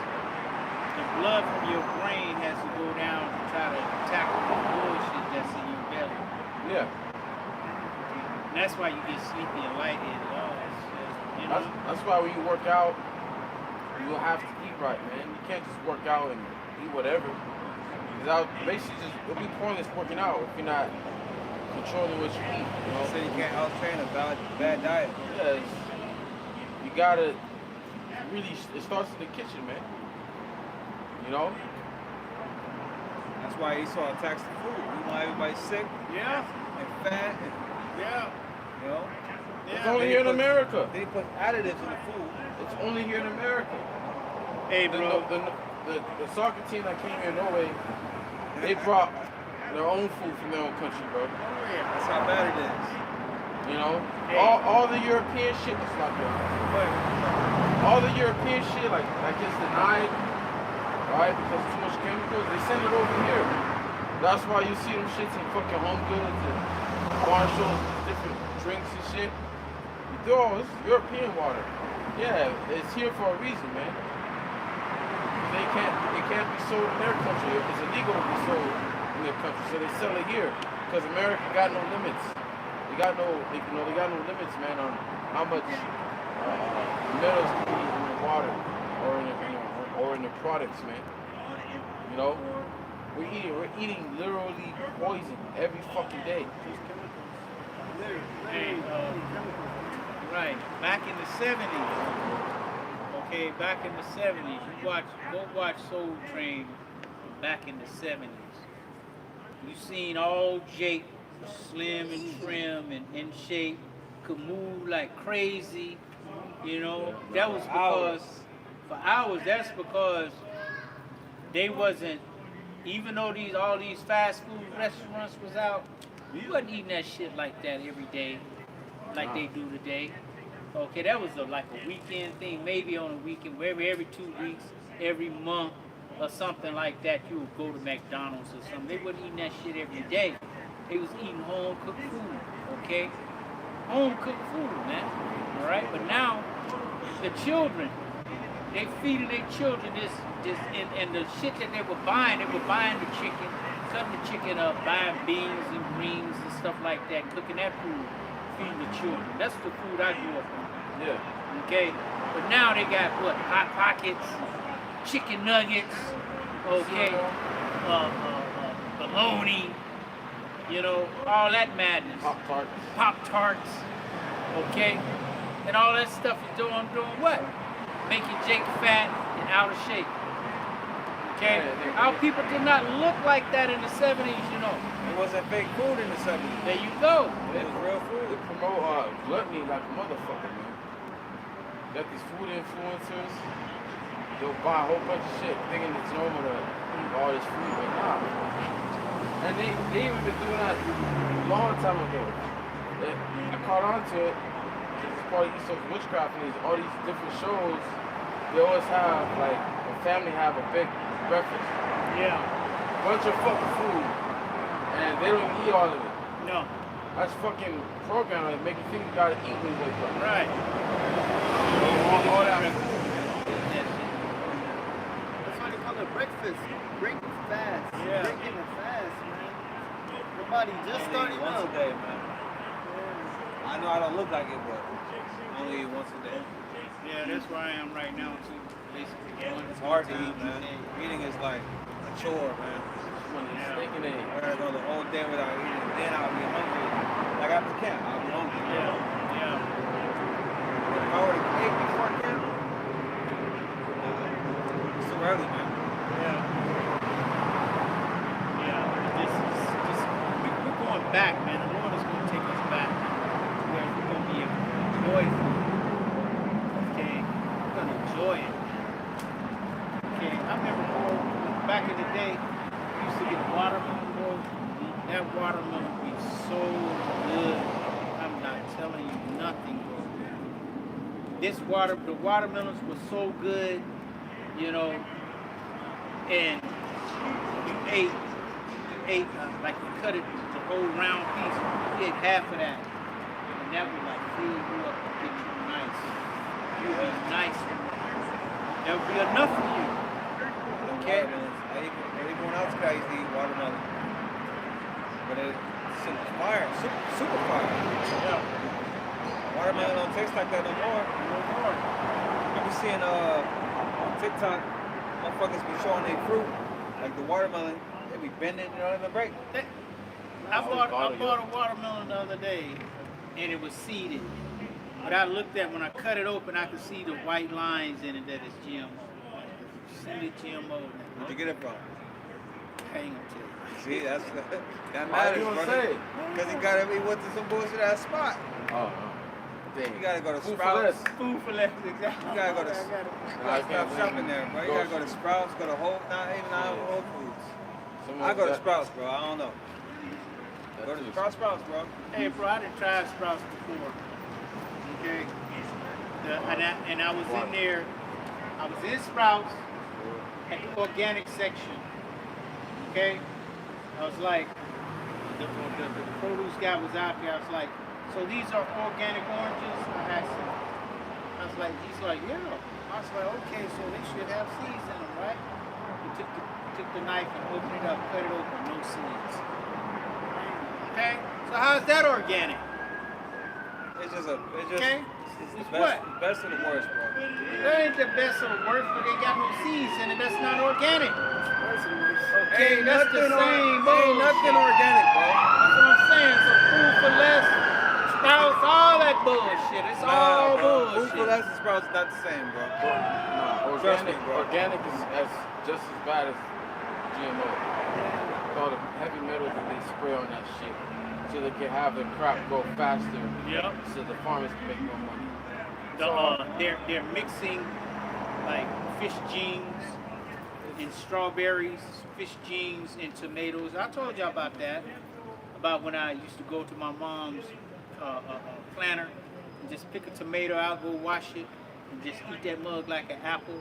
the blood from your brain has to go down to try to tackle the bullshit that's in your belly. Yeah. And that's why you get sleepy and lightheaded. Oh, shit. You know? That's why when you work out, you have to eat right, man. You can't just work out and eat whatever. Because basically it'll be pointless working out if you're not controlling what you eat. You know? So you can't out-train a bad diet. Yeah, you gotta really, it starts in the kitchen, man. You know? That's why Esau attacks the food. We want everybody sick Yeah. and fat and, Yeah. you know? It's only here in America. They put additives in the food. It's only here in America. Hey, bro. The soccer team that came here in Norway, they brought their own food from their own country, bro. That's how bad it is. You know? Hey. All the European shit is like that. All the European shit, like gets denied, right? Because too much chemicals, they send it over here. That's why you see them shits in fucking Home Goods and Marshalls, different drinks and shit. You do all this European water. Yeah, it's here for a reason, man. It can't be sold in their country. It's illegal to be sold in their country, so they sell it here. Because America got no limits. They got no limits, man, on how much minerals can be in the water or in the products, man. You know, we're eating literally poison every fucking day. Hey, right. Back in the 70s. Okay, back in the 70s. Go watch Soul Train back in the 70s. You seen all Jake, slim and trim and in shape, could move like crazy. You know, that was because, for hours, that's because they wasn't, even though all these fast food restaurants was out, we wasn't eating that shit like that every day, like they do today. Okay, that was like a weekend thing, maybe on a weekend, every 2 weeks, every month, or something like that. You would go to McDonald's or something. They wasn't eating that shit every day. They was eating home cooked food. Okay, home cooked food, man. All right, but now the children, they feeding their children this and the shit that they were buying the chicken, cutting the chicken up, buying beans and greens and stuff like that, cooking that food, feeding the children. That's the food I grew up on. Yeah. Okay, but now they got what? Hot Pockets, chicken nuggets, okay, bologna, you know, all that madness. Pop-Tarts, okay, and all that stuff is doing what? Making Jake fat and out of shape. Okay, our people did not look like that in the 70s, you know. It wasn't fake food in the 70s. There you go. It was real food. They promote gluttony like a motherfucker, man. Got these food influencers. They'll buy a whole bunch of shit thinking it's normal to eat all this food, but nah. And they even been doing that a long time ago. I caught on to it. It's part of East Coast witchcraft and all these different shows. They always have, like, the family have a big breakfast. Yeah. Bunch of fucking food. And they don't even eat all of it. No. That's fucking programming to make you think you gotta eat when you wake up. Right. All that food. That's why they call it breakfast. Break fast. Yeah. Breaking it fast, man. Your body just starting once up. a day, man. I know I don't look like it, but only once a day. Yeah, that's where I am right now too. Basically, It's hard to eat, man. Eating is like a chore, man. Thinking that I gotta go the whole day without eating, then I'll be hungry. Like after camp, I'll be hungry. Yeah. But if I were to eat before camp, it's too early, man. We're going back, man. The Lord is going to take us back where we're going to be able to enjoy food. Okay, we're going to enjoy it. Okay, I remember back in the day, we used to get watermelon, bro. That watermelon would be so good. I'm not telling you nothing, bro. The watermelons were so good, you know, and you ate like you cut it the whole round piece. You ate half of that, and that would like fill you up and get you nice. You'd be nice. That would be enough for you. Okay. Everyone else guys eat watermelon, but it's fire, super fire. Yeah. Watermelon don't taste like that no more. No more. I be seeing on TikTok, motherfuckers be showing their fruit, like the watermelon, they be bending, you know, in the break. I bought a watermelon the other day, and it was seeded. But I looked at when I cut it open, I could see the white lines in it that it's GMO. Seeded GMO. Where'd you get it from? Hang on to it. See, that Why matters, you gonna brother. say? Because he went to some bullshit ass spot. Oh, dang. You gotta go to Food for Sprouts. less. Food for less, exactly. You gotta go to I stop can't shopping blame there, you. bro. You gotta go to Sprouts, go to Whole Foods. I go to Sprouts, bro. I don't know. Go to Sprouts, bro. Hey, bro, I done tried Sprouts before. Okay. And I was in there. I was in Sprouts at the organic section. Okay. I was like, the produce guy was out there. I was like, so these are organic oranges? I asked him. I was like, he's like, yeah. I was like, okay, so they should have seeds in them, right? He took the knife and opened it up, cut it open, no seeds. Okay? So how's that organic? It's just Okay? it's the It's best, what? best of the worst, bro. That ain't the best or worst, but they got no seeds in it. That's not organic. Okay, that's the same Ain't bullshit. nothing organic, bro. That's what I'm saying. So food for less, Sprouts, all that bullshit. It's all bro. Food bullshit. for less and Sprouts is not the same, bro. Nah, Trust me, organic, bro. organic is just as bad as GMO. All the heavy metals that they spray on that shit, so they can have the crop grow faster. Yep. So the farmers can make more money. They're mixing like fish genes in strawberries, fish genes in tomatoes. I told y'all about that. About when I used to go to my mom's planter and just pick a tomato out, go wash it, and just eat that mug like an apple.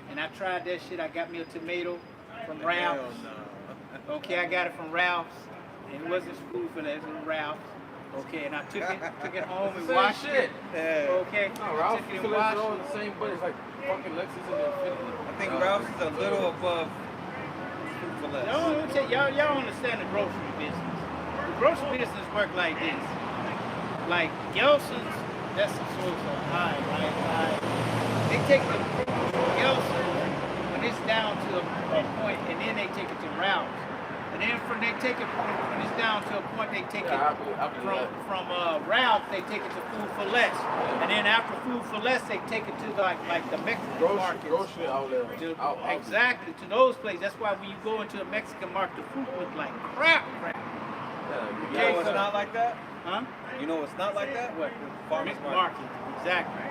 And I tried that shit. I got me a tomato from Ralph's. Okay, I got it from Ralph's, and it wasn't food for that. It was Ralph's. Okay, and I took it home and Same washed shit. it. Yeah. Okay, No, I Ralph took it and Phillips washed are all it. in the same, but it's like fucking Lexus and Infinity. I think Ralph's is a little above food for less. Y'all understand the grocery business. The grocery business work like this. Like Gelson's, that's the source of high, right? They take the produce from Gelson's when it's down to a point, and then they take it to Ralph's. And then they take it when it's down to a point, they take it from Ralph, they take it to Food for Less. And then after Food for Less, they take it to like the Mexican markets. Grocery outlet. Exactly, to those places. That's why when you go into a Mexican market, the food looks like crap. You know what's not like that? Huh? You know what's not like that? What? Farmers Market. Exactly.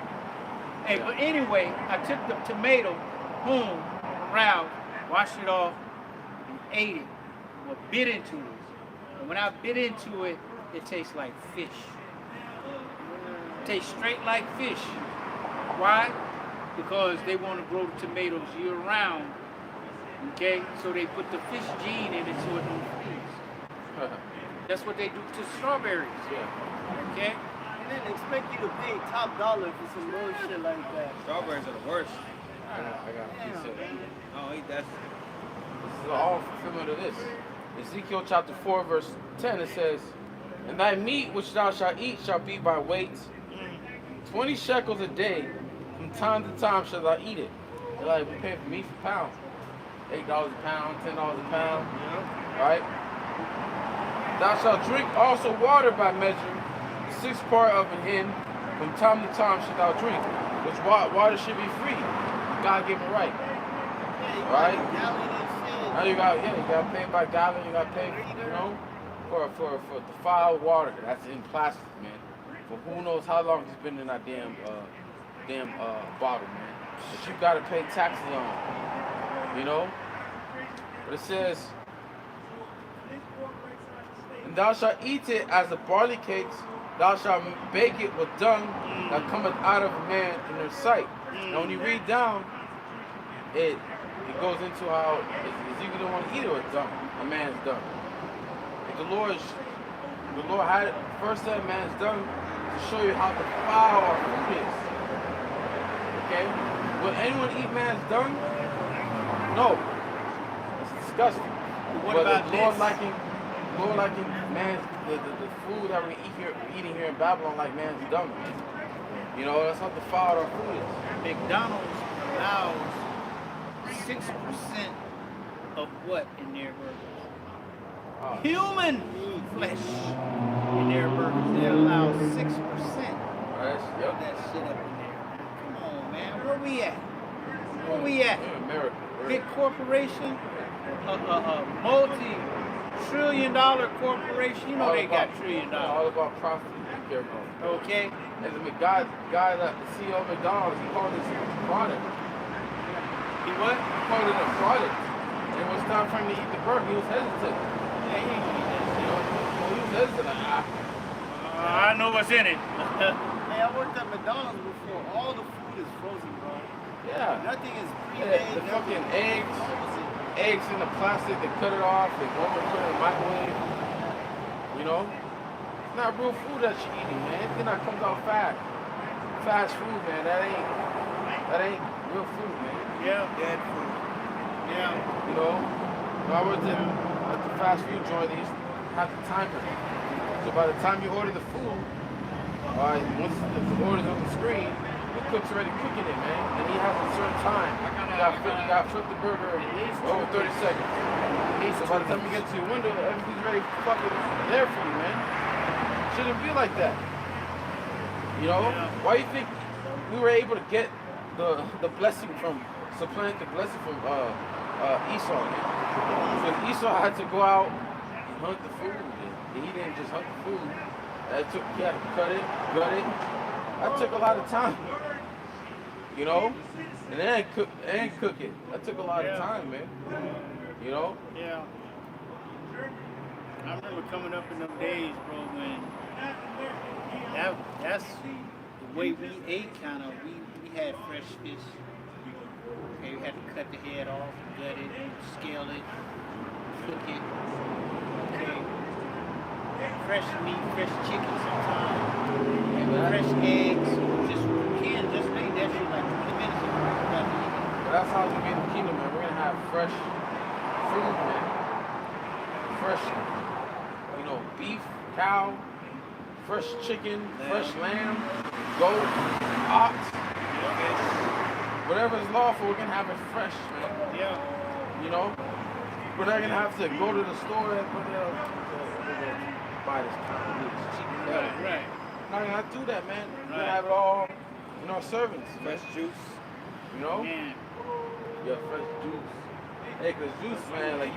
Hey, but anyway, I took the tomato home from Ralph, washed it off, and ate it. Well, bit into it. And when I bit into it, it tastes like fish. It tastes straight like fish. Why? Because they want to grow the tomatoes year round. Okay? So they put the fish gene in it so it don't freeze. That's what they do to strawberries. Yeah. Okay? And then expect you to pay top dollar for some bullshit like that. Strawberries are the worst. I got a piece of it. I don't eat that shit. This is all fulfillment of this. Ezekiel chapter 4, verse 10, it says, "And thy meat which thou shalt eat shall be by weight, 20 shekels a day. From time to time shalt thou eat it." They're like, we pay for meat for pound. $8 a pound, $10 a pound. Right? "Thou shalt drink also water by measure, the sixth part of an hin. From time to time shalt thou drink." Which water should be free. God gave it right. Right? Now you got to pay by gallon, you got to pay, for defiled water that's in plastic, man. For who knows how long it's been in that damn bottle, man. But you got to pay taxes on, But it says, "And thou shalt eat it as the barley cakes, thou shalt bake it with dung that cometh out of a man in their sight." Now when you read down, it goes into how Ezekiel don't want to eat it with dung, a man's dung. But the Lord had it first said man's dung to show you how defiled our food is. Okay? Will anyone eat man's dung? No. It's disgusting. What about the Lord this? liking man's the food that we're eating here in Babylon like man's dung. You know, that's how defiled our food is. McDonald's allows 6% of what in their burgers? Human flesh in their burgers. They allow 6% of Right? Yep. that shit up in there. Come on, man. Where we at? Where we at? In America. Big corporation, a multi-trillion-dollar corporation. You know they got $1 trillion. All about profit. Be careful. Okay. And the guy, the CEO of McDonald's, he called this a product. He what? He called it a product. And it was time for him to eat the burger. He was hesitant. Yeah, he ain't gonna eat that shit. You know, he was hesitant. Like, I know what's in it. Hey, I worked at McDonald's before. All the food is frozen, bro. yeah. Nothing is Yeah, pre-made. the fucking nothing. eggs in the plastic, they cut it off, they go and put it in the microwave. You know? It's not real food that you're eating, man. Anything that comes out fast food, man, that ain't real food, man. Yeah. Dead food. Yeah. You know? When I worked at the fast food joint, they used to have the timer. So by the time you order the food, once the order's on the screen, the cook's already cooking it, man. And he has a certain time. You gotta flip the burger over 30 seconds. So by the time you get to your window, everything's ready fucking there for you, man. Shouldn't be like that. You know? Why do you think we were able to get the blessing from, supplant the blessing from Esau, man? Because Esau had to go out and hunt the food. And he didn't just hunt the food. He had to cut it, gut it. That took a lot of time. You know? And then cook it. That took a lot of time, man. You know? Yeah. I remember coming up in them days, bro, when that's the way we ate, kind of. We had fresh fish. Okay, we had to cut the head off, gut it, scale it, cook it. Okay. Fresh meat, fresh chicken sometimes, fresh eggs. Just make that shit like 20 minutes ago. But that's how we get in the kingdom, man. We're gonna have fresh food, man. Fresh, beef, cow, fresh chicken, fresh lamb, goat, ox. Whatever is lawful, we're gonna have it fresh, man. Yeah. You know? We're not gonna have to go to the store and buy this kind of cheap. Right. We're not gonna have to do that, man. We're gonna have it all in our servants. Fresh juice. You know? Man. Yeah, fresh juice. Hey, cause juice, man, like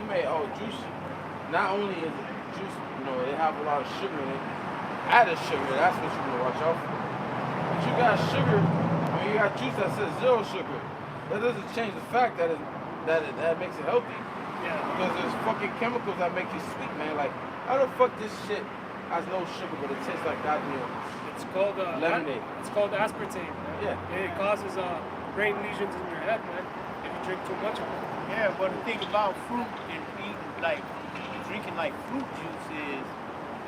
juice. Not only is it juice, they have a lot of sugar in it. Added sugar, that's what you wanna watch out for. But you got sugar, you got juice that says 0 sugar. That doesn't change the fact that that makes it healthy. Yeah. Because there's fucking chemicals that make you sweet, man. Like, how the fuck this shit has no sugar, but it tastes like goddamn It's called lemonade? It's called aspartame. Man. Yeah. It causes brain lesions in your head, man. If you drink too much of it. Yeah, but the thing about fruit and eating, like drinking like fruit juice is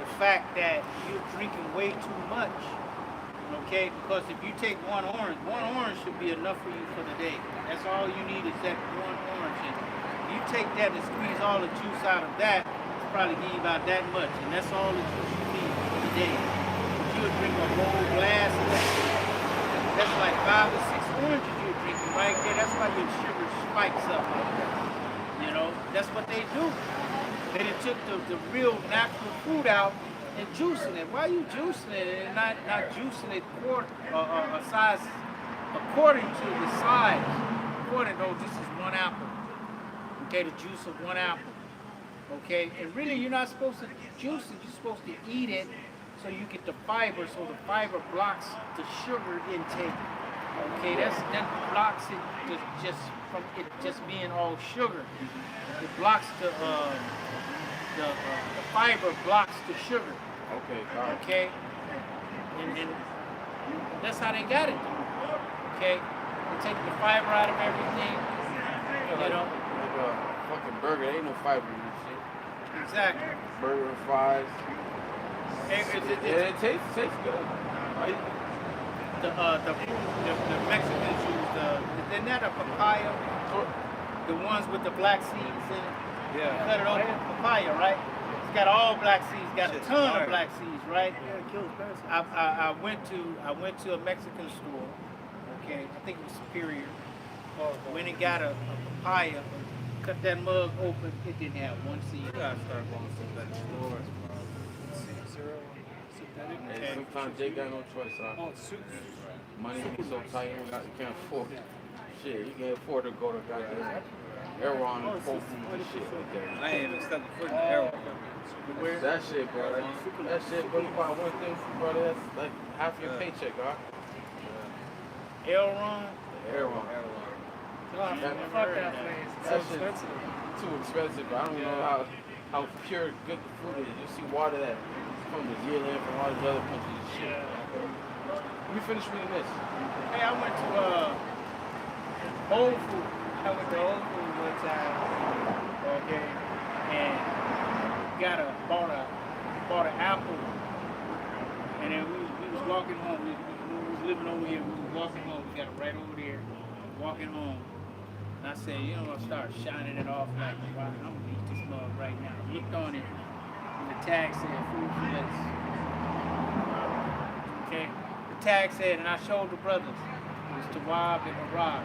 the fact that you're drinking way too much. Okay, because if you take one orange should be enough for you for the day. That's all you need is that one orange. And you take that and squeeze all the juice out of that, it's probably give you about that much, and that's all the juice you need for the day. But you would drink a whole glass of that. That's like 5 or 6 oranges you're drinking right there. That's why your sugar spikes up like that. That's what they do. They done took the real natural fruit out and juicing it. Why are you juicing it and not juicing it a size according to the size? This is 1 apple. Okay, the juice of 1 apple. Okay, and really you're not supposed to juice it. You're supposed to eat it so you get the fiber. So the fiber blocks the sugar intake. Okay, that blocks it from it just being all sugar. It blocks the fiber blocks the sugar. Okay, Okay? And that's how they got it. Okay? They take the fiber out of everything. Like a fucking burger, there ain't no fiber in this shit. Exactly. Burger and fries. It tastes good. Right? The Mexicans use isn't that a papaya? The ones with the black seeds in it. Yeah. You cut it open, papaya, right? It's got all black seeds. Got a Shit's ton fire. of black seeds, right? Yeah, it kills parasites. I went to a Mexican store. Okay, I think it was Superior. Went and got a papaya. Cut that mug open. It didn't have one seed. You gotta start going to synthetic stores, bro. Hey, sometimes they got no choice, huh? Money be so tight, you can't afford it. Shit, you can't afford to go to goddamn Erewhon and Whole Foods and shit like that. I ain't even stepped foot in the arrow. That shit, bro. That shit, bro, you buy one thing, brother, that's like half your paycheck, huh? Elron. Erewhon. Fuck that place. It's so That shit expensive. too expensive, but I don't know how pure good the food is. You see water that from New Zealand, from all these other countries and shit. Let me finish reading this. Hey, I went to Whole Foods. I went to Whole Foods one time. Okay, and bought an apple, and then we was walking home. We was living over here. We was walking home. We got it right over there. Walking home. And I said, you know, I started shining it off like, wow, I'm gonna eat this mug right now. I looked on it, and the tag said food for less. Okay? The tag said, and I showed the brothers, it was Tawab and Arab.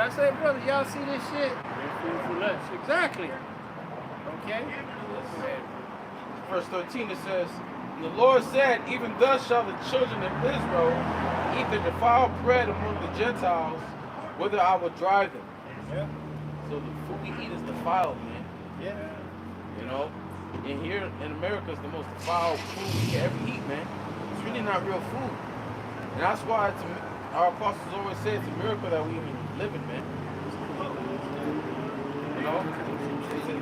I said, brother, y'all see this shit? It's food for less. Exactly. Okay? Verse 13 it says, and the Lord said, even thus shall the children of Israel eat the defiled bread among the Gentiles, whither I will drive them. Yeah. So the food we eat is defiled, man. Yeah. You know? And here in America is the most defiled food we can ever eat, man. It's really not real food. And that's why our apostles always say it's a miracle that we even living, man. You know?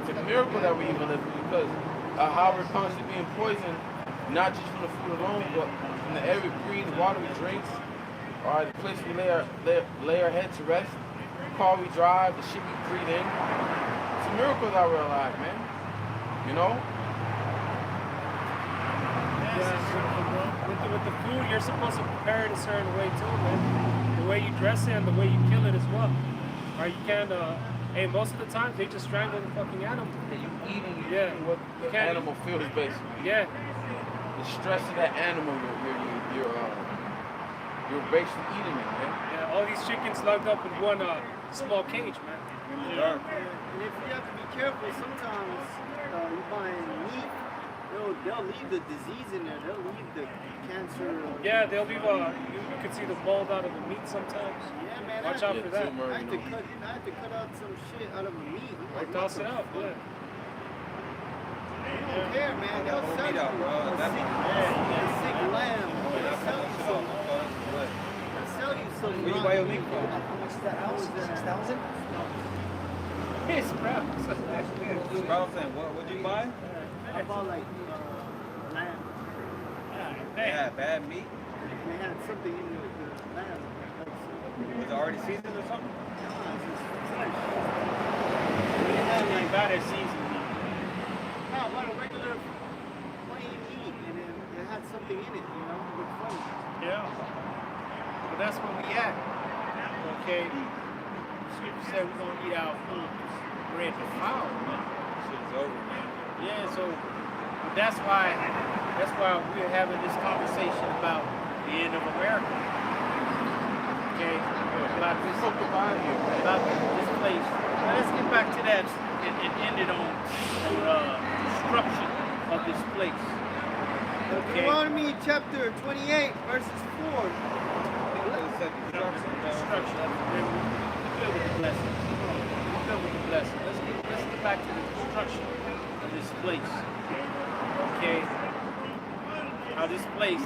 It's a miracle that we even live because how we're constantly being poisoned, not just from the food alone, but from the air we breathe, the water we drink, or the place we lay our head to rest, the car we drive, the shit we breathe in. It's a miracle that we're alive, man. You know? Yeah, with the food, you're supposed to prepare it a certain way too, man. The way you dress it and the way you kill it as well. Or you can't, hey, most of the time they just strangle the fucking animal. That you eating Yeah. what the Can't- animal feels basically. Yeah. The stress of that animal, you're basically eating it, man. Yeah, all these chickens locked up in one small cage, man. Dark. And if you have to be careful, sometimes you're buying meat, they'll leave the disease in there. They'll leave the cancer. Yeah, they'll leave you can see the mold out of the meat sometimes. Yeah, man. Watch out Yeah, for that. tumor, I had you to know. cut out some shit out of a meat. Or toss it out, yeah. I don't care, man. They'll Whole sell meat you out, bro. a That's- sick lamb. They'll sell you some. What? They'll sell you some. Where you buy your meat from? How much is that house? 6,000? Yes, bro. Sprout saying, what'd you buy? I bought like lamb. Yeah, bad meat. They had something in the lamb. Was it already seasoned or something? Ain't about that season. No, I bought a regular plain meat, and then it had something in it, you know, it looked funny. Yeah. But that's where we at. Okay. Scripture said we're gonna eat our food. Bread defiled, man. Shit's over, man. Yeah, so that's why we're having this conversation about the end of America. Okay? About this place. Now let's get back to that and end it on destruction of this place. Okay? Deuteronomy chapter 28, verses 4. It said Destruction. We're good with the blessing. We're good with the blessing. Let's get back to the destruction of this place. Okay? How this place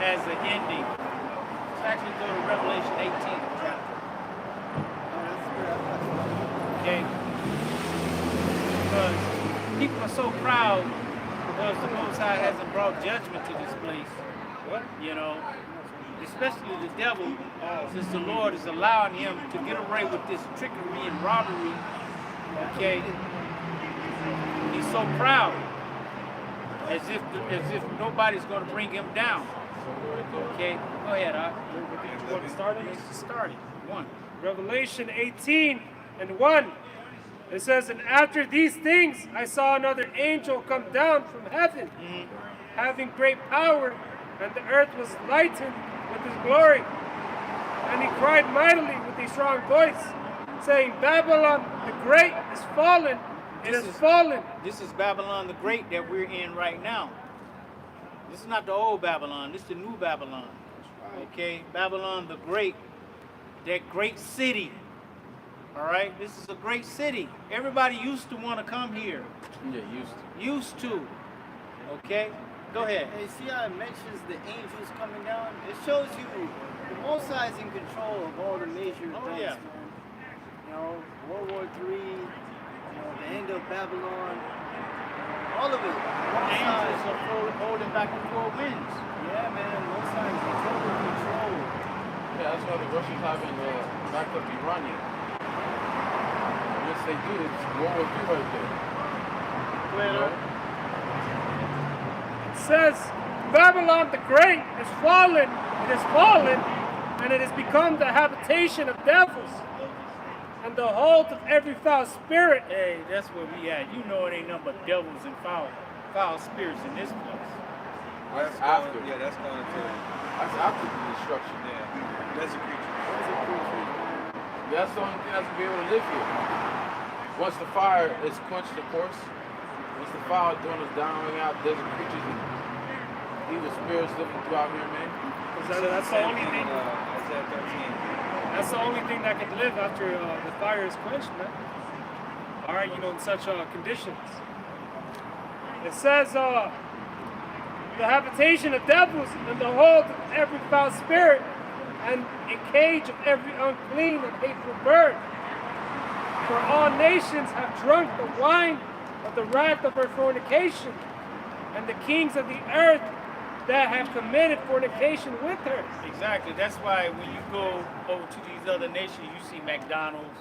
has an ending. Let's actually go to Revelation 18 chapter. Okay? Because people are so proud because the Most High hasn't brought judgment to this place. What? You know, especially the devil, since the Lord is allowing him to get away with this trickery and robbery. Okay? He's so proud, as if nobody's going to bring him down. Okay? Go ahead, You want to start it? Let's start it. One. Revelation 18 and 1. It says, and after these things, I saw another angel come down from heaven, having great power, and the earth was lightened with his glory. And he cried mightily with a strong voice, saying, Babylon the Great is fallen, it is fallen. This is Babylon the Great that we're in right now. This is not the old Babylon, this is the new Babylon. Okay, Babylon the Great, that great city. All right, this is a great city. Everybody used to want to come here. Yeah, Used to. Okay, go ahead. Hey, see how it mentions the angels coming down? It shows you the Most High is in control of all the major events, yeah. man. You know, World War III, you know, the end of Babylon, all of it. Most High Angels are holding back the four winds. Yeah, man, Most High is in total control. Yeah, that's why the Russians haven't backed up Iranian. Yes, they do. It's World War III right there. You know? It says, Babylon the Great is fallen, it is fallen, and it has become the habitation of devils, and the hold of every foul spirit. Hey, that's where we at. You know it ain't nothing but devils and foul spirits in this place. That's after. Yeah, that's going into That's after the destruction. desert creatures. That's the only thing that's gonna be able to live here. Once the fire is quenched, of course. Once the fire is dying out, desert creatures and evil spirits living throughout here, man. That's the only thing. Isaiah 13. That's the only thing that can live after the fire is quenched, man. All right, you know, in such conditions. It says, the habitation of devils and the hold of every foul spirit and a cage of every unclean and hateful bird. For all nations have drunk the wine of the wrath of her fornication, and the kings of the earth that have committed fornication with her. Exactly. That's why when you go over to these other nations, you see McDonald's,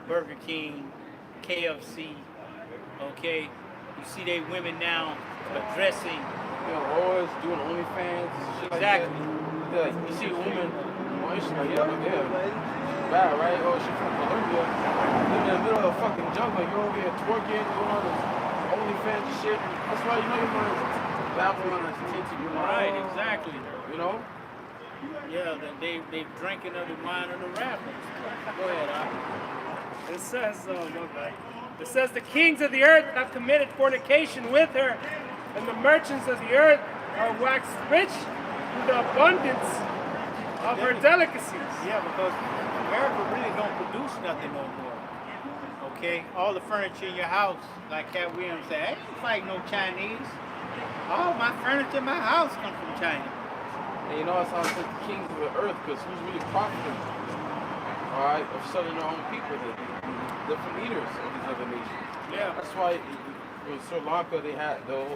Burger King, KFC. Okay, you see they women now addressing. You know, always doing OnlyFans and shit Exactly. like that. Yeah, like, you see a woman on Instagram, she's bad, right? Oh, she's from Colombia. Living in the middle of a fucking jungle, you're over here twerking, doing all this OnlyFans and shit. That's why you know your mind is Babylon is tinted, you know? Right, exactly. You know? Yeah, they drinking of the wine of the wrath. Go ahead, Al. It says the kings of the earth have committed fornication with her, and the merchants of the earth are waxed rich through the abundance of her delicacies. Yeah, because America really don't produce nothing no more. Okay, all the furniture in your house, like Cat Williams said, I ain't fight no Chinese. All my furniture in my house come from China. And you know, that's how it's like the kings of the earth, because who's really profiting, all right, of selling their own people, the different leaders of these other nations. Yeah. That's why in Sri Lanka, they had the whole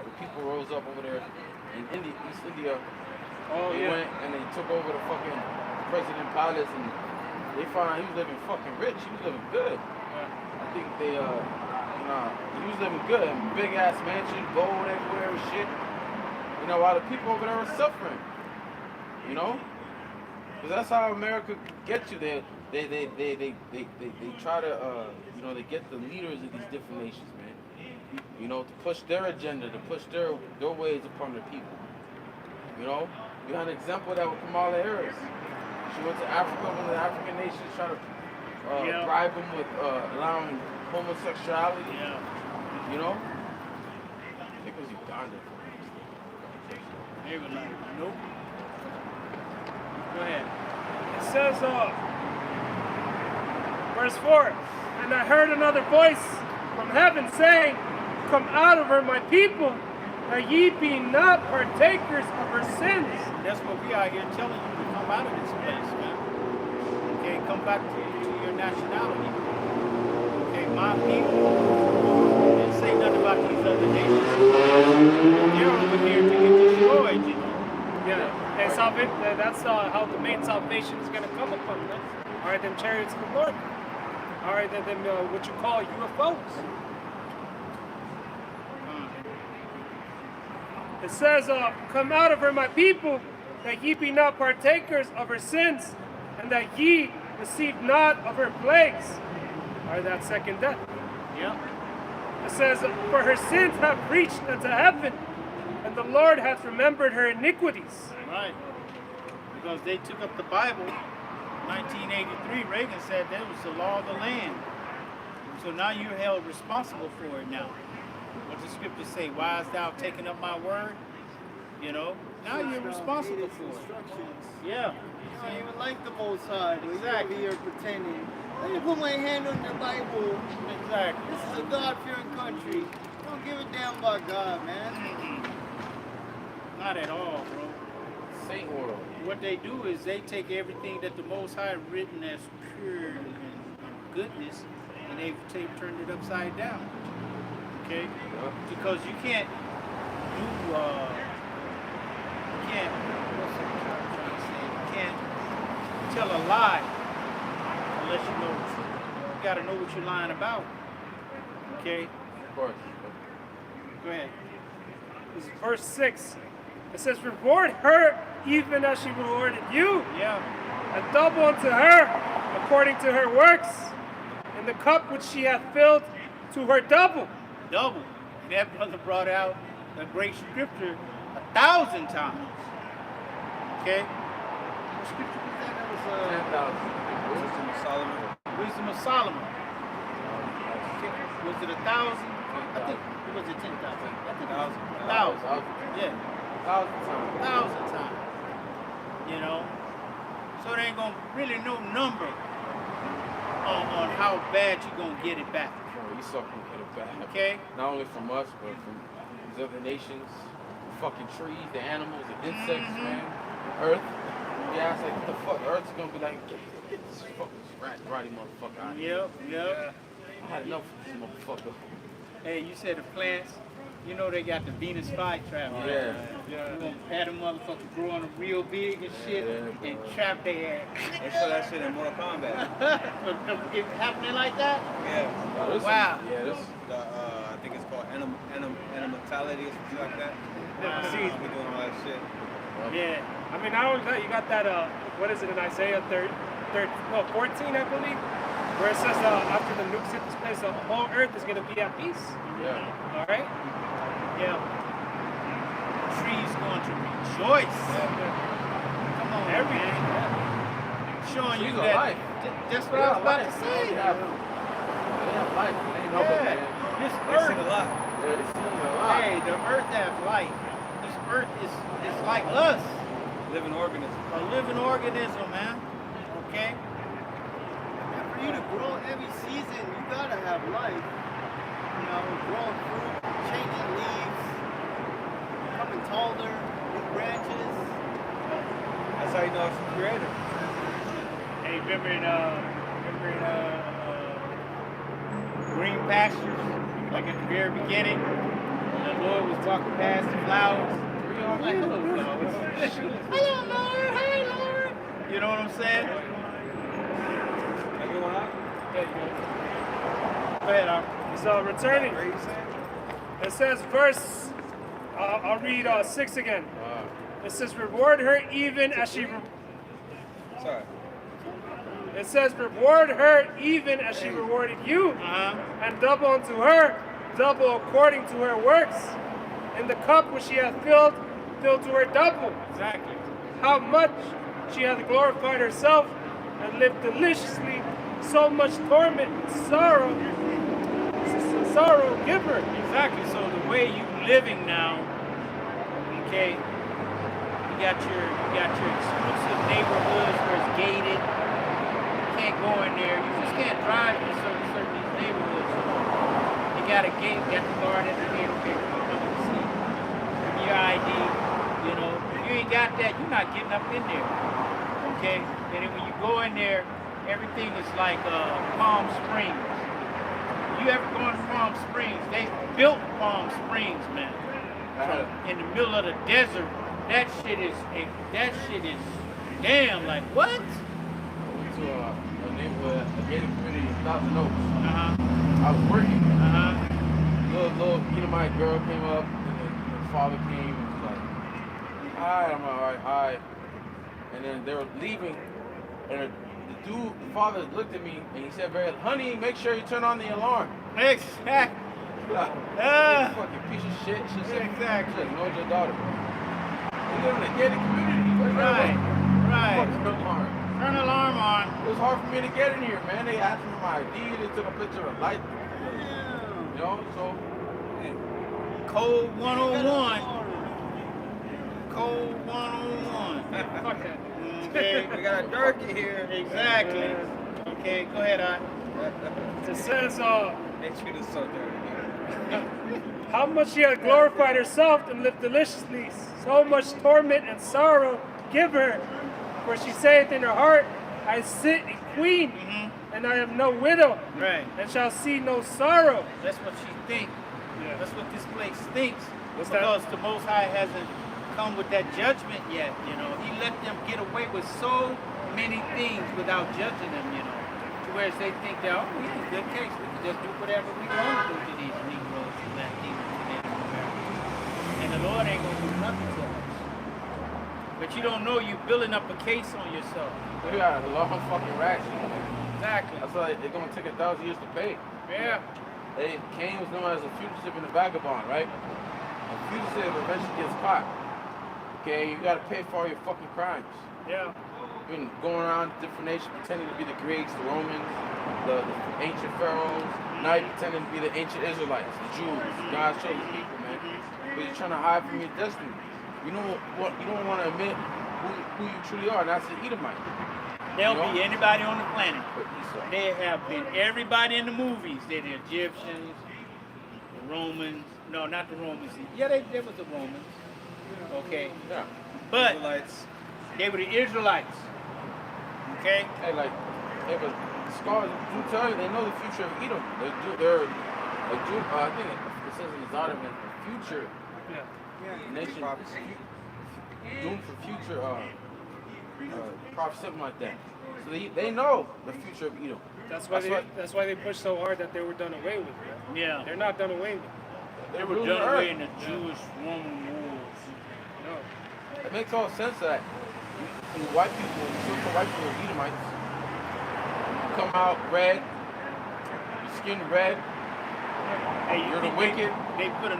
the people rose up over there in East India. Oh, They yeah. went and they took over the fucking president palace, and they found out he was living fucking rich. He was living good. I think he was living good. Big ass mansion, gold everywhere and shit. You know, while the people over there were suffering. You know, because that's how America gets you. They try to they get the leaders of these different nations, man. You know, to push their agenda, to push their ways upon the people. You know, you had an example of that with Kamala Harris. She went to Africa, one of the African nations, trying to bribe them with allowing homosexuality. Yeah. You know, I think it was Uganda. They were like, nope. Go ahead. It says, verse 4, and I heard another voice from heaven saying, come out of her, my people, that ye be not partakers of her sins. That's what we are here telling you to come out of this place, man. Okay, come back to your nationality. Okay, my people. And say nothing about these other nations. They're over here to get destroyed, you know. Yeah, and that's how the main salvation is going to come upon them. All right, them chariots of the Lord. All right, then what you call UFOs. It says, come out of her, my people, that ye be not partakers of her sins, and that ye receive not of her plagues. or that second death. Yep. It says, for her sins have reached unto heaven, and the Lord hath remembered her iniquities. Right. Because they took up the Bible. 1983, Reagan said that was the law of the land. So now you're held responsible for it now. What the scriptures say, why hast thou taken up my word? You know, now you're responsible for it. Instructions. Yeah. You don't even like the Most High. Exactly. You're over here pretending. Let me put my hand on your Bible. Exactly. This is a God-fearing country. Don't give a damn about God, man. Not at all, bro. Saint world. What they do is they take everything that the Most High written as pure and goodness, and they've turned it upside down. Okay? Yeah. Because you can't do, what's it I'm trying to say? You can't tell a lie unless you know the truth. You gotta know what you're lying about. Okay? Of course. Go ahead. This is verse 6. It says, reward her even as she rewarded you, Yeah. and double unto her according to her works, in the cup which she hath filled to her double. Double. And that brother brought out a great scripture 1,000 times. Okay? What scripture was that? That was 10,000. Wisdom of Solomon. Wisdom of Solomon. Was it 1,000? I think it was it 10,000. I think it was 1,000. Yeah. 1,000 times. 1,000 times. You know? So there ain't gonna really no number on how bad you're gonna get it back. Bro, you suck can get it back. Okay? Not only from us, but from these other nations. The fucking trees, the animals, the insects, man. Earth. Yeah, it's like, what the fuck? Earth's gonna be like, get this fucking ratty motherfucker out of here. Yep. I had enough of this motherfucker. Hey, you said the plants, you know they got the Venus flytrap, right? Yeah. You gonna have them motherfuckers growing them real big and shit Yeah. and trap their ass. They show that shit in Mortal Kombat. It happening like that? Yeah. Oh, this Wow. Yeah, this. I think it's called animality or something like that. Wow. Seeds be doing all that shit. Yeah. I mean, not only that, you got that, what is it in Isaiah 14, I believe, where it says after the nukes hit this place, the whole earth is going to be at peace. Yeah. All right? Yeah. Trees going to rejoice. Come on, Everything. man. Showing you Trees are that. life. That's what I was about to say. They have life. They know it, man. This They earth. sing a lot. Yeah, they sing a lot. Hey, the earth has life. This earth is like us. Living organism. A living organism, man. Okay? And for you to grow every season, you gotta have life. You know, growing fruit, changing leaves, becoming taller, new branches. That's how you know it's a creator. Hey, remember in Green pastures, like at the very beginning, when the Lord was walking past the flowers. Like, hello, flowers. Hello, Lord. Hey, Lord. You know what I'm saying? Everyone out? There you go. Go ahead, Al. He's returning. What are you saying? It says verse, I'll read 6 again. Uh, It says, reward her even as she... Sorry. It says, reward her even as she rewarded you, and double unto her, double according to her works. In the cup which she hath filled to her double. Exactly. How much she hath glorified herself, and lived deliciously, so much torment and sorrow give her. Exactly. So the way you living now, okay, you got your exclusive neighborhoods where it's gated. You can't go in there. You just can't drive in certain these neighborhoods. You got a gate, got the guard at the gate. Okay, come and see. Give me your ID. You know, if you ain't got that, you're not getting up in there. Okay, and then when you go in there, everything is like Palm Springs. You ever gone to Palm Springs? They built Palm Springs, man. In the middle of the desert. That shit is damn, like what? to a neighborhood, a gated community in Thousand Oaks. I was working. Little Edomite girl came up, and then her father came and was like, hi. I'm like, all right, hi. And then they were leaving, and the father looked at me and he said, "Honey, make sure you turn on the alarm." Exactly. Like, Ah. fucking piece of shit. She said, Exactly. She ignored your daughter. You live in a gated community. Right. Right. Fucking alarm. Turn the alarm on. It was hard for me to get in here, man. They asked me for my ID. They took a picture of the light. You know, so. Code 101. Code 101. Fuck that. Okay. We got a darky here. Exactly. Okay, go ahead, I. It says, They treat us so dirty. how much she had glorified herself and lived deliciously, so much torment and sorrow give her. For she saith in her heart, I sit a queen, and I am no widow, Right. and shall see no sorrow. That's what she thinks. Yeah. That's what this place thinks. What's that? Because the Most High hasn't come with that judgment yet, you know. He let them get away with so many things without judging them, you know. To where they think that, oh, we in a good case. We can just do whatever we want to do to these Negroes and Latinos and Native Americans. And the Lord ain't going to do nothing to us. But you don't know you're building up a case on yourself. They got a long fucking racks. Exactly. That's why they're gonna take 1,000 years to pay. Yeah. Cain was known as a fugitive and a vagabond, right? A fugitive eventually gets caught. Okay, you gotta pay for all your fucking crimes. Yeah. I mean, going around different nations pretending to be the Greeks, the Romans, the ancient pharaohs. Now you're pretending to be the ancient Israelites, the Jews, God's chosen people, man. But you're trying to hide from your destiny. You don't want to admit who you truly are, and that's the Edomite. They'll You know? be anybody on the planet. But Esau. They have been everybody in the movies. They're the Egyptians, the Romans. No, not the Romans. Yeah, they was the Romans. Okay. Yeah. But Israelites. they were the Israelites. Okay? Hey, like, hey, but scholars do tell you they know the future of Edom. I think it says in the Zodom, the future nation, doomed for future prophecy, something like that. So they know the future of Edom. That's why they pushed so hard that they were done away with. Right? Yeah. They're not done away with. They were ruling done the away earth. in the Jewish Roman wars. No. It makes all sense that you white people, so-called white people, Edomites, come out red, your skin red, Hey, you you're the think wicked. They put a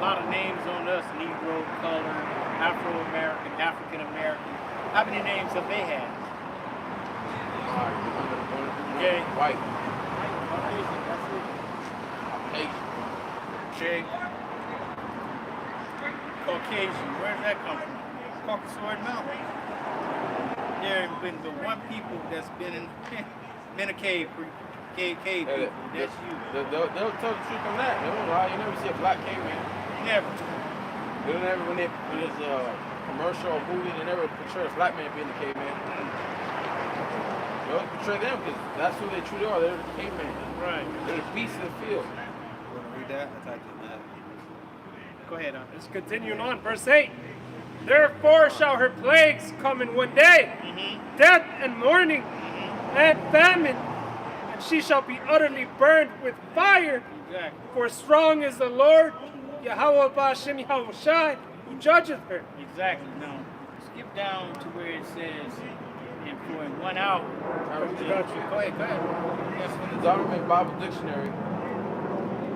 lot of names on us: Negro, color, Afro-American, African-American. How many names have they had? Okay. White. Okay. Caucasian. Where does that come from? Caucasoid Mountain. There have been the one people that's been a cave people. That's you. They'll tell the truth on that. They won't lie. You never see a black caveman. Never. They don't ever, when there's a commercial or movie, they never portray a black man being the caveman. They always portray them because that's who they truly are. They're the caveman. Right. They're the beasts of the field. You want to read that? I typed in that. Go ahead, Let's continue on. Verse 8. Therefore shall her plagues come in one day, death and mourning and famine, and she shall be utterly burned with fire. Exactly. For strong is the Lord, Yahweh Ba'ashem Yahushai, who judgeth her. Exactly. Now, skip down to where it says, and for in 1 hour. Go ahead. Yes, in the Zodom Bible Dictionary,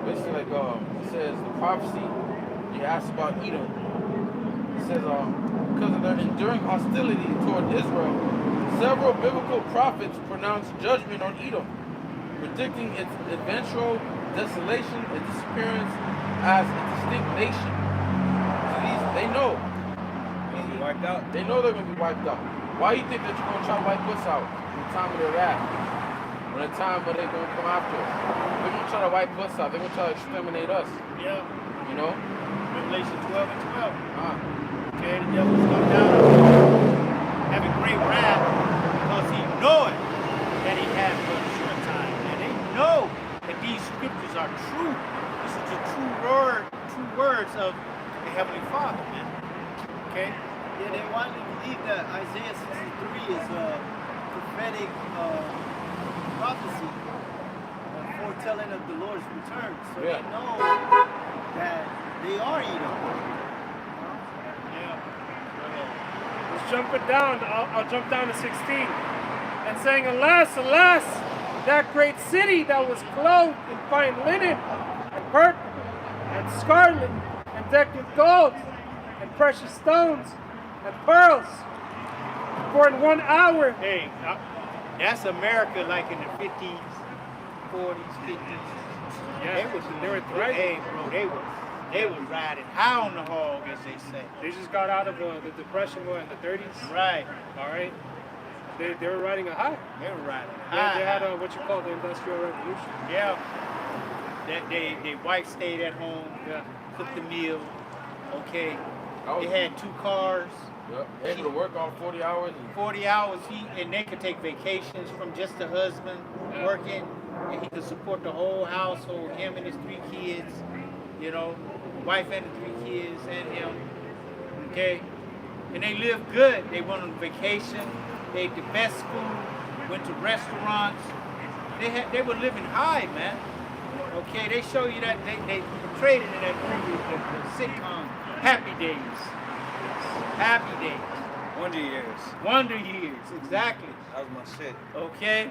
basically like it says the prophecy you asked about Edom. It says because of their enduring hostility toward Israel, several biblical prophets pronounced judgment on Edom, predicting its eventual desolation and disappearance as a distinct nation. So they know. Gonna be wiped out. They know they're going to be wiped out. Why do you think that you're going to try to wipe us out in the time of their wrath? When the time where they're going to come after us? They're going to try to wipe us out. They're going to try to exterminate us. Yeah. You know? Revelation 12 and 12. Okay, the devil's come down having great wrath because he knoweth that he has but a short time. And they know that these scriptures are true. This is the true words of the Heavenly Father, man. Okay? Yeah, they widely believe that Isaiah 63 is a prophetic prophecy, foretelling of the Lord's return. So Yeah. they know that they are Edom. Yeah. Go ahead. Let's jump it down. I'll jump down to 16. and saying, Alas, alas, that great city that was clothed in fine linen, and purple, and scarlet, and decked with gold, and precious stones, and pearls. For in 1 hour, Hey, that's America like in the 50s, 40s, 50s. yeah, they were thriving. Hey, bro, they was riding high on the hog, as they say. They just got out of the Depression in the 30s. Right. All right. They were riding a high. They were riding They high. had what you call the Industrial Revolution. Yeah. That they wife stayed at home, Yeah. cooked the meal. Okay. I was They had 2 cars, yep, able to work all 40 hours. And 40 hours. And they could take vacations from just the husband working, and he could support the whole household, him and his 3 kids, you know, wife and the 3 kids and him. Okay. And they lived good. They went on vacation. They ate the best food. Went to restaurants. They were living high, man. Okay, they show you that they portrayed it in that movie, the sitcom, Happy Days. Happy Days. Wonder Years. Wonder Years, exactly. That was my shit. Okay,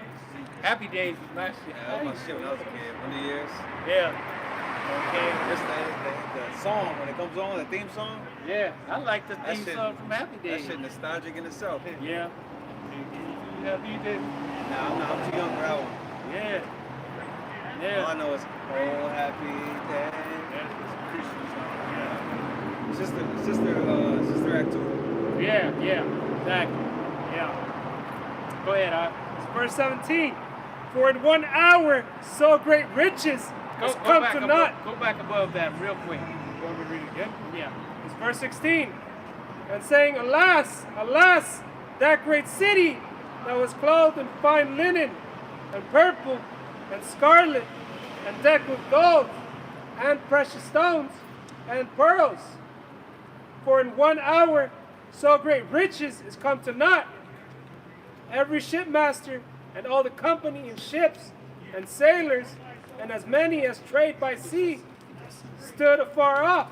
Happy Days was my shit. Yeah, that was my shit when I was a kid. Wonder Years. Yeah. Okay. Just the song, when it comes on, the theme song, Yeah, I like the That theme shit- song from Happy that Days. shit nostalgic in itself. Yeah. Happy Days. Nah, I'm too young for that one. Yeah. All I Yeah. know is, oh, happy day. Sister Act 2. Yeah, exactly. Yeah. Go ahead, It's verse 17. For in 1 hour, so great riches has come to naught. Go back above that real quick. Go over read it again. Yeah. It's verse 16. And saying, Alas, alas, that great city that was clothed in fine linen, and purple, and scarlet, and decked with gold, and precious stones, and pearls. For in 1 hour, so great riches is come to naught. Every shipmaster and all the company in ships and sailors, and as many as trade by sea, stood afar off.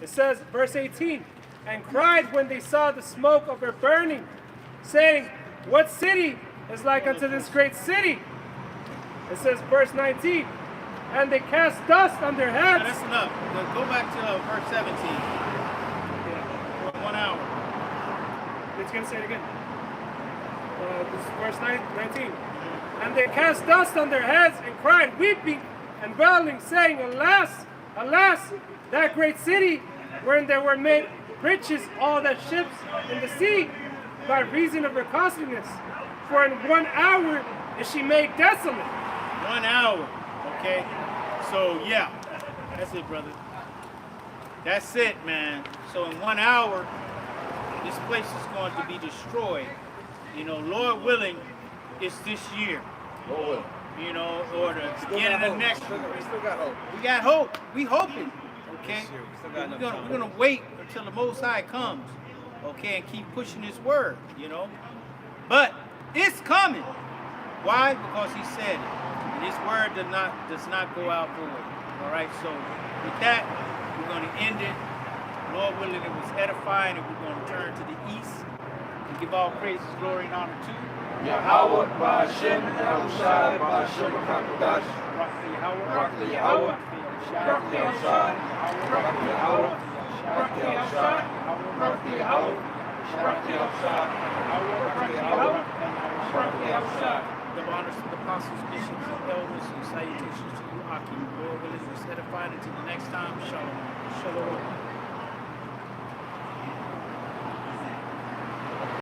It says, verse 18, and cried when they saw the smoke of her burning, saying, What city is like unto this great city? It says, verse 19, and they cast dust on their Now, heads. that's enough. Go back to verse 17. For 1 hour. It's going to say it again. This is verse 19. And they cast dust on their heads and cried, weeping and wailing, saying, Alas, alas, that great city wherein there were made riches all that ships in the sea, by reason of her costliness. For in 1 hour is she made desolate. 1 hour. Okay. So yeah, that's it, brother. That's it, man. So in 1 hour, this place is going to be destroyed. You know, Lord willing, it's this year. Lord willing. You know, or the beginning of next year. We still got hope. We got hope. We hoping. Okay. This year, we still got enough time. We're gonna wait until the Most High comes. Okay, and keep pushing His word. You know, but it's coming. Why? Because He said it. And His word does not go out void. All right. So with that, we're gonna end it. Lord willing, it was edifying, and we're gonna turn to the east and give all praises, glory, and honor to Yahweh, Ba'ashem, Yahushai, Ba'ashem, HaKadosh, Yahweh. Barak Yahweh, Barak Yahushai, Barak Yahweh, Barak Yahushai, Barak Yahweh, Barak Yahushai, Barak Yahweh, Barak Yahushai. The honors to the apostles, bishops, and elders, and salutations to you, Aki. Lord willing, it was edifying. Until the next time, shalom. Shalom.